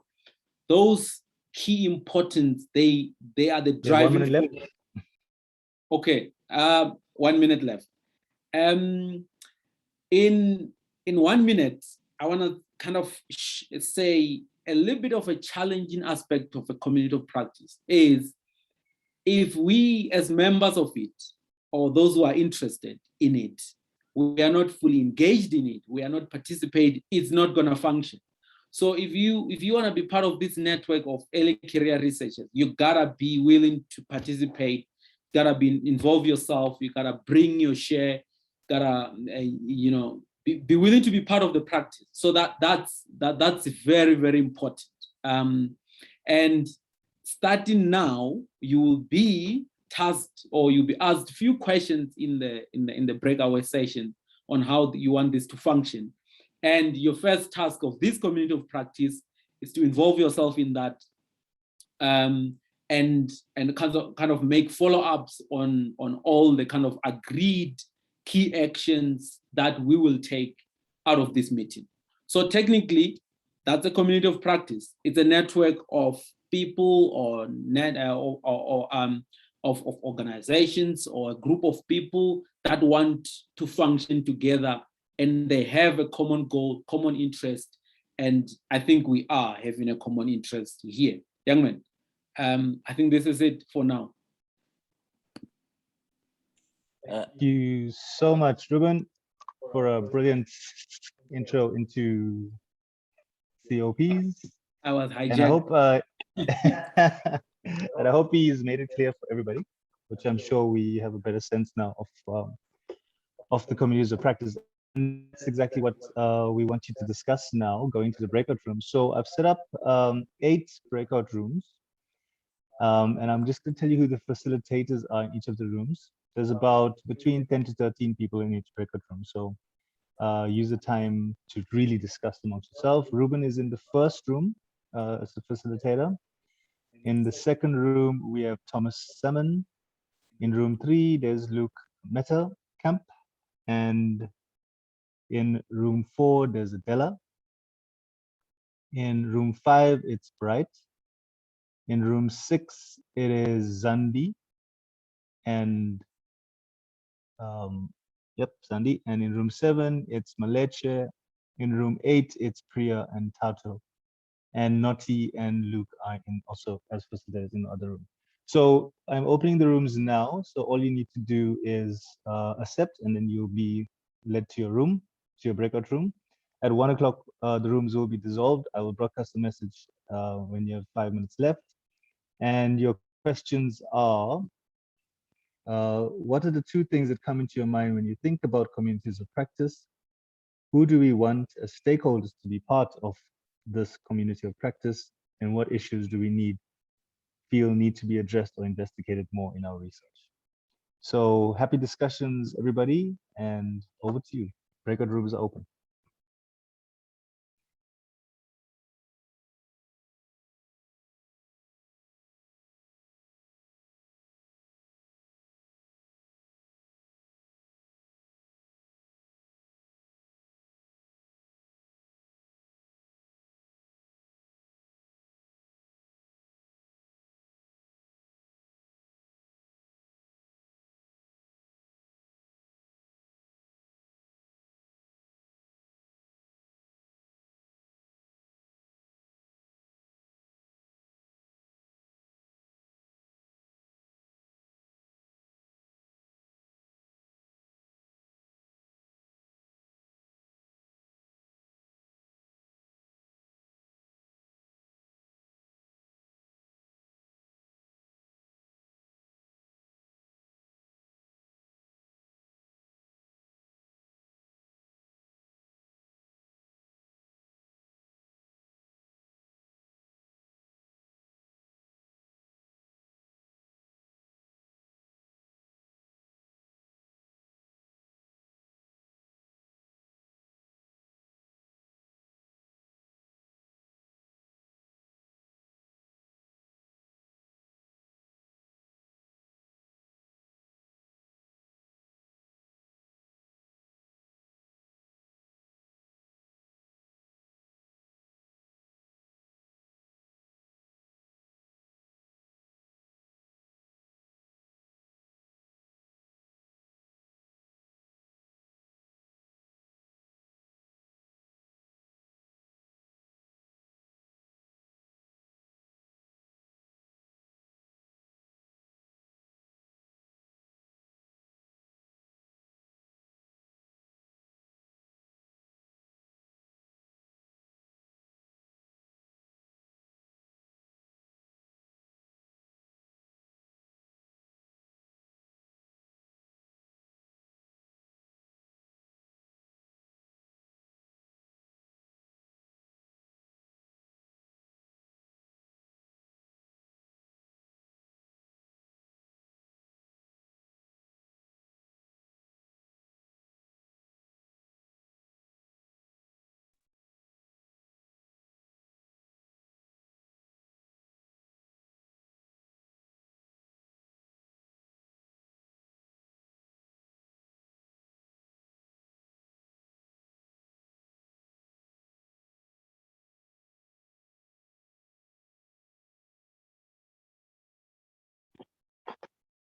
Those key importance, they are the driving.
1 minute left.
Okay, 1 minute left. In 1 minute, I want to kind of say a little bit of a challenging aspect of a community of practice is if we as members of it, or those who are interested in it, we are not fully engaged in it, we are not participating, it's not going to function. So if you want to be part of this network of early career researchers, you gotta be willing to participate, gotta involve yourself, you gotta bring your share, gotta be willing to be part of the practice. So that's very, very important. And starting now, you will be tasked or you'll be asked a few questions in the breakaway session on how you want this to function. And your first task of this community of practice is to involve yourself in that and kind of make follow-ups on all the kind of agreed key actions that we will take out of this meeting. So technically, that's a community of practice. It's a network of people or of organizations or a group of people that want to function together, and they have a common goal, common interest, and I think we are having a common interest here. Young man, I think this is it for now.
Thank you so much, Ruben, for a brilliant intro into COPs.
I was hijacked.
And I hope and I hope he's made it clear for everybody, which I'm sure we have a better sense now of the communities of practice. And that's exactly what we want you to discuss now, going to the breakout rooms. So I've set up 8 breakout rooms, and I'm just going to tell you who the facilitators are in each of the rooms. There's about between 10 to 13 people in each breakout room. So use the time to really discuss amongst yourself. Ruben is in the first room as a facilitator. In the second room, we have Thomas Salmon. In room 3, there's Luke Meta-Camp. And in room 4, there's Adela. In room 5, it's Bright. In room 6, it is Zandi. And Zandi. And in room 7, it's Maleche. In room 8, it's Priya and Tato. And Noti and Luke are also as facilitators in the other room. So I'm opening the rooms now. So all you need to do is accept, and then you'll be led to your room, to your breakout room. At 1 o'clock, the rooms will be dissolved. I will broadcast the message when you have 5 minutes left. And your questions are, what are the 2 things that come into your mind when you think about communities of practice? Who do we want as stakeholders to be part of this community of practice? And what issues do we feel need to be addressed or investigated more in our research? So happy discussions, everybody, and over to you. Breakout rooms are open.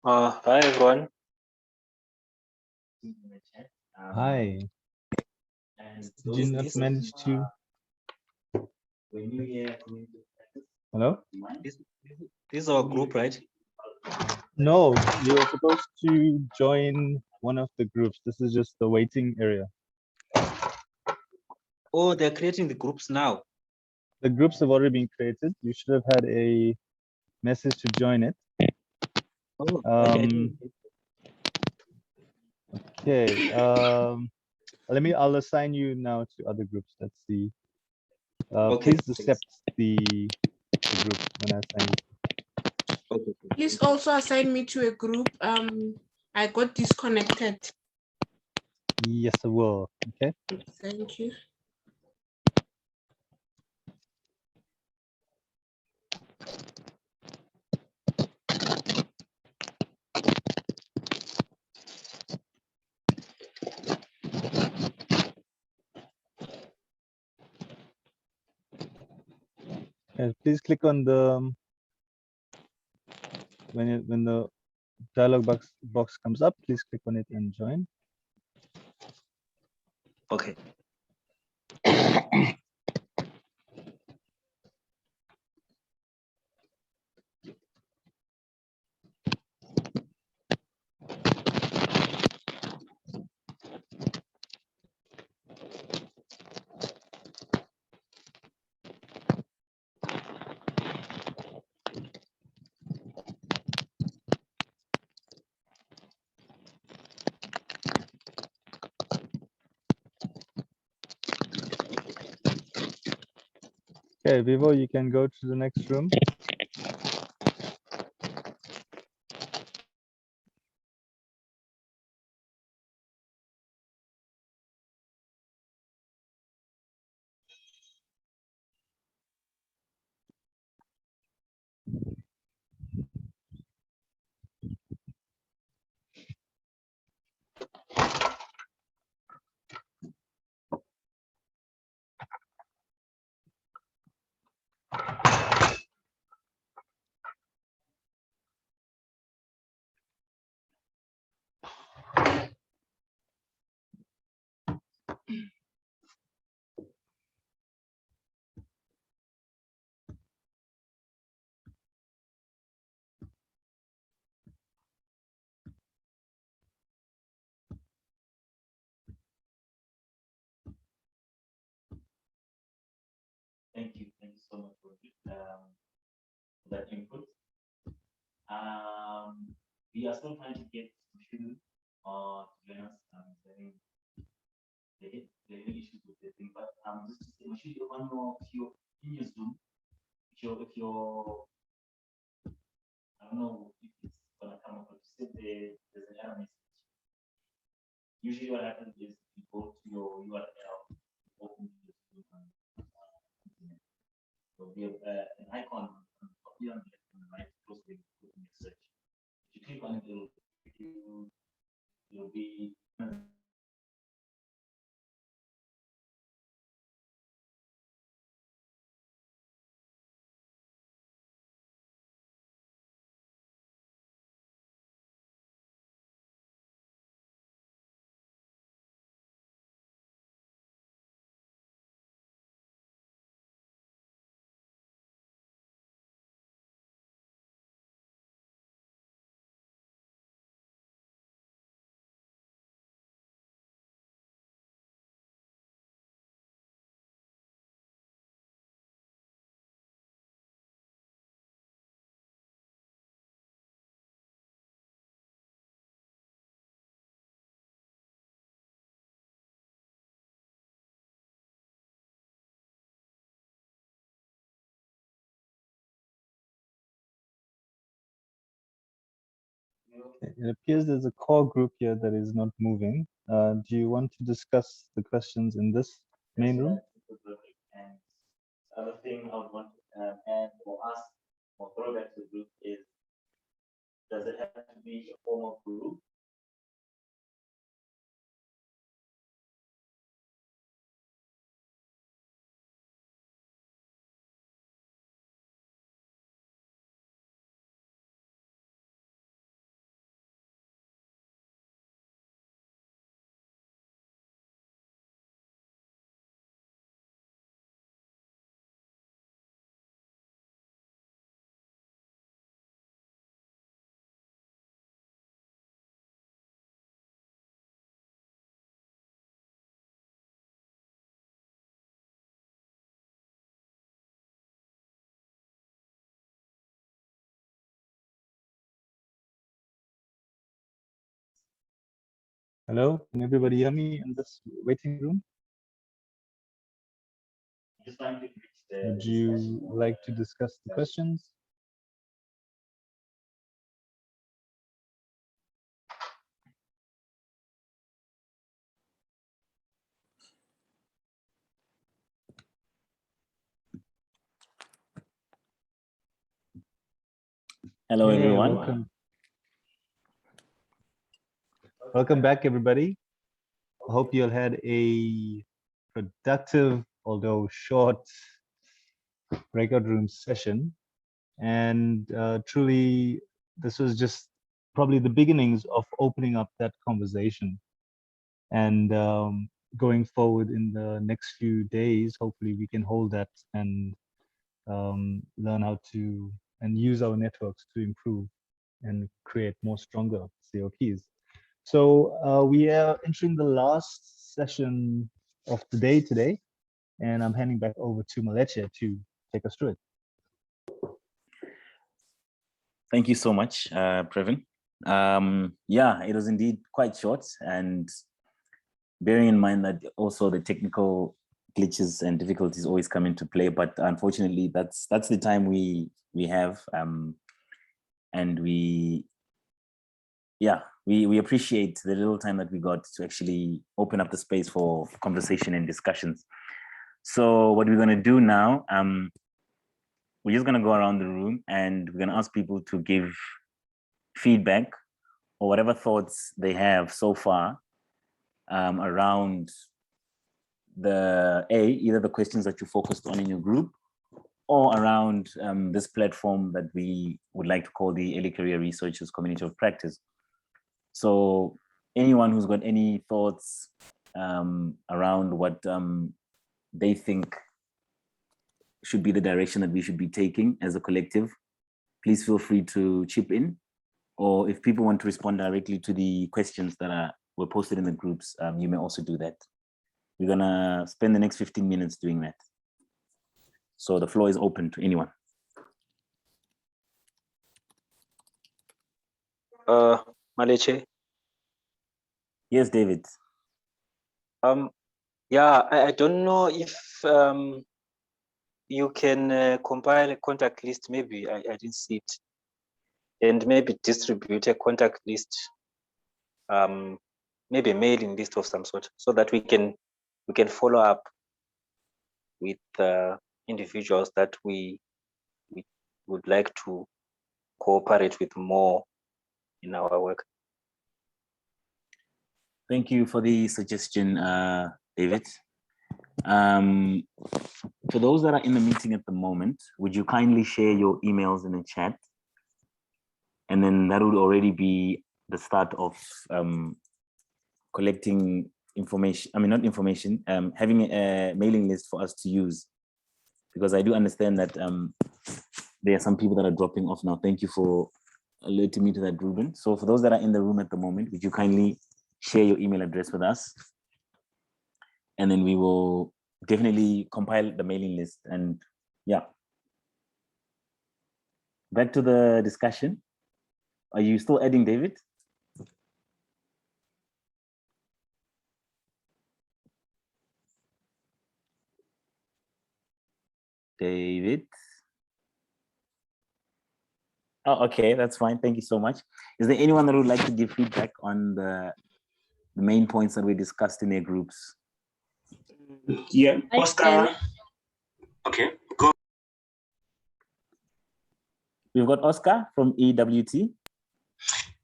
Hi everyone.
Hi. Did you not manage to? Hello?
This is our group, right?
No, you were supposed to join one of the groups. This is just the waiting area.
Oh, they're creating the groups now.
The groups have already been created. You should have had a message to join it.
Oh,
Okay. I'll assign you now to other groups. Let's see.
Okay.
Please accept the group when I assign you.
Okay.
Please also assign me to a group. I got disconnected.
Yes, I will. Okay.
Thank you.
Please click on the when the dialog box comes up. Please click on it and join.
Okay.
Okay, Vivo, you can go to the next room.
Thank you. Thank you so much for that input. We are still trying to get to join us. The issues with the thing, but just to say, Mashudi, on your in your Zoom, if you're I don't know if it's gonna come up, but you said there's an error message. Usually, what happens is you go to your URL, open your Zoom, so we have an icon on the top here on the left and the right, close to the search. If you click on it, it'll be
It appears there's a core group here that is not moving. Do you want to discuss the questions in this main room?
And the other thing I would want to add or ask or throw back to the group is, does it have to be a formal group?
Hello, can everybody hear me in this waiting room? Would you like to discuss the questions?
Hello,
Hey,
everyone.
Welcome back, everybody. I hope you all had a productive, although short, breakout room session. And truly, this was just probably the beginnings of opening up that conversation. And going forward in the next few days, hopefully we can hold that and learn how to and use our networks to improve and create more stronger COPs. So we are entering the last session of the day today, and I'm handing back over to Maleche to take us through it.
Thank you so much, Previn. Yeah, it was indeed quite short, and bearing in mind that also the technical glitches and difficulties always come into play, but unfortunately that's the time we have, and we appreciate the little time that we got to actually open up the space for conversation and discussions. So what we're going to do now, we're just going to go around the room and we're going to ask people to give feedback or whatever thoughts they have so far around either the questions that you focused on in your group or around this platform that we would like to call the Early Career Researchers Community of Practice. So anyone who's got any thoughts around what they think should be the direction that we should be taking as a collective, please feel free to chip in. Or if people want to respond directly to the questions that were posted in the groups, you may also do that. We're gonna spend the next 15 minutes doing that. So the floor is open to anyone.
Maleche.
Yes, David.
Yeah, I don't know if you can compile a contact list. Maybe I didn't see it, and maybe distribute a contact list, maybe a mailing list of some sort, so that we can follow up with individuals that we would like to cooperate with more in our work.
Thank you for the suggestion, David. For those that are in the meeting at the moment, would you kindly share your emails in the chat? And then that would already be the start of collecting information, not information, having a mailing list for us to use. Because I do understand that there are some people that are dropping off now. Thank you for alerting me to that, Ruben. So for those that are in the room at the moment, would you kindly share your email address with us? And then we will definitely compile the mailing list. And yeah. Back to the discussion. Are you still adding, David? David? Oh, okay, that's fine. Thank you so much. Is there anyone that would like to give feedback on the main points that we discussed in their groups?
Yeah, Oscar. Okay, go.
We've got Oscar from EWT.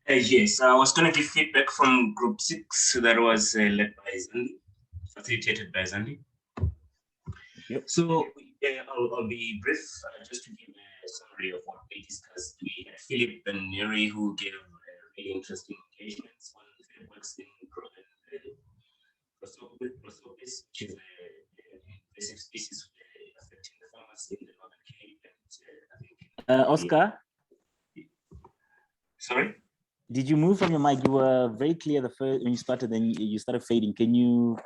Yes, I was going to give feedback from group 6 that was led by Zandi, facilitated by Zandi.
Yep.
So I'll be brief, just to give a summary of what we discussed. We had Philip and Neri who gave really interesting engagements on frameworks in prosopis, which is an invasive species affecting the farmers in the Northern Cape. And
Oscar?
Sorry?
Did you move from your mic? You were very clear the first when you started, then you started fading. Can you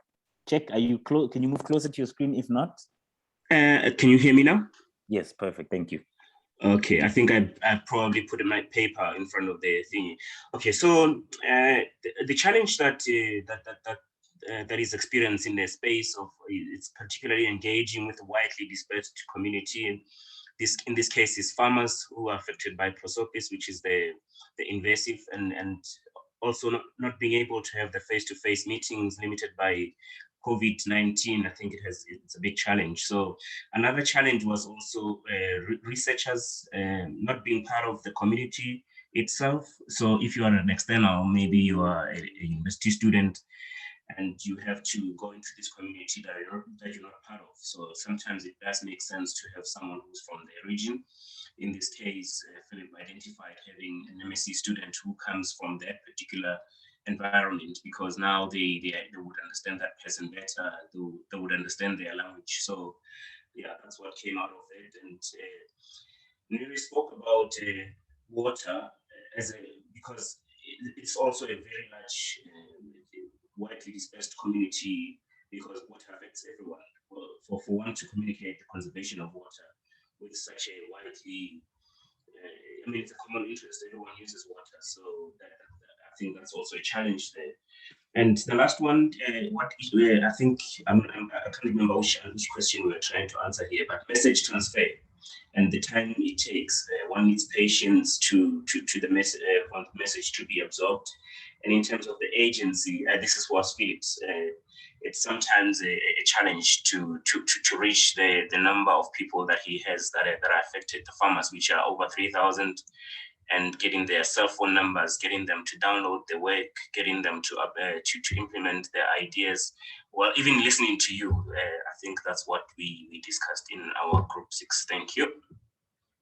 check? Are you close? Can you move closer to your screen? If not,
can you hear me now?
Yes, perfect. Thank you.
Okay, I think I probably put my paper in front of the thingy. Okay, so the challenge that is experienced in the space of it's particularly engaging with a widely dispersed community, and in this case is farmers who are affected by prosopis, which is the invasive, and also not being able to have the face-to-face meetings limited by COVID-19. I think it's a big challenge. So another challenge was also researchers not being part of the community itself. So if you are an external, maybe you are a university student, and you have to go into this community that you're not part of. So sometimes it does make sense to have someone who's from the region. In this case, Philip identified having an MSc student who comes from that particular environment, because now they would understand that person better, they would understand their language. So yeah, that's what came out of it. And Nuri spoke about water because it's also a very large, widely dispersed community, because water affects everyone. For one to communicate the conservation of water with such a widely, I mean, it's a common interest. Everyone uses water, so I think that's also a challenge there. And the last one, I think I can't remember which question we were trying to answer here, but message transfer and the time it takes. One needs patience to the message to be absorbed. And in terms of the agency, this is what Philip's. It's sometimes a challenge to reach the number of people that he has that are affected, the farmers, which are over 3,000, and getting their cell phone numbers, getting them to download the work, getting them to implement their ideas. Well, even listening to you, I think that's what we discussed in our group 6. Thank you.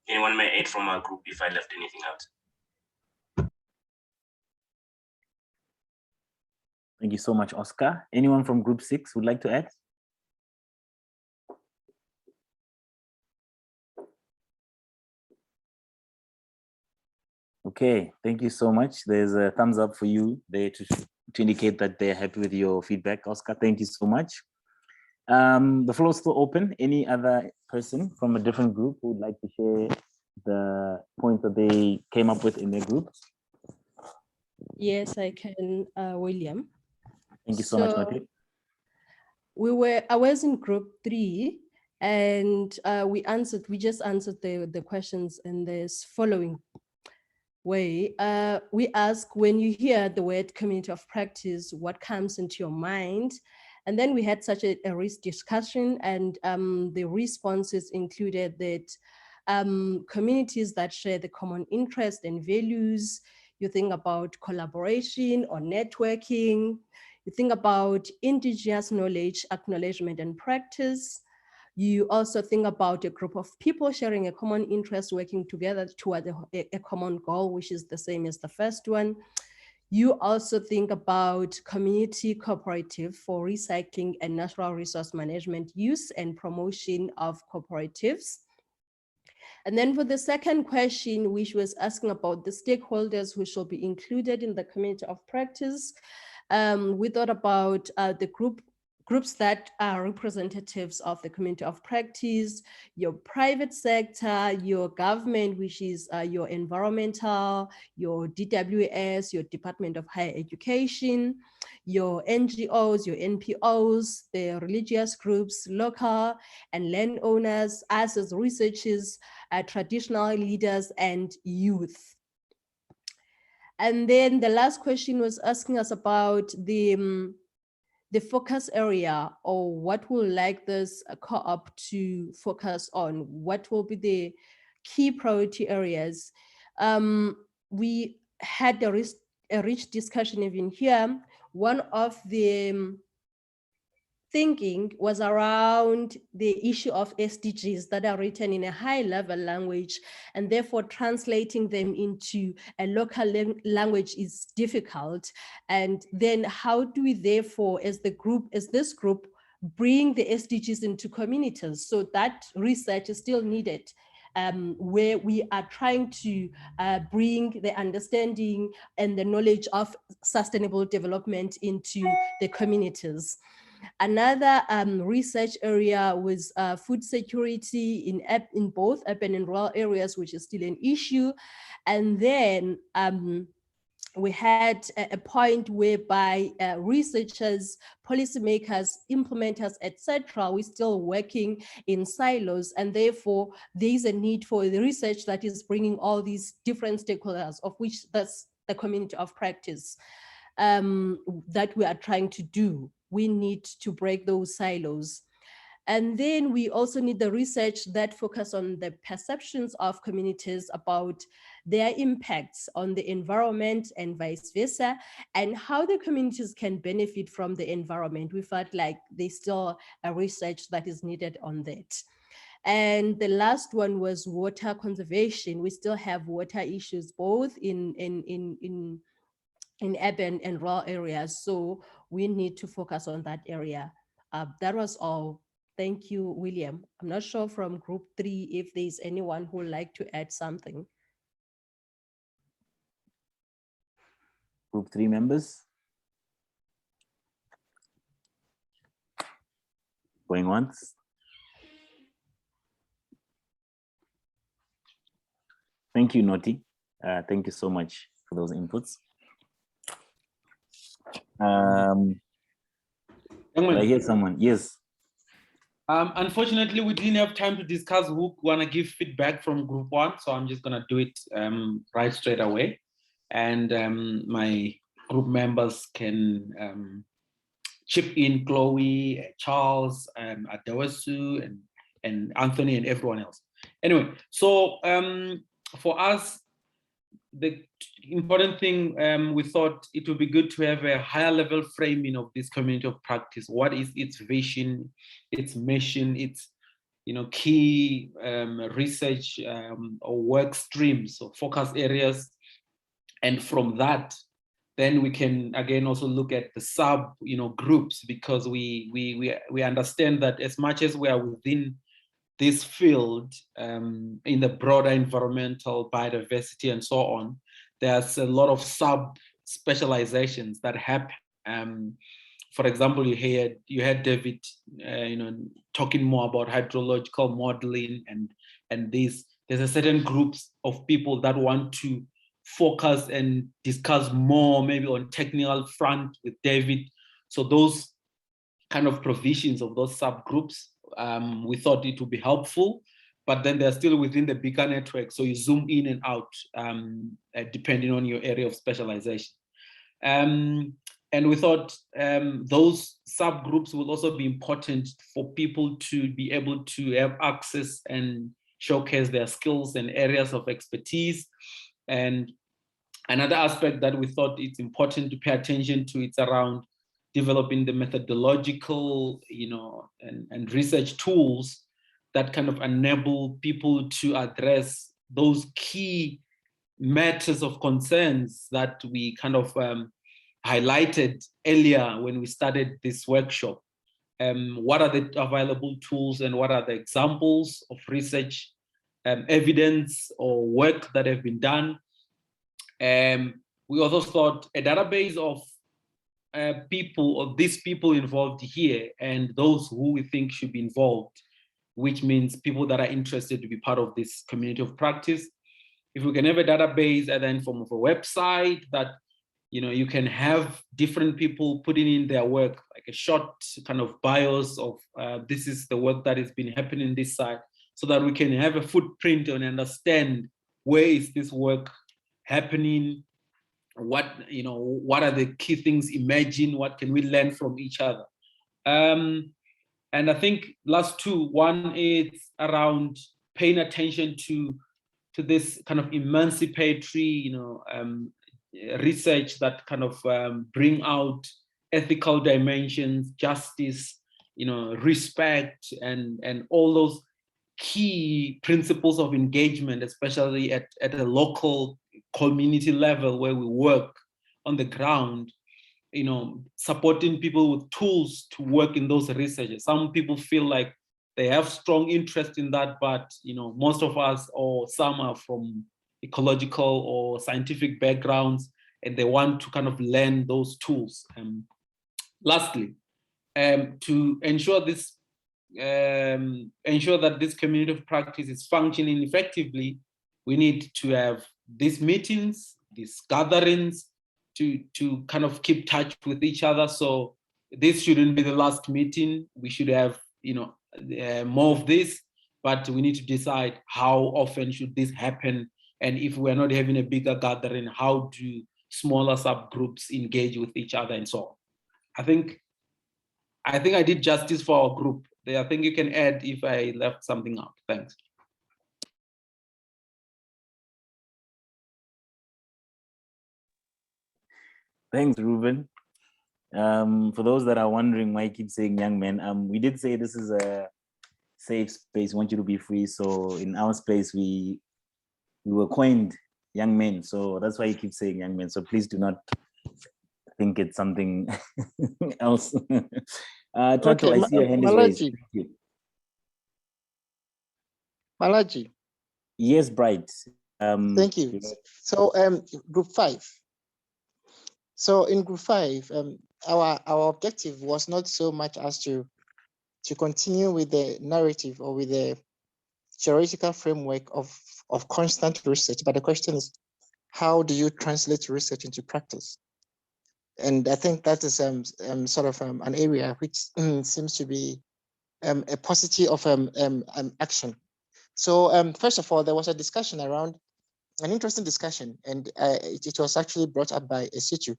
Anyone may add from our group if I left anything out.
Thank you so much, Oscar. Anyone from group 6 would like to add? Okay, thank you so much. There's a thumbs up for you there to indicate that they're happy with your feedback, Oscar. Thank you so much. The floor is still open. Any other person from a different group who would like to share the points that they came up with in their group?
Yes, I can, William.
Thank you so much, Mati.
I was in group 3, and we just answered the questions in this following way. We ask, when you hear the word community of practice, what comes into your mind? And then we had such a rich discussion, and the responses included that communities that share the common interest and values. You think about collaboration or networking. You think about indigenous knowledge, acknowledgement, and practice. You also think about a group of people sharing a common interest, working together toward a common goal, which is the same as the first one. You also think about community cooperative for recycling and natural resource management, use and promotion of cooperatives. And then for the second question, which was asking about the stakeholders who should be included in the community of practice, we thought about the groups that are representatives of the community of practice, your private sector, your government, which is your environmental, your DWS, your Department of Higher Education, your NGOs, your NPOs, the religious groups, local and landowners, us as researchers, traditional leaders, and youth. And then the last question was asking us about the focus area, or what will like this co-op to focus on, what will be the key priority areas. We had a rich discussion even here. One of the thinking was around the issue of SDGs that are written in a high level language, and therefore translating them into a local language is difficult. And then how do we therefore, as this group, bring the SDGs into communities? So that research is still needed, where we are trying to bring the understanding and the knowledge of sustainable development into the communities. Another research area was food security in both urban and rural areas, which is still an issue. And then we had a point whereby researchers, policymakers, implementers, etc., we're still working in silos, and therefore there's a need for the research that is bringing all these different stakeholders, of which that's the community of practice, that we are trying to do. We need to break those silos. And then we also need the research that focus on the perceptions of communities about their impacts on the environment and vice versa, and how the communities can benefit from the environment. We felt like there's still a research that is needed on that. And the last one was water conservation. We still have water issues both in urban and rural areas. So we need to focus on that area. That was all. Thank you, William. I'm not sure from group 3 if there's anyone who would like to add something.
Group 3 members? Going once? Thank you, Noti. Thank you so much for those inputs. I hear someone, yes.
Unfortunately, we didn't have time to discuss who want to give feedback from group 1, so I'm just going to do it right straight away. And my group members can chip in, Chloe, Charles, Adewesu, and Anthony, and everyone else. Anyway, so for us, the important thing, we thought it would be good to have a higher level framing of this community of practice. What is its vision, its mission, its key research or work streams or focus areas. And from that, then we can again also look at the sub groups, because we understand that as much as we are within this field in the broader environmental biodiversity and so on, there's a lot of sub specializations that happen. For example, you had David talking more about hydrological modeling, and there's a certain groups of people that want to focus and discuss more maybe on technical front with David. So those kind of provisions of those subgroups, we thought it would be helpful, but then they're still within the bigger network. So you zoom in and out depending on your area of specialization. And we thought those subgroups will also be important for people to be able to have access and showcase their skills and areas of expertise. And another aspect that we thought it's important to pay attention to, it's around developing the methodological, and research tools that kind of enable people to address those key matters of concerns that we kind of highlighted earlier when we started this workshop. What are the available tools and what are the examples of research evidence or work that have been done? We also thought a database of people, or these people involved here, and those who we think should be involved, which means people that are interested to be part of this community of practice. If we can have a database and then form of a website that you can have different people putting in their work, like a short kind of bios of this is the work that has been happening this side, so that we can have a footprint and understand where is this work happening, what are the key things emerging, what can we learn from each other. And I think last two, one is around paying attention to this kind of emancipatory research that kind of bring out ethical dimensions, justice, respect, and all those key principles of engagement, especially at a local community level where we work on the ground, supporting people with tools to work in those researches. Some people feel like they have strong interest in that, but most of us, or some, are from ecological or scientific backgrounds, and they want to kind of learn those tools. Lastly, to ensure this, ensure that this community of practice is functioning effectively, we need to have these meetings, these gatherings, to kind of keep touch with each other. So this shouldn't be the last meeting. We should have, you know, more of this, but we need to decide how often should this happen. And if we're not having a bigger gathering, how do smaller subgroups engage with each other and so on? I think I did justice for our group. I think you can add if I left something out. Thanks.
Thanks, Ruben. For those that are wondering why I keep saying young men, we did say this is a safe space. We want you to be free. So in our space, we were coined young men. So that's why you keep saying young men. So please do not think it's something else. Tato,
Okay,
I see your hand is raised. Thank you.
Malachi.
Yes, Bright.
Thank you. So group 5. So in group 5, our objective was not so much as to continue with the narrative or with the theoretical framework of constant research, but the question is, how do you translate research into practice? And I think that is sort of an area which seems to be a paucity of action. So first of all, there was a discussion around, an interesting discussion, and it was actually brought up by a situ,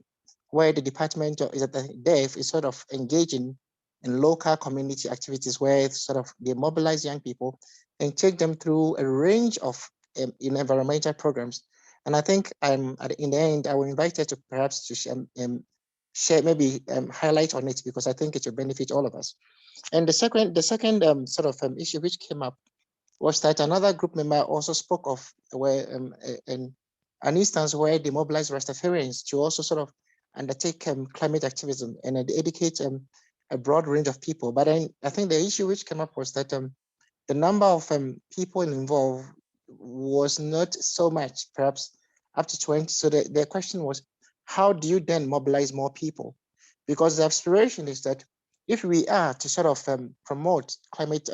where the department the DEF is sort of engaging in local community activities where sort of they mobilize young people and take them through a range of environmental programs. And I think in the end, I will invite her to perhaps to share, maybe highlight on it, because I think it will benefit all of us. And the second sort of issue which came up was that another group member also spoke of where an instance where they mobilized Rastafarians to also sort of undertake climate activism and educate a broad range of people. But I think the issue which came up was that the number of people involved was not so much, perhaps up to 20. So the question was, how do you then mobilize more people? Because the aspiration is that if we are to sort of promote climate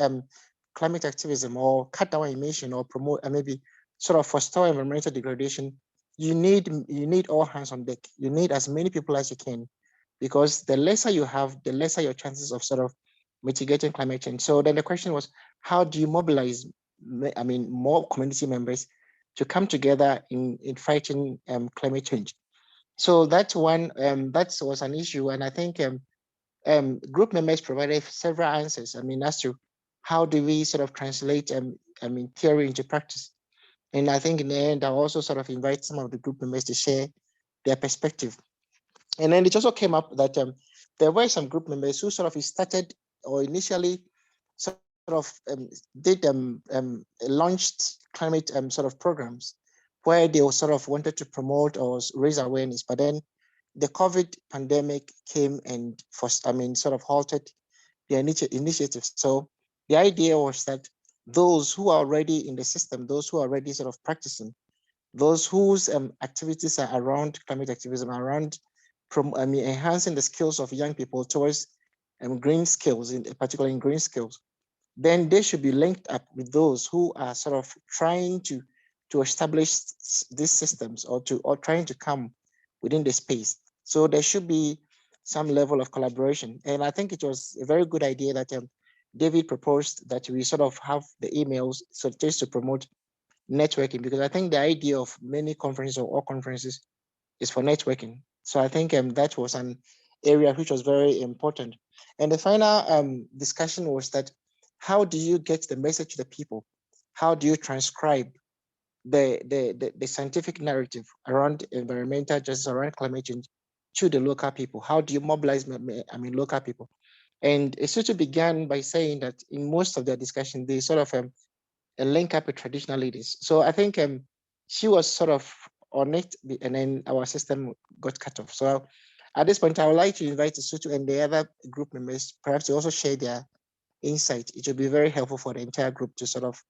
activism or cut down emission or promote and maybe sort of forestall environmental degradation, you need all hands on deck. You need as many people as you can, because the lesser you have, the lesser your chances of sort of mitigating climate change. So then the question was, how do you mobilize, more community members to come together in fighting climate change? So that's one, that was an issue. And I think group members provided several answers. As to how do we sort of translate theory into practice? And I think in the end, I'll also sort of invite some of the group members to share their perspective. And then it also came up that there were some group members who sort of started or initially sort of launched climate sort of programs where they sort of wanted to promote or raise awareness, but then the COVID pandemic came and sort of halted the initiatives. So the idea was that those who are already in the system, those who are already sort of practicing, those whose activities are around climate activism, around enhancing the skills of young people towards green skills, particularly in green skills, then they should be linked up with those who are sort of trying to establish these systems or trying to come within the space. So there should be some level of collaboration. And I think it was a very good idea that David proposed that we sort of have the emails, so just to promote networking, because I think the idea of many conferences or all conferences is for networking. So I think that was an area which was very important. And the final discussion was that, how do you get the message to the people? How do you transcribe the scientific narrative around environmental justice, around climate change, to the local people? How do you mobilize local people? And Esutu began by saying that in most of their discussion, they sort of link up with traditional leaders. So I think she was sort of on it, and then our system got cut off. So at this point, I would like to invite Esutu and the other group members perhaps to also share their insight. It would be very helpful for the entire group to sort of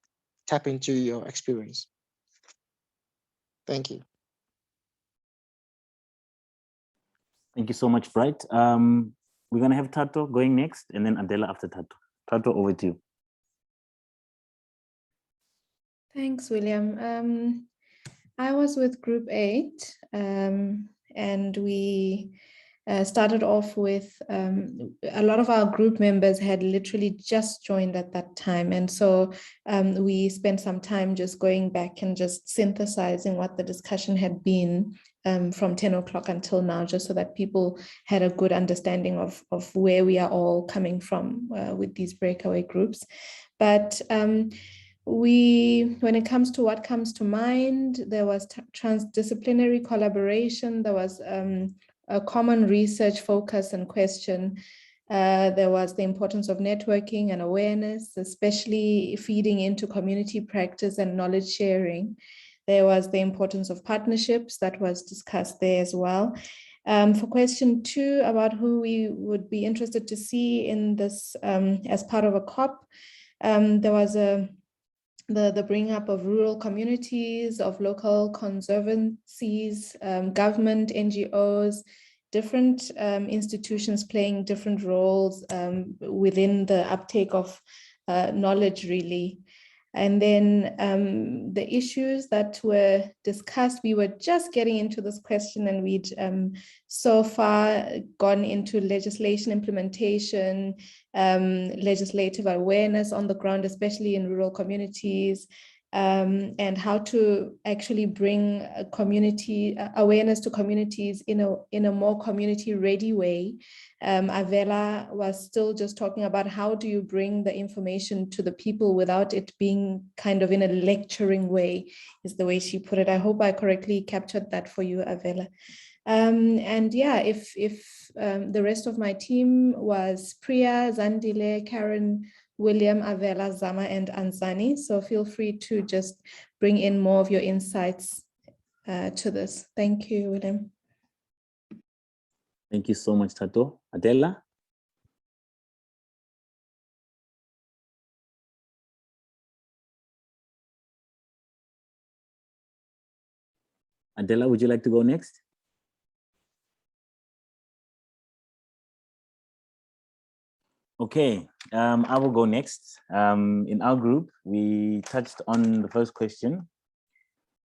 tap into your experience. Thank you.
Thank you so much, Bright. we're going to have Tato going next, and then Adela after Tato. Tato, over to you.
Thanks, William. I was with Group 8, and we started off with a lot of our group members had literally just joined at that time. And so we spent some time just going back and just synthesizing what the discussion had been from 10 o'clock until now, just so that people had a good understanding of where we are all coming from with these breakaway groups. But when it comes to what comes to mind, there was transdisciplinary collaboration, there was a common research focus and question. There was the importance of networking and awareness, especially feeding into community practice and knowledge sharing. There was the importance of partnerships that was discussed there as well. For question 2, about who we would be interested to see in this as part of a CoP, there was the bringing up of rural communities, of local conservancies, government, NGOs, different institutions playing different roles within the uptake of knowledge, really. And then the issues that were discussed, we were just getting into this question, and we'd so far gone into legislation implementation, legislative awareness on the ground, especially in rural communities, and how to actually bring community awareness to communities in a more community-ready way. Avela was still just talking about how do you bring the information to the people without it being kind of in a lecturing way, is the way she put it. I hope I correctly captured that for you, Avela. And yeah, if the rest of my team was Priya, Zandile, Karen, William, Avela, Zama, and Anzani. So feel free to just bring in more of your insights to this. Thank you, William.
Thank you so much, Tato. Adela? Adela, would you like to go next? Okay, I will go next. In our group, we touched on the first question,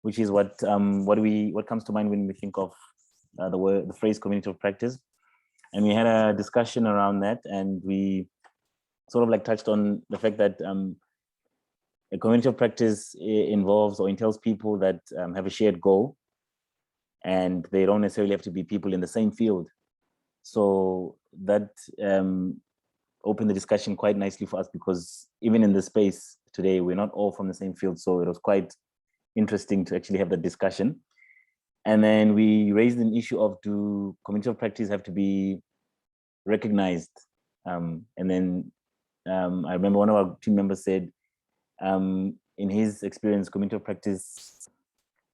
which is what comes to mind when we think of the phrase community of practice. And we had a discussion around that, and we sort of like touched on the fact that a community of practice involves or entails people that have a shared goal, and they don't necessarily have to be people in the same field. So that opened the discussion quite nicely for us, because even in the space today, we're not all from the same field. So it was quite interesting to actually have that discussion. And then we raised an issue of, do community of practice have to be recognized? And then I remember one of our team members said, in his experience, community of practice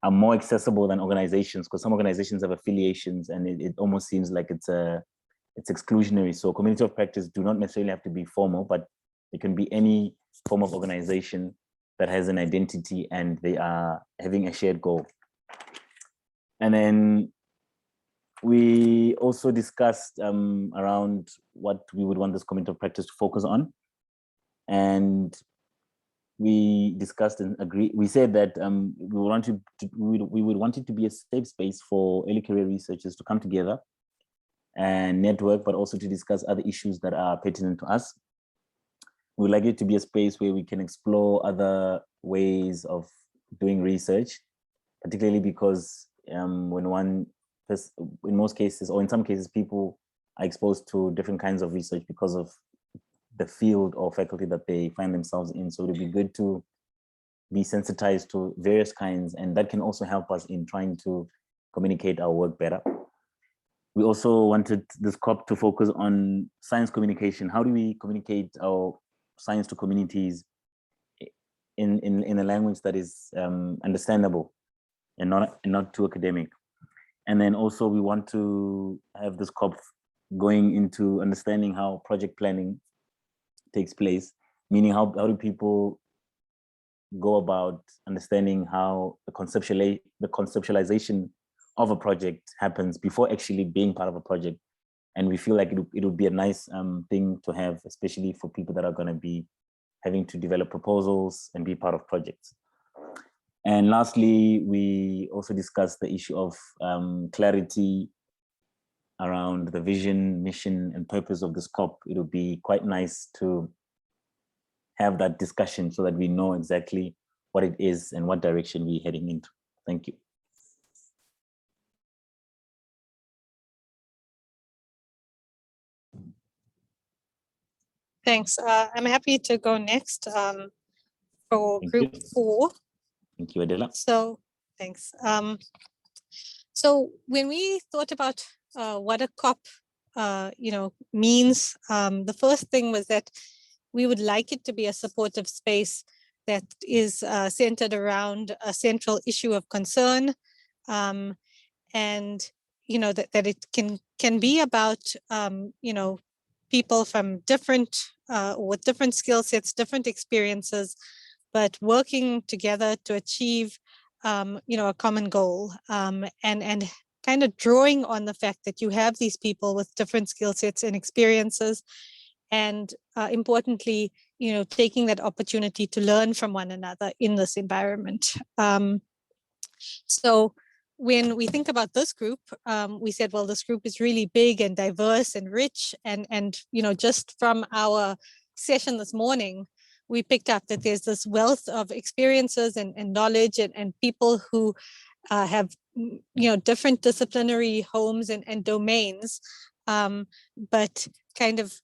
are more accessible than organizations, because some organizations have affiliations and it almost seems like it's exclusionary. So community of practice do not necessarily have to be formal, but it can be any form of organization that has an identity and they are having a shared goal. And then we also discussed around what we would want this community of practice to focus on. And we discussed and agreed. We said that we would want it to be a safe space for early career researchers to come together and network, but also to discuss other issues that are pertinent to us. We would like it to be a space where we can explore other ways of doing research, particularly because in most cases, or in some cases, people are exposed to different kinds of research because of the field or faculty that they find themselves in. So it would be good to be sensitized to various kinds, and that can also help us in trying to communicate our work better. We also wanted this CoP to focus on science communication. How do we communicate our science to communities in a language that is understandable and not too academic? And then also we want to have this CoP going into understanding how project planning takes place, meaning how do people go about understanding how the conceptualization of a project happens before actually being part of a project. And we feel like it would be a nice thing to have, especially for people that are going to be having to develop proposals and be part of projects. And lastly, we also discussed the issue of clarity around the vision, mission, and purpose of this COP. It would be quite nice to have that discussion so that we know exactly what it is and what direction we're heading into. Thank you.
Thanks. I'm happy to go next for group 4.
Thank you, Adela.
So, thanks. So when we thought about what a COP, means, the first thing was that we would like it to be a supportive space that is centered around a central issue of concern, and that it can be about people from different with different skill sets, different experiences, but working together to achieve a common goal, and kind of drawing on the fact that you have these people with different skill sets and experiences, and importantly, taking that opportunity to learn from one another in this environment. So when we think about this group, we said, well, this group is really big and diverse and rich, and just from our session this morning, we picked up that there's this wealth of experiences and knowledge and people who have different disciplinary homes and domains, but kind of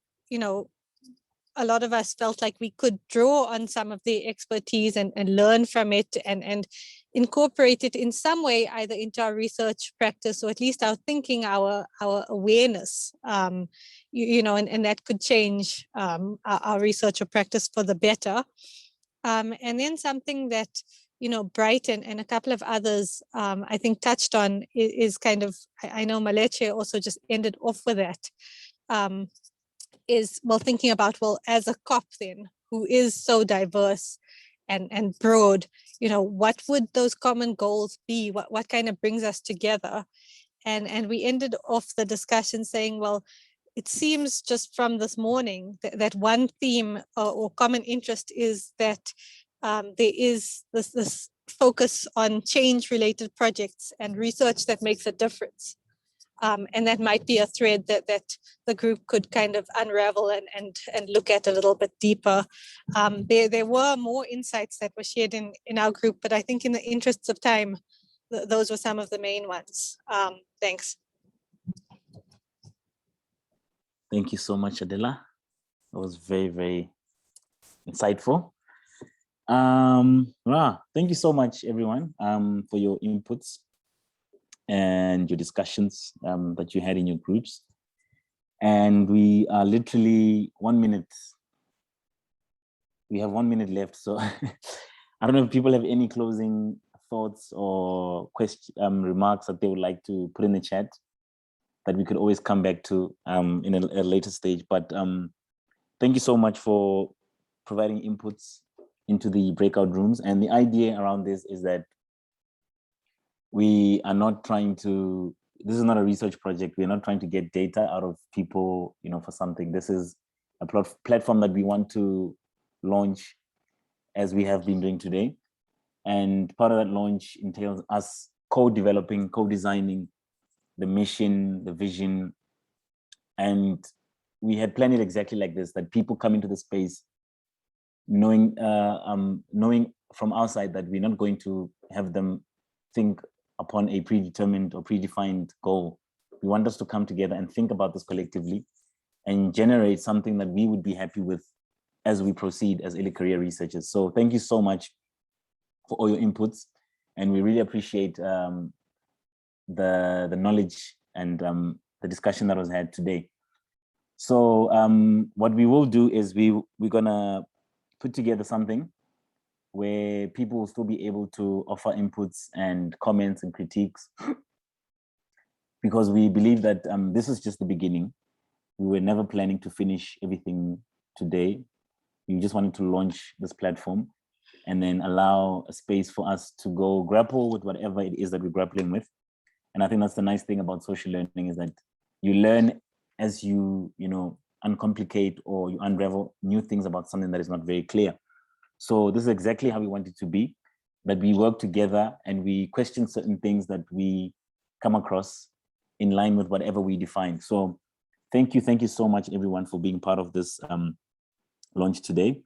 a lot of us felt like we could draw on some of the expertise and learn from it and incorporate it in some way, either into our research practice or at least our thinking, our awareness, and that could change our research or practice for the better. And then something that, Bright and a couple of others, I think touched on is kind of, I know Maleche also just ended off with that, is, well, thinking about, well, as a COP then, who is so diverse and broad, what would those common goals be? What kind of brings us together? And we ended off the discussion saying, well, it seems just from this morning that one theme or common interest is that there is this focus on change-related projects and research that makes a difference. And that might be a thread that the group could kind of unravel and look at a little bit deeper. There were more insights that were shared in our group, but I think in the interests of time, those were some of the main ones. Thanks.
Thank you so much, Adela. That was very, very insightful. Thank you so much, everyone, for your inputs and your discussions that you had in your groups. And we are literally 1 minute. We have 1 minute left. So I don't know if people have any closing thoughts or remarks that they would like to put in the chat that we could always come back to in a later stage. But thank you so much for providing inputs into the breakout rooms. And the idea around this is that we are not trying to, this is not a research project. We're not trying to get data out of people, for something. This is a platform that we want to launch as we have been doing today. And part of that launch entails us co-developing, co-designing the mission, the vision. And we had planned it exactly like this, that people come into the space knowing from our side that we're not going to have them think upon a predetermined or predefined goal. We want us to come together and think about this collectively and generate something that we would be happy with as we proceed as early career researchers. So thank you so much for all your inputs. And we really appreciate the knowledge and the discussion that was had today. So what we will do is we're gonna put together something where people will still be able to offer inputs and comments and critiques, because we believe that this is just the beginning. We were never planning to finish everything today. We just wanted to launch this platform and then allow a space for us to go grapple with whatever it is that we're grappling with. And I think that's the nice thing about social learning, is that you learn as you uncomplicate or you unravel new things about something that is not very clear. So this is exactly how we want it to be, that we work together and we question certain things that we come across in line with whatever we define. So thank you so much, everyone, for being part of this launch today.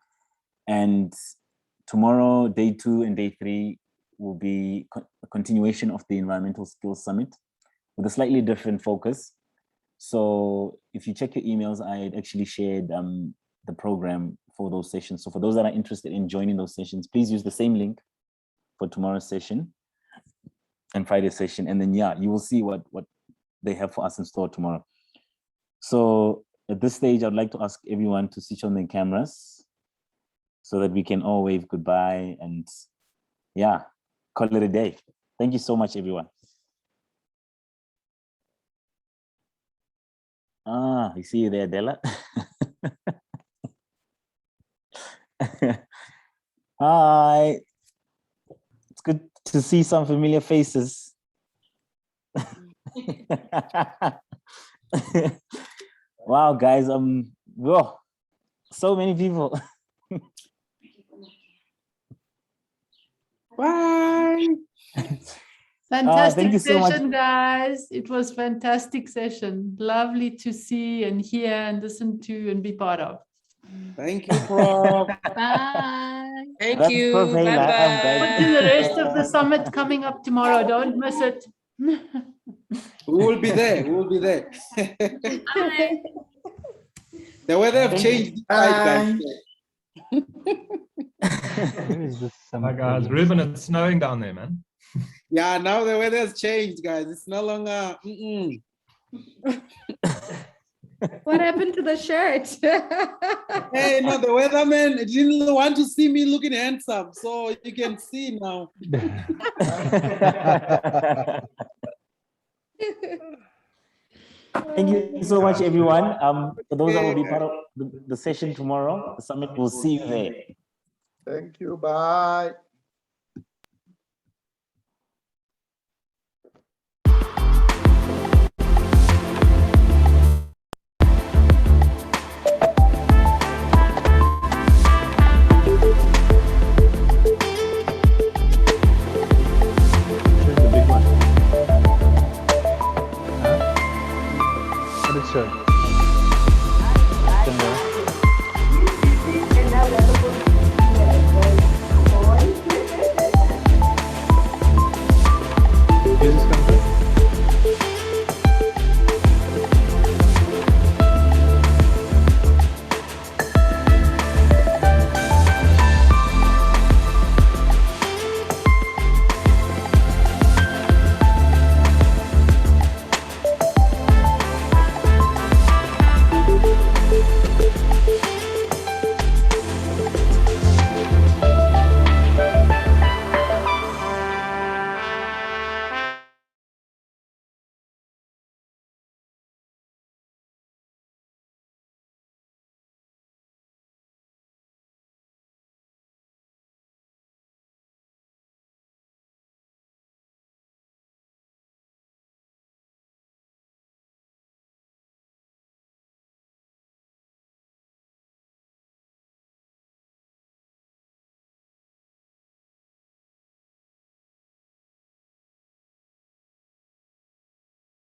And tomorrow, day 2 and day 3 will be a continuation of the Environmental Skills Summit with a slightly different focus. So if you check your emails, I had actually shared the program for those sessions. So for those that are interested in joining those sessions, please use the same link for tomorrow's session and Friday's session. And then, yeah, you will see what they have for us in store tomorrow. So at this stage, I'd like to ask everyone to switch on their cameras so that we can all wave goodbye and, yeah, call it a day. Thank you so much, everyone. Ah, I see you there, Della. Hi. It's good to see some familiar faces. Wow, guys, whoa, so many people.
Bye. Fantastic
thank you so
session,
much.
guys. It was fantastic session. Lovely to see and hear and listen to and be part of.
Thank you, Prof.
Bye.
That's you. Perfect. Bye-bye.
What is the rest of the summit coming up tomorrow? Don't miss it.
We will be there. We will be there. The weather have changed. Guys.
Hi guys, Ruben, it's snowing down there, man.
Yeah, now the weather has changed, guys. It's no longer.
What happened to the shirt?
Hey, no, the weatherman didn't want to see me looking handsome, so you can see now.
Thank you so much, everyone. For those that will be part of the session tomorrow, the summit, we'll see you there.
Thank you. Bye.